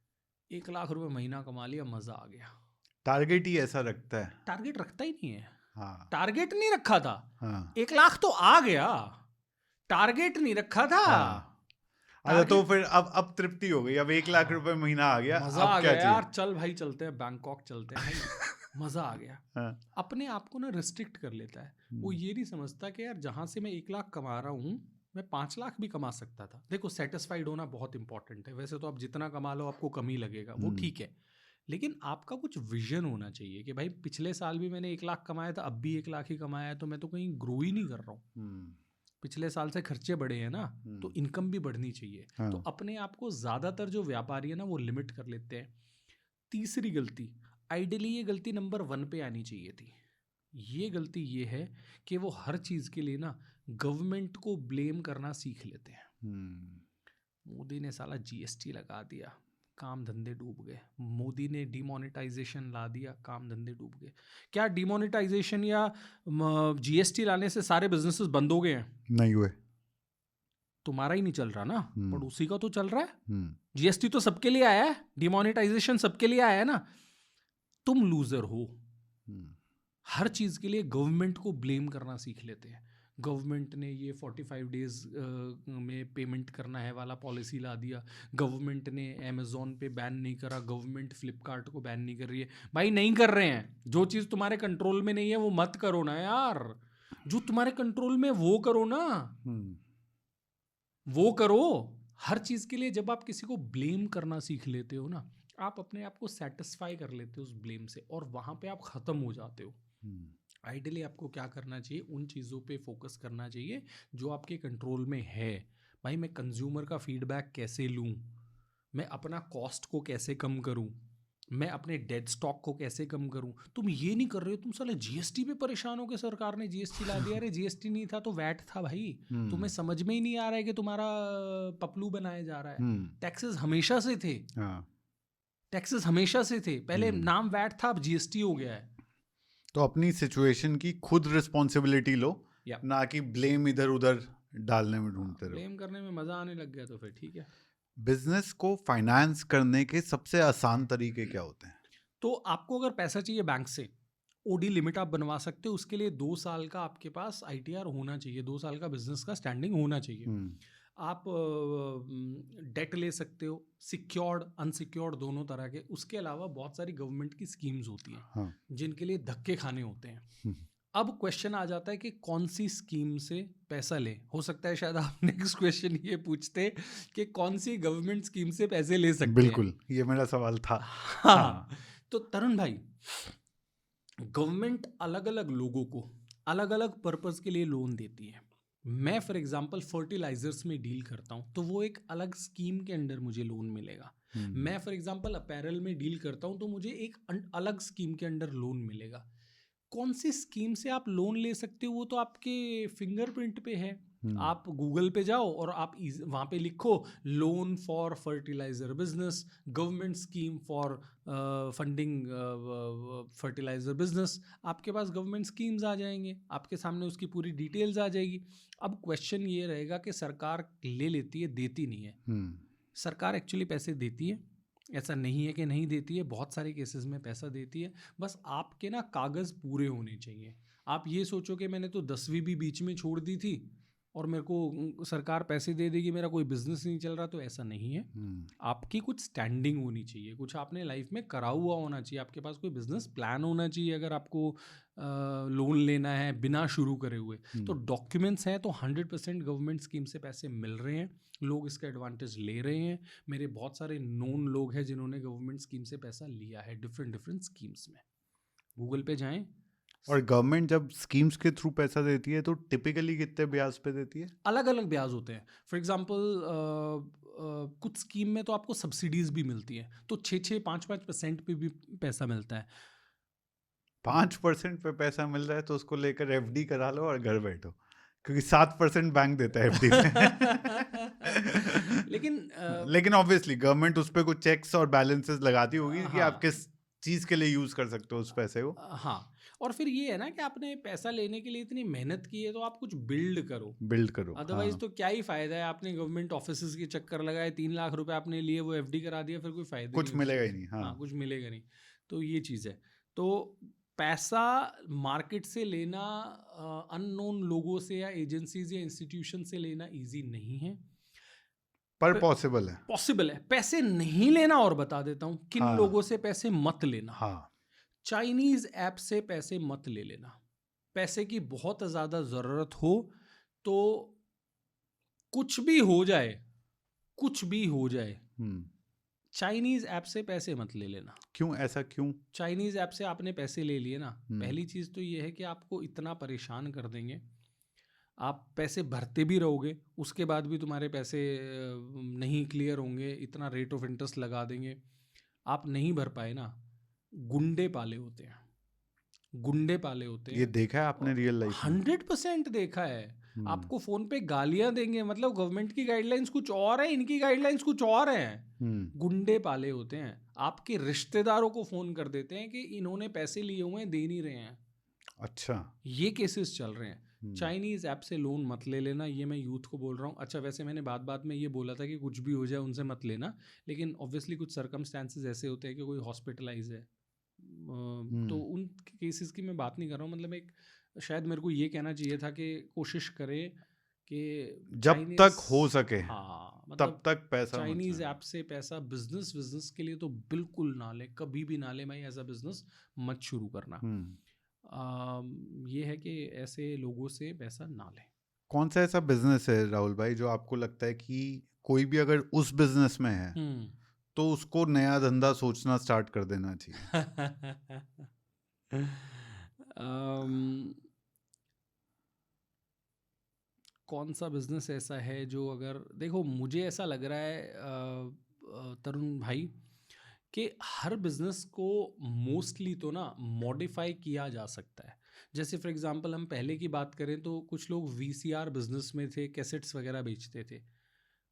1 लाख रुपए महीना कमा लिया, मजा आ गया। टारगेट ही ऐसा रखता है। टारगेट रखता ही नहीं है। हाँ। टारगेट नहीं रखा था। 1 लाख तो आ गया, टारगेट नहीं रखा था। अच्छा, तो फिर अब तृप्ति हो गई, अब 1 लाख रुपए महीना आ गया, मजा आ गया यार, चल भाई चलते हैं बैंकॉक, चलते हैं भाई। मजा आ गया। अपने आप को ना रिस्ट्रिक्ट कर लेता है। वो ये नहीं समझता कि यार जहां से मैं 1 लाख कमा रहा हूँ, मैं 5 लाख भी कमा सकता था। देखो, सेटिस्फाइड होना बहुत इंपॉर्टेंट है। वैसे तो आप जितना कमा लो आपको कम ही लगेगा, वो ठीक है, लेकिन आपका कुछ विजन होना चाहिए कि भाई पिछले साल भी मैंने 1 लाख कमाया था, अब भी 1 लाख ही कमाया है, तो मैं तो कहीं ग्रो ही नहीं कर रहा हूँ। पिछले साल से खर्चे बढ़े हैं ना, तो इनकम भी बढ़नी चाहिए। तो अपने आप को ज़्यादातर जो व्यापारी है ना, वो लिमिट कर लेते हैं। तीसरी गलती, आइडियली ये गलती नंबर 1 पे आनी चाहिए थी। ये गलती ये है कि वो हर चीज़ के लिए ना गवर्नमेंट को ब्लेम करना सीख लेते हैं। मोदी ने साला जीएसटी लगा दिया, काम धंधे डूब गए। मोदी ने डिमोनेटाइजेशन ला दिया, काम धंधे डूब गए। क्या डिमोनेटाइजेशन या जीएसटी लाने से सारे बिजनेसेस बंद हो गए हैं? नहीं हुए। तुम्हारा ही नहीं चल रहा ना, पड़ोसी का तो चल रहा है। जीएसटी तो सबके लिए आया है, डिमोनेटाइजेशन सबके लिए आया है ना। तुम लूजर हो। हर चीज़ के लिए गवर्नमेंट को ब्लेम करना सीख लेते हैं। गवर्नमेंट ने ये 45 डेज में पेमेंट करना है वाला पॉलिसी ला दिया, गवर्नमेंट ने अमेज़ॉन पे बैन नहीं करा, गवर्नमेंट फ्लिपकार्ट को बैन नहीं कर रही है। भाई नहीं कर रहे हैं, जो चीज़ तुम्हारे कंट्रोल में नहीं है वो मत करो ना यार। जो तुम्हारे कंट्रोल में वो करो ना, वो करो। हर चीज़ के लिए जब आप किसी को ब्लेम करना सीख लेते हो ना, आप अपने आप को सेटिस्फाई कर लेते हो उस ब्लेम से, और वहाँ पे आप ख़त्म हो जाते हो। आइडियली आपको क्या करना चाहिए, उन चीज़ों पे फोकस करना चाहिए जो आपके कंट्रोल में है। भाई मैं कंज्यूमर का फीडबैक कैसे लूँ, मैं अपना कॉस्ट को कैसे कम करूँ, मैं अपने डेड स्टॉक को कैसे कम करूँ। तुम ये नहीं कर रहे हो, तुम साले जीएसटी पे परेशान हो के सरकार ने जीएसटी ला दिया। अरे जीएसटी नहीं था तो वैट था भाई। तुम्हें समझ में ही नहीं आ रहा है कि तुम्हारा पपलू बनाया जा रहा है। टैक्सेस हमेशा से थे, टैक्सेस हमेशा से थे। पहले नाम वैट था, अब जीएसटी हो गया है। तो अपनी सिचुएशन की खुद रिस्पॉन्सिबिलिटी लो, ना कि ब्लेम इधर उधर डालने में ढूंढते रहो। ब्लेम करने में मजा आने लग गया तो फिर ठीक है। बिजनेस को फाइनेंस करने के सबसे आसान तरीके क्या होते हैं? तो आपको अगर पैसा चाहिए बैंक से, ओडी लिमिट आप बनवा सकते हो। उसके लिए 2 साल का आपके पास आईटीआर होना चाहिए, 2 साल का बिजनेस का स्टैंडिंग होना चाहिए। आप डेट ले सकते हो, सिक्योर्ड अनसिक्योर्ड दोनों तरह के। उसके अलावा बहुत सारी गवर्नमेंट की स्कीम्स होती हैं जिनके लिए धक्के खाने होते हैं। अब क्वेश्चन आ जाता है कि कौन सी स्कीम से पैसा लें। हो सकता है शायद आप नेक्स्ट क्वेश्चन ये पूछते कि कौन सी गवर्नमेंट स्कीम से पैसे ले सकते हैं। बिल्कुल, ये मेरा सवाल था। हाँ, तो तरुण भाई, गवर्नमेंट अलग अलग लोगों को अलग अलग पर्पस के लिए लोन देती है। मैं फॉर एग्जांपल फर्टिलाइजर्स में डील करता हूँ तो वो एक अलग स्कीम के अंडर मुझे लोन मिलेगा। मैं फॉर एग्जांपल अपैरल में डील करता हूँ तो मुझे एक अलग स्कीम के अंडर लोन मिलेगा। कौन सी स्कीम से आप लोन ले सकते हो वो तो आपके फिंगरप्रिंट पे है। आप गूगल पे जाओ और आप वहाँ पे लिखो loan for fertiliser business, government scheme for funding fertiliser business, आपके पास गवर्नमेंट स्कीम्स आ जाएंगे, आपके सामने उसकी पूरी डिटेल्स आ जाएगी। अब क्वेश्चन ये रहेगा कि सरकार ले लेती है, देती नहीं है। सरकार एक्चुअली पैसे देती है, ऐसा नहीं है कि नहीं देती है, बहुत सारे केसेस में पैसा देती है। बस आपके ना कागज़ पूरे होने चाहिए। आप ये सोचो कि मैंने तो 10वीं भी बीच में छोड़ दी थी और मेरे को सरकार पैसे दे देगी, मेरा कोई बिजनेस नहीं चल रहा, तो ऐसा नहीं है। आपकी कुछ स्टैंडिंग होनी चाहिए, कुछ आपने लाइफ में करा हुआ होना चाहिए, आपके पास कोई बिजनेस प्लान होना चाहिए अगर आपको लोन लेना है बिना शुरू करे हुए। तो डॉक्यूमेंट्स हैं तो 100% गवर्नमेंट स्कीम से पैसे मिल रहे हैं, लोग इसका एडवांटेज ले रहे हैं। मेरे बहुत सारे नोन लोग हैं जिन्होंने गवर्नमेंट स्कीम से पैसा लिया है डिफरेंट स्कीम्स में। गूगल पे जाएं। और गवर्नमेंट जब स्कीम्स के थ्रू पैसा देती है तो टिपिकली कितने ब्याज पे देती है? अलग अलग ब्याज होते हैं। फॉर एग्जांपल कुछ स्कीम में तो आपको सब्सिडीज भी मिलती हैं, तो 6-5% पे भी पैसा मिलता है। 5% पे पैसा मिल रहा है तो उसको लेकर एफडी करा लो और घर बैठो, क्योंकि 7% बैंक देता है एफडी लेकिन ऑब्वियसली गवर्नमेंट उस पर कुछ चेक्स और बैलेंसेस लगाती होगी कि आप किस चीज के लिए यूज कर सकते हो उस पैसे को। हाँ, और फिर ये है ना कि आपने पैसा लेने के लिए इतनी मेहनत की है तो आप कुछ बिल्ड करो। अदरवाइज तो क्या ही फायदा है, आपने गवर्नमेंट ऑफिसेज के चक्कर लगाए, 3 लाख रुपए आपने लिए, वो एफडी करा दिया, फिर कोई फायदा कुछ मिलेगा ही नहीं। हाँ, कुछ मिलेगा नहीं। तो ये चीज़ है। तो पैसा मार्केट से लेना, अननोन लोगों से या एजेंसीज या इंस्टीट्यूशन से लेना इजी नहीं है, पर पॉसिबल है। पैसे नहीं लेना, और बता देता हूँ किन लोगों से पैसे मत लेना। चाइनीज ऐप से पैसे मत ले लेना। पैसे की बहुत ज़्यादा ज़रूरत हो तो कुछ भी हो जाए चाइनीज ऐप से पैसे मत ले लेना। क्यों? ऐसा क्यों? चाइनीज ऐप से आपने पैसे ले लिए ना, पहली चीज़ तो ये है कि आपको इतना परेशान कर देंगे, आप पैसे भरते भी रहोगे, उसके बाद भी तुम्हारे पैसे नहीं क्लियर होंगे, इतना रेट ऑफ इंटरेस्ट लगा देंगे, आप नहीं भर पाए ना। गुंडे पाले होते हैं। ये देखा है आपने रियल लाइफ में? 100% देखा है। आपको फोन पे गालियां देंगे, मतलब गवर्नमेंट की गाइडलाइंस कुछ और है, इनकी गाइडलाइंस कुछ और है। गुंडे पाले होते हैं, आपके रिश्तेदारों को फोन कर देते हैं कि इन्होंने पैसे लिए हुए हैं, दे नहीं रहे हैं। अच्छा, ये केसेस चल रहे हैं। चाइनीज ऐप से लोन मत ले लेना, ये मैं यूथ को बोल रहा हूँ। अच्छा, वैसे मैंने बात में ये बोला था कि कुछ भी हो जाए उनसे मत लेना, लेकिन ऑब्वियसली कुछ सर्कमस्टेंसेस ऐसे होते हैं कि कोई हॉस्पिटलाइज है, तो उन केसेस की मैं बात नहीं कर रहा हूँ। मतलब एक शायद मेरे को ये कहना चाहिए था कि कोशिश करें कि जब तक हो सके मतलब तब तक पैसा चाइनीज ऐप से पैसा बिजनेस के लिए तो बिल्कुल ना ले, कभी भी ना ले भाई। एज अ बिजनेस मत शुरू करना। ये है कि ऐसे लोगों से पैसा ना लें। कौन सा ऐसा बिजनेस है राहुल भाई जो आपको लगता है कि कोई भी अगर उस बिजनेस में है तो उसको नया धंधा सोचना स्टार्ट कर देना चाहिए? कौन सा बिजनेस ऐसा है जो, अगर देखो, मुझे ऐसा लग रहा है तरुण भाई कि हर बिजनेस को मोस्टली तो ना मॉडिफाई किया जा सकता है। जैसे फॉर एग्जांपल हम पहले की बात करें तो कुछ लोग वीसीआर बिजनेस में थे, कैसेट्स वगैरह बेचते थे।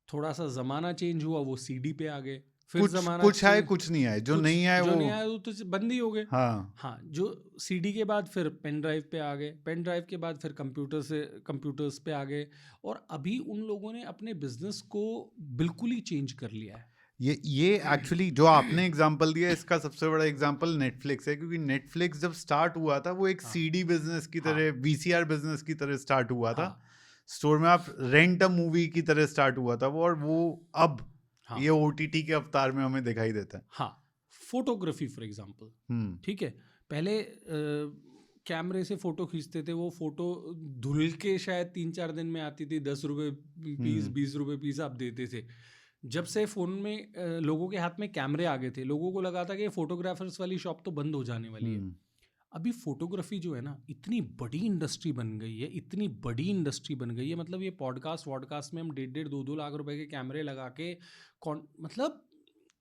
थोड़ा सा ज़माना चेंज हुआ, वो सीडी पे आ गए। फिर कुछ आए, कुछ नहीं आए। जो नहीं आए वो तो बंद ही हो गए। हाँ, जो सीडी के बाद फिर पेन ड्राइव पे आ गए, पेन ड्राइव के बाद फिर कंप्यूटर्स पे आ गए, और अभी उन लोगों ने अपने बिजनेस को बिल्कुल ही चेंज कर लिया है। ये एक्चुअली जो आपने एग्जांपल दिया, इसका सबसे बड़ा एग्जांपल नेटफ्लिक्स है, क्योंकि नेटफ्लिक्स जब स्टार्ट हुआ था वो एक सीडी बिजनेस की तरह, वीसीआर बिजनेस की तरह स्टार्ट हुआ था। स्टोर में आप रेंट अ मूवी की तरह स्टार्ट हुआ था वो, और वो अब ये ओटीटी के अवतार में हमें दिखाई देता है। हाँ, फोटोग्राफी फॉर एग्जांपल, ठीक है, पहले कैमरे से फोटो खींचते थे, वो फोटो धुल के शायद 3-4 दिन में आती थी, 10 रुपए पीस, 20 रुपए पीस आप देते थे। जब से फ़ोन में लोगों के हाथ में कैमरे आ गए थे, लोगों को लगा था कि फोटोग्राफर्स वाली शॉप तो बंद हो जाने वाली है। अभी फोटोग्राफी जो है ना, इतनी बड़ी इंडस्ट्री बन गई है, इतनी बड़ी इंडस्ट्री बन गई है। मतलब ये पॉडकास्ट वॉडकास्ट में हम 1.5-2 लाख रुपए के कैमरे लगा के मतलब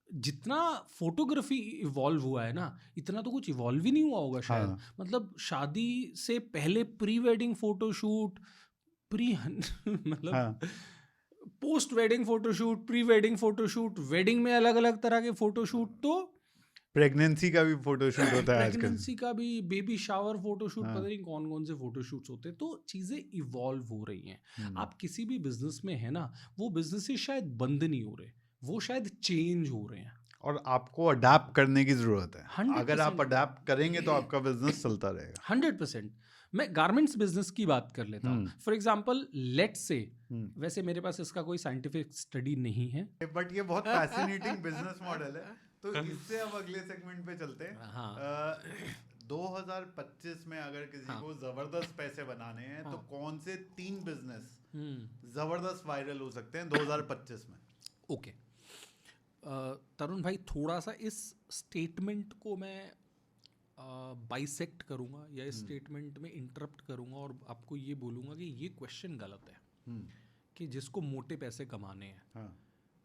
जितना फोटोग्राफी इवॉल्व हुआ है ना, इतना तो कुछ इवॉल्व ही नहीं हुआ होगा शायद। मतलब शादी से पहले प्री वेडिंग फोटोशूट, मतलब post wedding photoshoot, pre wedding photoshoot, wedding में अलग अलग तरह के फोटोशूट, तो प्रेगनेंसी का भी फोटोशूट होता है आजकल, प्रेगनेंसी का भी, बेबी शावर फोटोशूट, पता नहीं कौन कौन से फोटोशूट्स होते हैं। तो चीज़ें इवॉल्व हो रही हैं। आप किसी भी बिजनेस में है ना, वो बिजनेसेस शायद बंद नहीं हो रहे, वो शायद चेंज हो रहे हैं। और आपको अडाप्ट करने की जरूरत है। 100% अगर आप अडाप्ट करेंगे तो आपका बिजनेस चलता रहेगा। 100%। मैं गारमेंट्स बिजनेस की बात कर लेता हूँ। फॉर एग्जाम्पल लेट से, वैसे मेरे पास इसका कोई साइंटिफिक स्टडी नहीं है, बट ये बहुत फैसिनेटिंग बिजनेस मॉडल है। तो इससे अब अगले सेगमेंट पे चलते हैं। हाँ। 2025 में अगर किसी को जबरदस्त पैसे बनाने हैं तो कौन से 3 बिजनेस जबरदस्त वायरल हो सकते हैं 2025 में? ओके तरुण भाई, थोड़ा सा इस स्टेटमेंट को मैं बाइसेक्ट करूंगा या इस स्टेटमेंट में इंटरप्ट करूंगा और आपको ये बोलूंगा कि ये क्वेश्चन गलत है कि जिसको मोटे पैसे कमाने हैं,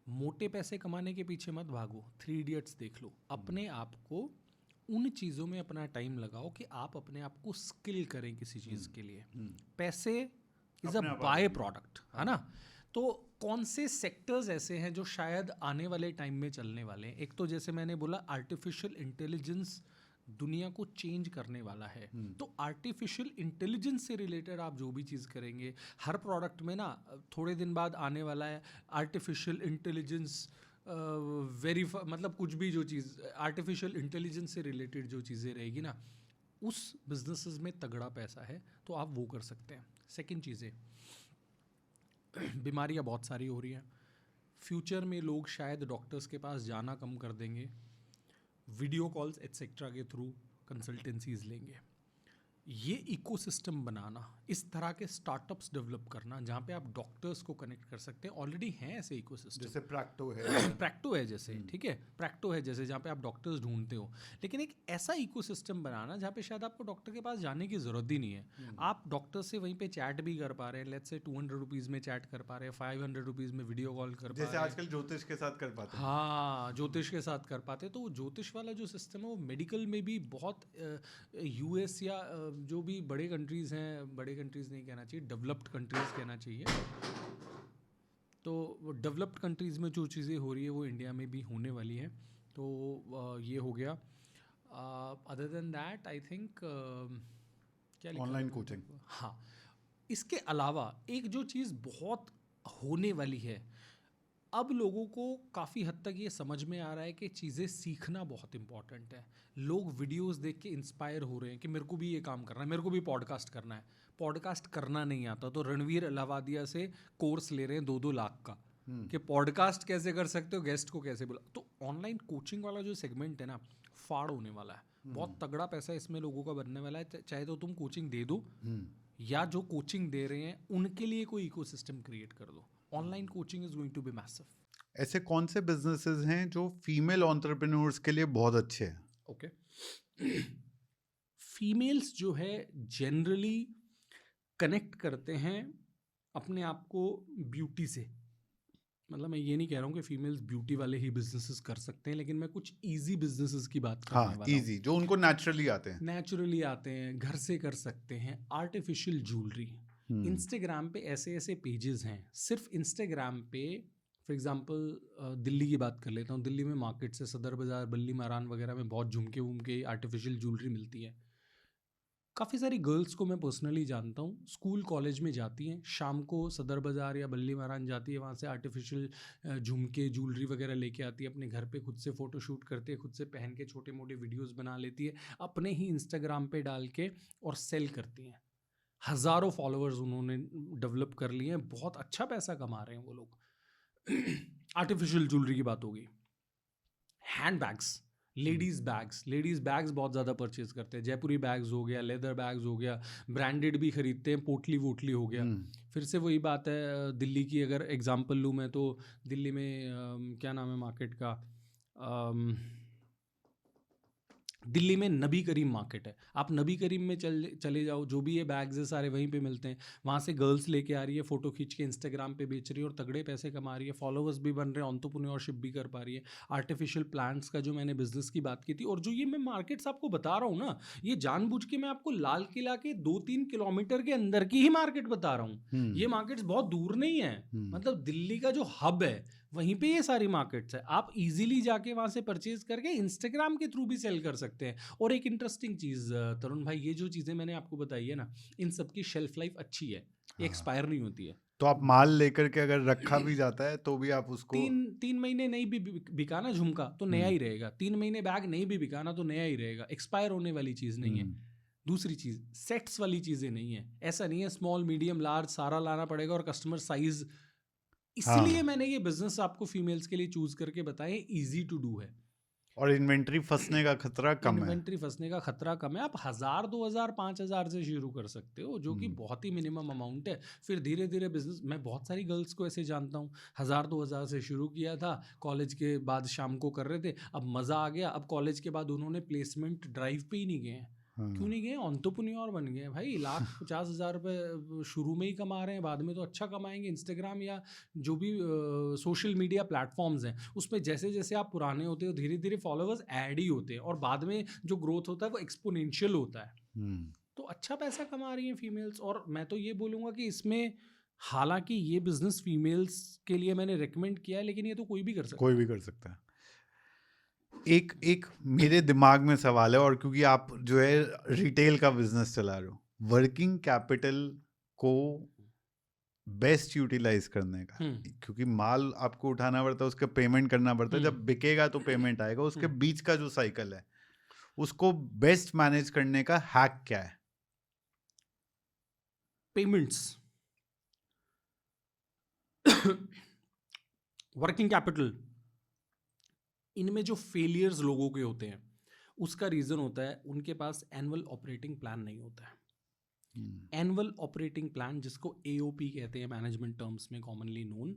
मोटे पैसे कमाने के पीछे मत भागो। 3 इडियट्स देख लो। अपने आप को उन चीज़ों में अपना टाइम लगाओ कि आप अपने आप को स्किल करें किसी चीज़ के लिए। पैसे इज अ बाय प्रोडक्ट, है ना। तो कौन से सेक्टर्स ऐसे हैं जो शायद आने वाले टाइम में चलने वाले हैं? एक तो जैसे मैंने बोला, आर्टिफिशियल इंटेलिजेंस दुनिया को चेंज करने वाला है। तो आर्टिफिशियल इंटेलिजेंस से रिलेटेड आप जो भी चीज़ करेंगे, हर प्रोडक्ट में ना थोड़े दिन बाद आने वाला है आर्टिफिशियल इंटेलिजेंस मतलब कुछ भी जो चीज़ आर्टिफिशियल इंटेलिजेंस से रिलेटेड जो चीज़ें रहेगी ना, उस बिजनेसेस में तगड़ा पैसा है, तो आप वो कर सकते हैं। सेकंड चीज़ें, बीमारियां बहुत सारी हो रही हैं। फ्यूचर में लोग शायद डॉक्टर्स के पास जाना कम कर देंगे, वीडियो कॉल्स एट्सेट्रा के थ्रू कंसल्टेंसीज लेंगे। ये इकोसिस्टम बनाना, इस तरह के स्टार्टअप्स डेवलप करना जहाँ पे आप डॉक्टर्स को कनेक्ट कर सकते हैं, ऑलरेडी हैं ऐसे इकोसिस्टम। जैसे प्रैक्टो है, प्रैक्टो है जैसे, ठीक है, प्रैक्टो है जैसे, जहाँ पे आप डॉक्टर्स ढूंढते हो। लेकिन एक ऐसा इकोसिस्टम बनाना जहाँ पे शायद आपको डॉक्टर के पास जाने की ज़रूरत ही नहीं है। आप डॉक्टर से वहीं पे चैट भी कर पा रहे हैं। लेट्स से 200 रुपीज़ में चैट कर पा रहे हैं, 500 रुपीज़ में वीडियो कॉल कर पा रहे हैं, जैसे आजकल ज्योतिष के साथ कर पाते हैं। हाँ, ज्योतिष के साथ कर पाते। तो वो ज्योतिष वाला जो सिस्टम है वो मेडिकल में भी बहुत यूएस या जो भी बड़े कंट्रीज़ हैं, बड़े कंट्रीज़ नहीं कहना चाहिए, डेवलप्ड कंट्रीज़ कहना चाहिए। तो डेवलप्ड कंट्रीज़ में जो चीज़ें हो रही है वो इंडिया में भी होने वाली है। तो ये हो गया। Other than that I think क्या ऑनलाइन कोचिंग। हाँ, इसके अलावा एक जो चीज़ बहुत होने वाली है, अब लोगों को काफ़ी हद तक ये समझ में आ रहा है कि चीज़ें सीखना बहुत इंपॉर्टेंट है। लोग वीडियोस देख के इंस्पायर हो रहे हैं कि मेरे को भी ये काम करना है, मेरे को भी पॉडकास्ट करना है। पॉडकास्ट करना नहीं आता तो रणवीर अलाहाबादिया से कोर्स ले रहे हैं 2-2 लाख का कि पॉडकास्ट कैसे कर सकते हो, गेस्ट को कैसे बुला। तो ऑनलाइन कोचिंग वाला जो सेगमेंट है ना, फाड़ होने वाला है। बहुत तगड़ा पैसा इसमें लोगों का बनने वाला है। चाहे तो तुम कोचिंग दे दो या जो कोचिंग दे रहे हैं उनके लिए कोई इकोसिस्टम क्रिएट कर दो। Online coaching is going to be massive. ऐसे कौन से बिजनेसेस हैं जो फीमेल एंटरप्रेन्योर्स के लिए बहुत अच्छे हैं? ओके, फीमेल्स जो है जनरली कनेक्ट करते हैं अपने आप को ब्यूटी से। मतलब मैं ये नहीं कह रहा हूँ कि फीमेल्स ब्यूटी वाले ही बिजनेसेस कर सकते हैं, लेकिन मैं कुछ इजी बिजनेसेस की बात करने वाला हूँ। इजी, जो उनको नेचुरली आते हैं। नेचुरली आते हैं, घर से कर सकते हैं। आर्टिफिशियल ज्वेलरी, इंस्टाग्राम पे ऐसे ऐसे पेजेस हैं, सिर्फ इंस्टाग्राम पे। फॉर एग्जांपल दिल्ली की बात कर लेता हूँ। दिल्ली में मार्केट से सदर बाज़ार, बल्ली मारान वगैरह में बहुत झुमके वुमके आर्टिफिशियल ज्वेलरी मिलती है। काफ़ी सारी गर्ल्स को मैं पर्सनली जानता हूँ, स्कूल कॉलेज में जाती हैं, शाम को सदर बाज़ार या बल्ली मारान जाती है, वहाँ से आर्टिफिशियल झुमके ज्वेलरी वगैरह लेके आती है, अपने घर पे खुद से फ़ोटो शूट करती है, खुद से पहन के छोटे मोटे वीडियोस बना लेती है, अपने ही इंस्टाग्राम पे डाल के और सेल करती हैं। हज़ारों फॉलोअर्स उन्होंने डेवलप कर लिए हैं, बहुत अच्छा पैसा कमा रहे हैं वो लोग। आर्टिफिशियल ज्वेलरी की बात होगी। हैंड बैग्स, लेडीज़ बैग्स बहुत ज़्यादा परचेज करते हैं, जयपुरी बैग्स हो गया, लेदर बैग्स हो गया, ब्रांडेड भी खरीदते हैं, पोटली वोटली हो गया। फिर से वही बात है, दिल्ली की अगर एग्जांपल लूँ मैं, तो दिल्ली में क्या नाम है मार्केट का, अम, दिल्ली में नबी करीम मार्केट है। आप नबी करीम में चले जाओ, जो भी ये बैग्स है सारे वहीं पे मिलते हैं। वहाँ से गर्ल्स लेके आ रही है, फ़ोटो खींच के इंस्टाग्राम पे बेच रही है और तगड़े पैसे कमा रही है, फॉलोअर्स भी बन रहे हैं, एंटरप्रेन्योरशिप भी कर पा रही है। आर्टिफिशियल प्लांट्स का जो मैंने बिजनेस की बात की थी, और जो ये मैं मार्केट्स आपको बता रहा हूँ ना, ये जानबूझ के मैं आपको लाल किला के 2-3 किलोमीटर के अंदर की ही मार्केट बता रहा हूँ। ये मार्केट्स बहुत दूर नहीं है, मतलब दिल्ली का जो हब है वहीं पे ये सारी मार्केट्स है। आप इजीली जाके वहाँ से परचेज करके इंस्टाग्राम के थ्रू भी सेल कर सकते हैं। और एक इंटरेस्टिंग चीज़ तरुण भाई, ये जो चीज़ें मैंने आपको बताई है ना, इन सब की शेल्फ लाइफ अच्छी है, एक्सपायर नहीं होती है। तो आप माल लेकर के अगर रखा भी जाता है तो भी आप उसको 3 महीने नहीं भी बिका ना झुमका तो नया ही रहेगा, 3 महीने बैग नहीं भी बिका ना तो नया ही रहेगा, एक्सपायर होने वाली चीज़ नहीं है। दूसरी चीज़, सेट्स वाली चीज़ें नहीं है, ऐसा नहीं है स्मॉल मीडियम लार्ज सारा लाना पड़ेगा और कस्टमर साइज। इसलिए मैंने ये बिजनेस आपको फीमेल्स के लिए चूज करके बताया, इजी टू डू है और इन्वेंट्री फंसने का खतरा कम है। इन्वेंट्री फंसने का खतरा कम है। आप 1000, 2000, 5000 से शुरू कर सकते हो, जो कि बहुत ही मिनिमम अमाउंट है। फिर धीरे धीरे बिजनेस, मैं बहुत सारी गर्ल्स को ऐसे जानता हूँ, 1000, 2000 से शुरू किया था, कॉलेज के बाद शाम को कर रहे थे, अब मज़ा आ गया, अब कॉलेज के बाद उन्होंने प्लेसमेंट ड्राइव पे ही नहीं गए। क्यों नहीं गए? एंटरप्रेन्योर बन गए भाई। 1,50,000 रुपये शुरू में ही कमा रहे हैं, बाद में तो अच्छा कमाएंगे। इंस्टाग्राम या जो भी सोशल मीडिया प्लेटफॉर्म्स हैं, उसमें जैसे जैसे आप पुराने होते हो धीरे धीरे फॉलोअर्स ऐड ही होते हैं, और बाद में जो ग्रोथ होता है वो एक्सपोनेंशियल होता है। तो अच्छा पैसा कमा रही हैं फीमेल्स। और मैं तो ये बोलूँगा कि इसमें, हालांकि ये बिजनेस फीमेल्स के लिए मैंने रेकमेंड किया है, लेकिन ये तो कोई भी कर सकता है। कोई भी कर सकता है। एक मेरे दिमाग में सवाल है, और क्योंकि आप जो है रिटेल का बिजनेस चला रहे हो, वर्किंग कैपिटल को बेस्ट यूटिलाइज करने का, क्योंकि माल आपको उठाना पड़ता है, उसका पेमेंट करना पड़ता है, जब बिकेगा तो पेमेंट आएगा, उसके बीच का जो साइकिल है उसको बेस्ट मैनेज करने का हैक क्या है? पेमेंट्स, वर्किंग कैपिटल, इनमें जो फेलियर्स लोगों के होते हैं उसका रीज़न होता है उनके पास एनुअल ऑपरेटिंग प्लान नहीं होता है। एनुअल ऑपरेटिंग प्लान, जिसको AOP कहते हैं मैनेजमेंट टर्म्स में कॉमनली नोन,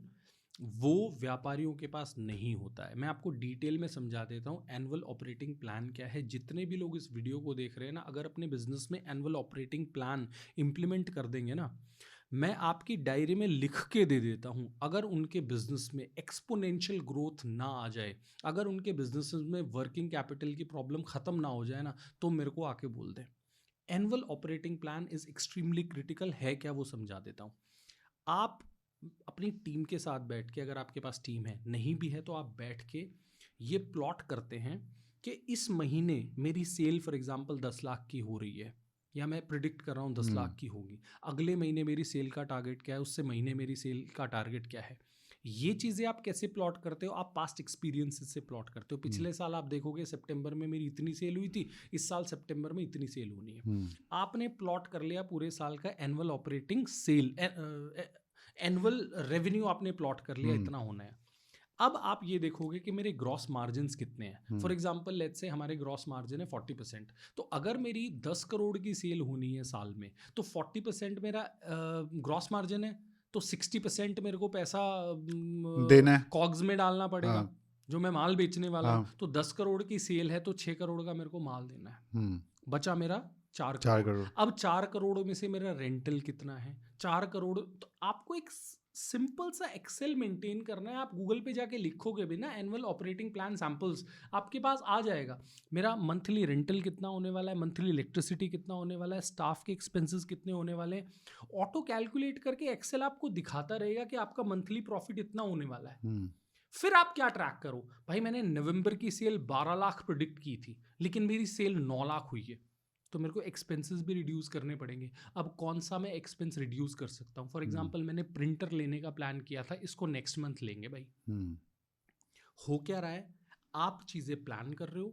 वो व्यापारियों के पास नहीं होता है। मैं आपको डिटेल में समझा देता हूँ एनुअल ऑपरेटिंग प्लान क्या है। जितने भी लोग इस वीडियो को देख रहे हैं ना, अगर अपने बिजनेस में एनुअल ऑपरेटिंग प्लान इम्प्लीमेंट कर देंगे ना, मैं आपकी डायरी में लिख के दे देता हूँ, अगर उनके बिजनेस में एक्सपोनेंशियल ग्रोथ ना आ जाए, अगर उनके बिजनेस में वर्किंग कैपिटल की प्रॉब्लम ख़त्म ना हो जाए ना, तो मेरे को आके बोल दें। Annual operating plan is extremely critical है क्या, वो समझा देता हूँ। आप अपनी टीम के साथ बैठ के, अगर आपके पास टीम है, नहीं भी है तो आप बैठ के ये प्लॉट करते हैं कि इस महीने मेरी सेल फॉर एग्जांपल 10 लाख की हो रही है, या मैं प्रिडिक्ट कर रहा हूँ 10 लाख की होगी, अगले महीने मेरी सेल का टारगेट क्या है, उससे महीने मेरी सेल का टारगेट क्या है। ये चीज़ें आप कैसे प्लॉट करते हो? आप पास्ट एक्सपीरियंसेस से प्लॉट करते हो। पिछले साल आप देखोगे सितंबर में मेरी इतनी सेल हुई थी, इस साल सितंबर में इतनी सेल होनी है। आपने प्लॉट कर लिया पूरे साल का annual operating sale, annual revenue आपने प्लॉट कर लिया, इतना होना है। अब आप ये देखोगे कि मेरे ग्रॉस मार्जिन्स कितने हैं। फॉर एग्जांपल लेट्स से हमारे ग्रॉस मार्जिन है 40%, तो अगर मेरी 10 करोड़ की सेल होनी है साल में, तो 40% मेरा ग्रॉस मार्जिन है, तो 60% मेरे को पैसा देना है, कॉग्स में डालना पड़ेगा, जो मैं माल बेचने वाला हूँ। तो 10 करोड़ की सेल है तो 6 करोड़ का मेरे को माल देना है, बचा मेरा 4 करोड़। अब 4 करोड़ में से मेरा रेंटल कितना है, 4 करोड़। तो आपको एक सिंपल सा एक्सेल मेंटेन करना है। आप गूगल पे जाके लिखोगे भी ना एनुअल ऑपरेटिंग प्लान सैंपल्स, आपके पास आ जाएगा। मेरा मंथली रेंटल कितना होने वाला है, मंथली इलेक्ट्रिसिटी कितना होने वाला है, स्टाफ के एक्सपेंसेस कितने होने वाले हैं, ऑटो कैलकुलेट करके एक्सेल आपको दिखाता रहेगा कि आपका मंथली प्रॉफिट इतना होने वाला है। फिर आप क्या ट्रैक करो, भाई मैंने नवंबर की सेल 12 लाख प्रिडिक्ट की थी, लेकिन मेरी सेल 9 लाख हुई है, तो मेरे को एक्सपेंसेस भी रिड्यूस करने पड़ेंगे। अब कौन सा मैं एक्सपेंस रिड्यूस कर सकता हूँ? फॉर एग्जांपल मैंने प्रिंटर लेने का प्लान किया था, इसको नेक्स्ट मंथ लेंगे भाई। हो क्या रहा है, आप चीज़ें प्लान कर रहे हो,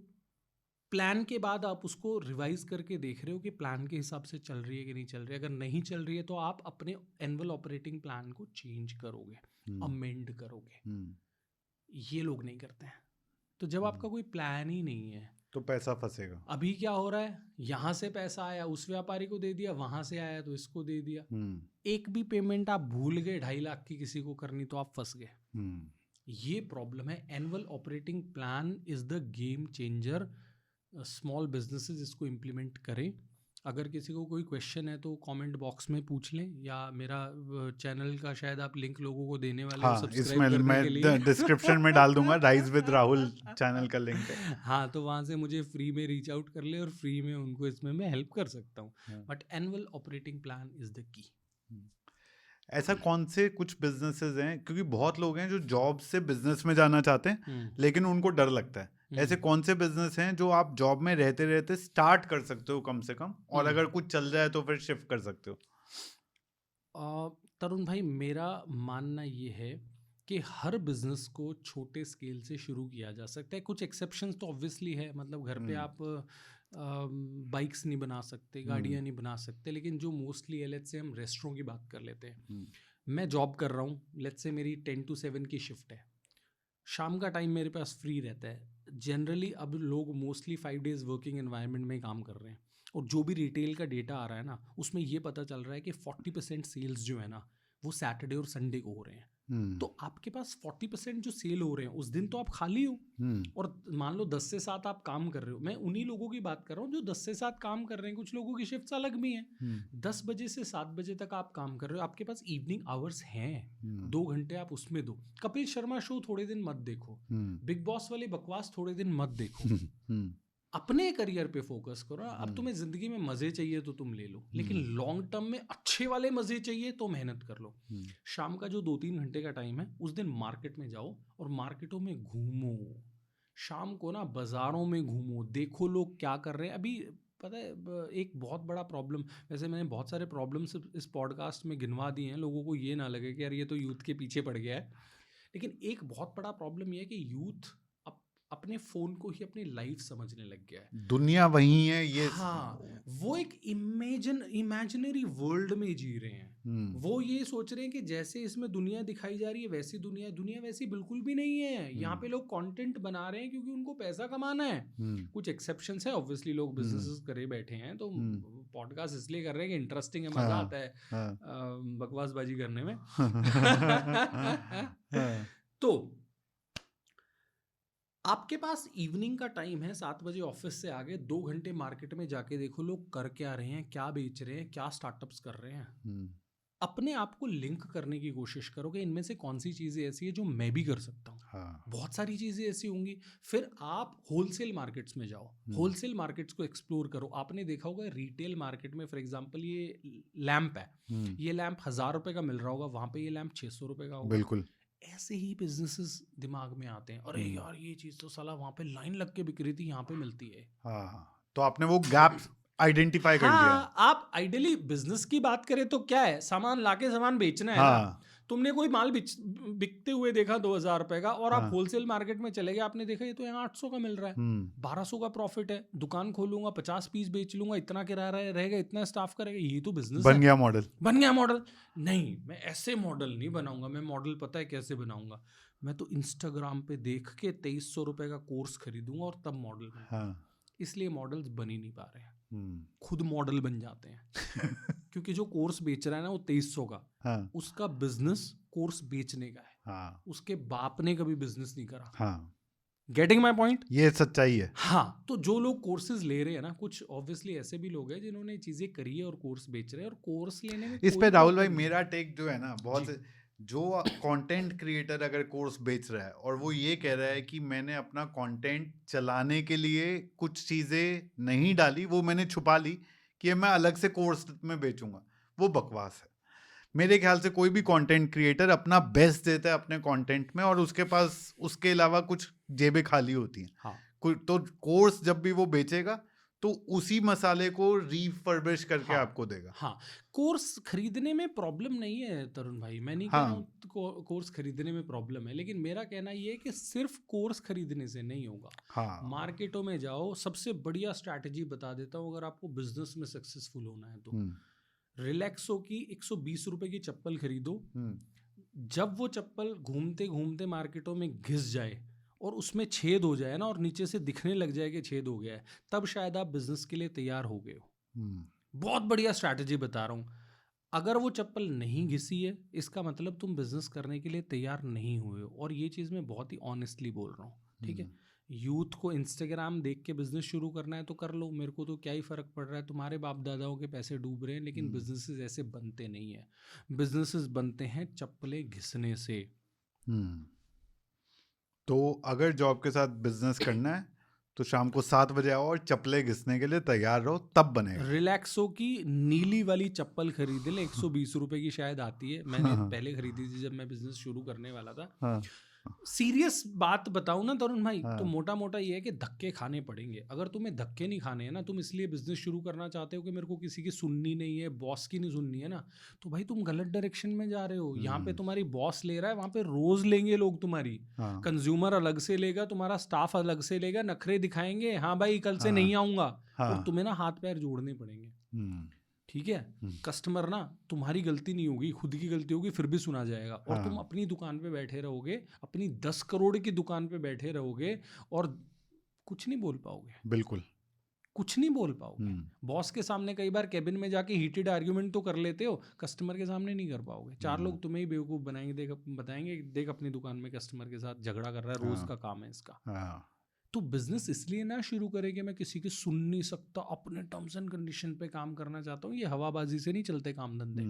प्लान के बाद आप उसको रिवाइज करके देख रहे हो कि प्लान के हिसाब से चल रही है कि नहीं चल रही है। अगर नहीं चल रही है तो आप अपने एनुअल ऑपरेटिंग प्लान को चेंज करोगे, अमेंड करोगे। ये लोग नहीं करते हैं। तो जब आपका कोई प्लान ही नहीं है, तो पैसा फंसेगा। अभी क्या हो रहा है, यहाँ से पैसा आया उस व्यापारी को दे दिया, वहां से आया तो इसको दे दिया, एक भी पेमेंट आप भूल गए 2.5 लाख की किसी को करनी तो आप फंस गए। ये प्रॉब्लम है। Annual operating plan is the game changer. Small businesses इसको इम्प्लीमेंट करें। अगर किसी को कोई क्वेश्चन है तो कमेंट बॉक्स में पूछ लें, या मेरा चैनल का शायद आप लिंक लोगों को देने वाले हो हाँ, सब्सक्राइब इसमें करने मैं के लिए। डिस्क्रिप्शन में डाल दूंगा, राइज विद राहुल चैनल का लिंक है। हाँ, तो वहाँ से मुझे फ्री में रीच आउट कर ले और फ्री में उनको इसमें मैं हेल्प कर सकता हूँ। But annual operating plan is the key. ऐसा कौन से कुछ बिजनेसेस हैं, क्योंकि बहुत लोग हैं जो जॉब से बिजनेस में जाना चाहते हैं लेकिन उनको डर लगता है, ऐसे कौन से बिजनेस हैं जो आप जॉब में रहते रहते स्टार्ट कर सकते हो कम से कम, और अगर कुछ चल जाए तो फिर शिफ्ट कर सकते हो? तरुण भाई, मेरा मानना ये है कि हर बिजनेस को छोटे स्केल से शुरू किया जा सकता है। कुछ एक्सेप्शंस तो ऑब्वियसली है, मतलब घर पे आप बाइक्स नहीं बना सकते, गाड़ियाँ नहीं बना सकते, लेकिन जो मोस्टली है, लेट्स से हम रेस्टोरेंट की बात कर लेते हैं। मैं जॉब कर रहा हूँ, लेट्स से मेरी 10 to 7 की शिफ्ट है, शाम का टाइम मेरे पास फ्री रहता है। जनरली अब लोग मोस्टली 5 days वर्किंग एनवायरनमेंट में काम कर रहे हैं, और जो भी रिटेल का डेटा आ रहा है ना, उसमें ये पता चल रहा है कि 40% सेल्स जो है ना वो सैटरडे और संडे को हो रहे हैं। तो आपके पास 40% जो सेल हो रहे हैं उस दिन तो आप खाली हो, और मान लो 10 से 7 आप काम कर रहे हो। मैं उन्हीं लोगों की बात कर रहा हूँ जो 10 से 7 काम कर रहे हैं। कुछ लोगों की शिफ्ट्स अलग भी हैं। 10 बजे से 7 बजे तक आप काम कर रहे हो, आपके पास इवनिंग आवर्स हैं, 2 घंटे आप उसमें दो। कपिल शर्मा शो थोड़े दिन मत देखो, बिग बॉस वाले बकवास थोड़े दिन मत देखो, अपने करियर पे फोकस करो। अब तुम्हें जिंदगी में मजे चाहिए तो तुम ले लो, लेकिन लॉन्ग टर्म में अच्छे वाले मजे चाहिए तो मेहनत कर लो। शाम का जो 2-3 घंटे का टाइम है उस दिन मार्केट में जाओ और मार्केटों में घूमो। शाम को ना बाजारों में घूमो, देखो लोग क्या कर रहे हैं। अभी पता है एक बहुत बड़ा प्रॉब्लम, वैसे मैंने बहुत सारे प्रॉब्लम्स इस पॉडकास्ट में गिनवा दिए हैं, लोगों को ये ना लगे कि यार ये तो यूथ के पीछे पड़ गया है, लेकिन एक बहुत बड़ा प्रॉब्लम ये है कि यूथ अपने फोन को ही अपनी लाइफ समझने लग गया है। दुनिया वही है ये। हाँ, वो एक इमेजिनरी वर्ल्ड में जी रहे हैं। वो ये सोच रहे हैं कि जैसे इसमें दुनिया दिखाई जा रही है वैसी दुनिया वैसी बिल्कुल भी नहीं है। यहाँ पे लोग कंटेंट बना रहे हैं क्योंकि उनको पैसा कमाना है। कुछ एक्सेप्शंस है, ऑब्वियसली लोग बिजनेसेस करे बैठे हैं, तो पॉडकास्ट इसलिए कर रहे हैं कि इंटरेस्टिंग है, मजा आता है बकवासबाजी करने में। तो आपके पास इवनिंग का टाइम है, 7 बजे ऑफिस से आगे 2 घंटे मार्केट में जाके देखो लोग कर क्या रहे हैं, क्या बेच रहे हैं, क्या स्टार्टअप्स कर रहे हैं। अपने आप को लिंक करने की कोशिश करो कि इनमें से कौन सी चीज़ें ऐसी है जो मैं भी कर सकता हूँ। बहुत सारी चीज़ें ऐसी होंगी। फिर आप होलसेल मार्केट्स में जाओ, होलसेल मार्केट्स को एक्सप्लोर करो। आपने देखा होगा रिटेल मार्केट में, फॉर एग्जांपल ये लैंप है, ये लैंप 1000 रुपये का मिल रहा होगा, वहाँ पे ये लैंप 600 रुपये का होगा। बिल्कुल ऐसे ही बिजनेसेस दिमाग में आते हैं, अरे यार ये चीज़ तो साला वहाँ पे लाइन लग के बिक रही थी, यहाँ पे मिलती है। हाँ, तो आपने वो गैप आइडेंटिफाई कर दिया। हाँ, आप आइडियली बिजनेस की बात करें तो क्या है, सामान लाके सामान बेचना है ना। तुमने कोई माल बिकते हुए देखा 2000 रुपए का, और आप होलसेल मार्केट में चले गए, आपने देखा ये तो यहाँ 800 का मिल रहा है, 1200 का प्रॉफिट है, दुकान खोलूंगा 50 पीस बेच लूंगा, इतना किराया रहेगा, इतना स्टाफ करेगा, ये तो बिजनेस बन गया मॉडल। बन गया मॉडल। नहीं, मैं ऐसे मॉडल नहीं बनाऊंगा। मैं मॉडल पता है कैसे बनाऊंगा, मैं तो इंस्टाग्राम पे देख के 2300 रुपए का कोर्स खरीदूंगा और तब मॉडल बनाऊंगा। इसलिए मॉडल्स बन ही नहीं पा रहे हैं, खुद मॉडल बन जाते हैं। क्योंकि जो कोर्स बेच रहा है ना वो 2300 का, उसका बिजनेस कोर्स बेचने का है। उसके बाप ने कभी बिजनेस नहीं करा। Getting my point? ये सच्चाई है। हाँ, तो जो लोग कोर्सेज ले रहे हैं ना, कुछ ऑब्वियसली ऐसे भी लोग हैं जिन्होंने चीजें करी है और कोर्स बेच रहे हैं, और कोर्स लेने में इस पे राहुल भाई मेरा टेक जो है ना, बहुत जो कंटेंट क्रिएटर अगर कोर्स बेच रहा है और वो ये कह रहा है कि मैंने अपना कंटेंट चलाने के लिए कुछ चीज़ें नहीं डाली, वो मैंने छुपा ली कि मैं अलग से कोर्स में बेचूंगा, वो बकवास है। मेरे ख्याल से कोई भी कंटेंट क्रिएटर अपना बेस्ट देता है अपने कंटेंट में, और उसके पास उसके अलावा कुछ जेबें खाली होती हैं। हाँ। तो कोर्स जब भी वो बेचेगा तो उसी मसाले को रीफर्बिश करके आपको देगा। हाँ, कोर्स खरीदने में प्रॉब्लम नहीं है तरुण भाई, मैं नहीं कह रहा हूँ कोर्स खरीदने में प्रॉब्लम है, लेकिन मेरा कहना ये है कि सिर्फ कोर्स खरीदने से नहीं होगा। मार्केटों में जाओ, सबसे बढ़िया स्ट्रैटेजी बता देता हूँ अगर आपको बिजनेस में सक्सेसफुल होना है तो। रिलैक्सो की 120 रुपए की चप्पल खरीदो। जब वो चप्पल घूमते घूमते मार्केटों में घिस जाए और उसमें छेद हो जाए ना और नीचे से दिखने लग जाए कि छेद हो गया है, तब शायद आप बिजनेस के लिए तैयार हो गए हो। बहुत बढ़िया स्ट्रैटेजी बता रहा हूँ। अगर वो चप्पल नहीं घिसी है, इसका मतलब तुम बिजनेस करने के लिए तैयार नहीं हुए हो। और ये चीज़ मैं बहुत ही ऑनेस्टली बोल रहा हूँ, ठीक है। यूथ को इंस्टाग्राम देख के बिजनेस शुरू करना है तो कर लो, मेरे को तो क्या ही फ़र्क पड़ रहा है। तुम्हारे बाप दादाओं के पैसे डूब रहे हैं, लेकिन बिजनेसेस ऐसे बनते नहीं हैं। बिजनेसेस बनते हैं चप्पलें घिसने से। तो अगर जॉब के साथ बिजनेस करना है तो शाम को 7 बजे आओ और चप्पलें घिसने के लिए तैयार रहो, तब बनेगा। रिलैक्सो की नीली वाली चप्पल खरीद ले, 120 रुपए की शायद आती है। मैंने पहले खरीदी थी जब मैं बिजनेस शुरू करने वाला था। हाँ, सीरियस बात बताऊं ना तरुण भाई, तो मोटा मोटा ये है कि धक्के खाने पड़ेंगे। अगर तुम्हें धक्के नहीं खाने हैं ना, तुम इसलिए बिजनेस शुरू करना चाहते हो कि मेरे को किसी की सुननी नहीं है, बॉस की नहीं सुननी है ना, तो भाई तुम गलत डायरेक्शन में जा रहे हो। यहाँ पे तुम्हारी बॉस ले रहा है, वहां पे रोज लेंगे लोग तुम्हारी। कंज्यूमर अलग से लेगा, तुम्हारा स्टाफ अलग से लेगा, नखरे दिखाएंगे, हाँ भाई कल से नहीं आऊंगा, और तुम्हें ना हाथ पैर जोड़ने पड़ेंगे। ठीक है, कस्टमर ना तुम्हारी गलती नहीं होगी, खुद की गलती होगी, फिर भी सुना जाएगा। और तुम अपनी दुकान पे बैठे रहोगे, अपनी 10 करोड़ की दुकान पे बैठे रहोगे और कुछ नहीं बोल पाओगे। बिल्कुल कुछ नहीं बोल पाओगे। बॉस के सामने कई बार कैबिन में जाके हीटेड आर्ग्यूमेंट तो कर लेते हो, कस्टमर के सामने नहीं कर पाओगे। 4 लोग तुम्हें ही बेवकूफ़ बनाएंगे, बताएंगे देख अपनी दुकान में कस्टमर के साथ झगड़ा कर रहा है, रोज का काम है इसका। तो बिजनेस इसलिए ना शुरू करे कि मैं किसी की सुन नहीं सकता, अपने टर्म्स एंड कंडीशन पे काम करना चाहता हूँ। ये हवाबाजी से नहीं चलते काम धंधे।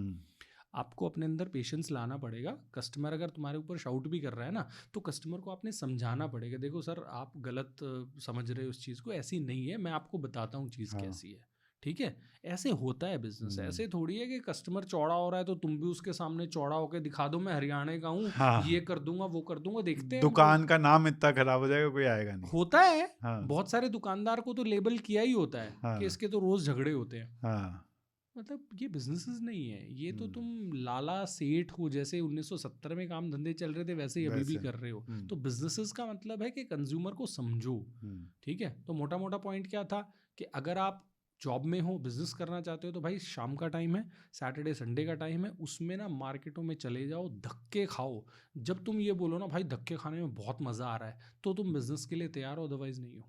आपको अपने अंदर पेशेंस लाना पड़ेगा। कस्टमर अगर तुम्हारे ऊपर शाउट भी कर रहा है ना, तो कस्टमर को आपने समझाना पड़ेगा, देखो सर आप गलत समझ रहे हो उस चीज़ को, ऐसी नहीं है, मैं आपको बताता हूँ चीज़ कैसी है। ठीक है, ऐसे होता है बिजनेस। ऐसे थोड़ी है कि कस्टमर चौड़ा हो रहा है तो तुम भी उसके सामने चौड़ा होकर दिखा दो मैं हरियाणा का हूँ, ये कर दूंगा वो कर दूंगा। देखते हैं दुकान का नाम इतना खराब हो जाएगा, कोई आएगा नहीं। होता है। बहुत सारे दुकानदार को तो लेबल किया ही होता है कि इसके तो रोज झगड़े होते हैं। मतलब ये बिजनेसेस नहीं है, ये तो तुम लाला सेठ हो जैसे 1970 में काम धंधे चल रहे थे वैसे ही अभी भी कर रहे हो। तो बिजनेसेस का मतलब है कि कंज्यूमर को समझो। ठीक है, तो मोटा मोटा पॉइंट क्या था कि अगर आप जॉब में हो, बिजनेस करना चाहते हो, तो भाई शाम का टाइम है, सैटरडे संडे का टाइम है, उसमें ना मार्केटों में चले जाओ, धक्के खाओ। जब तुम ये बोलो ना भाई धक्के खाने में बहुत मज़ा आ रहा है, तो तुम बिजनेस के लिए तैयार हो, अदरवाइज नहीं हो।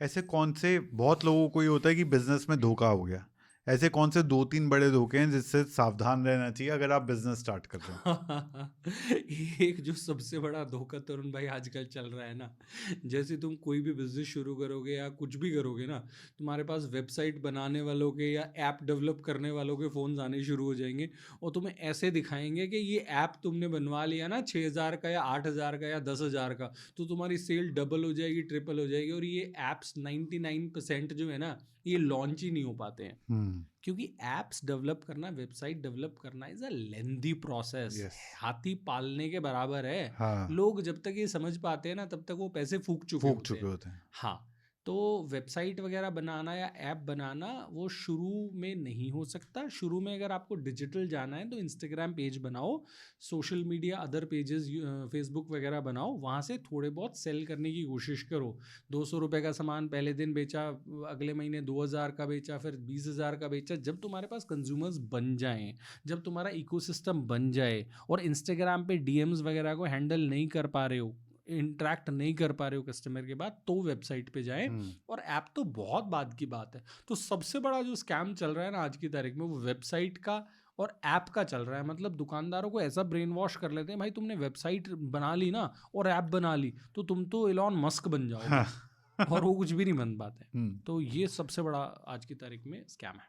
ऐसे कौन से, बहुत लोगों को ये होता है कि बिजनेस में धोखा हो गया, ऐसे कौन से 2-3 बड़े धोखे हैं जिससे सावधान रहना चाहिए अगर आप बिजनेस स्टार्ट कर रहे हो? एक जो सबसे बड़ा धोखा तरुण भाई आजकल चल रहा है ना, जैसे तुम कोई भी बिजनेस शुरू करोगे या कुछ भी करोगे ना, तुम्हारे पास वेबसाइट बनाने वालों के या ऐप डेवलप करने वालों के फ़ोन आने शुरू हो जाएंगे और तुम्हें ऐसे दिखाएंगे कि ये ऐप तुमने बनवा लिया ना 6,000 का या 8,000 का या 10,000 का, तो तुम्हारी सेल डबल हो जाएगी, ट्रिपल हो जाएगी। और ये ऐप्स 99% जो है ना, ये लॉन्च ही नहीं हो पाते हैं। क्योंकि एप्स डेवलप करना, वेबसाइट डेवलप करना इज अ लेंथी प्रोसेस। हाथी पालने के बराबर है। लोग जब तक ये समझ पाते हैं ना, तब तक वो पैसे फूक चुके होते हैं। हाँ, तो वेबसाइट वगैरह बनाना या ऐप बनाना वो शुरू में नहीं हो सकता। शुरू में अगर आपको डिजिटल जाना है तो इंस्टाग्राम पेज बनाओ, social media other pages Facebook वगैरह बनाओ, वहाँ से थोड़े बहुत सेल करने की कोशिश करो। 200 रुपये का सामान पहले दिन बेचा, अगले महीने 2,000 का बेचा, फिर 20,000 का बेचा। जब तुम्हारे पास कंज्यूमर्स बन जाएं, जब तुम्हारा इकोसिस्टम बन जाए और इंस्टाग्राम पे डीएम्स वगैरह को हैंडल नहीं कर पा रहे हो, इंटरेक्ट नहीं कर पा रहे हो कस्टमर के बाद, तो वेबसाइट पे जाएं। और ऐप तो बहुत बाद की बात है। तो सबसे बड़ा जो स्कैम चल रहा है ना आज की तारीख में, वो वेबसाइट का और ऐप का चल रहा है। मतलब दुकानदारों को ऐसा ब्रेन वॉश कर लेते हैं, भाई तुमने वेबसाइट बना ली ना और ऐप बना ली तो तुम तो एलॉन मस्क बन जाओगे। और वो कुछ भी नहीं बन पाते। तो ये सबसे बड़ा आज की तारीख में स्कैम है।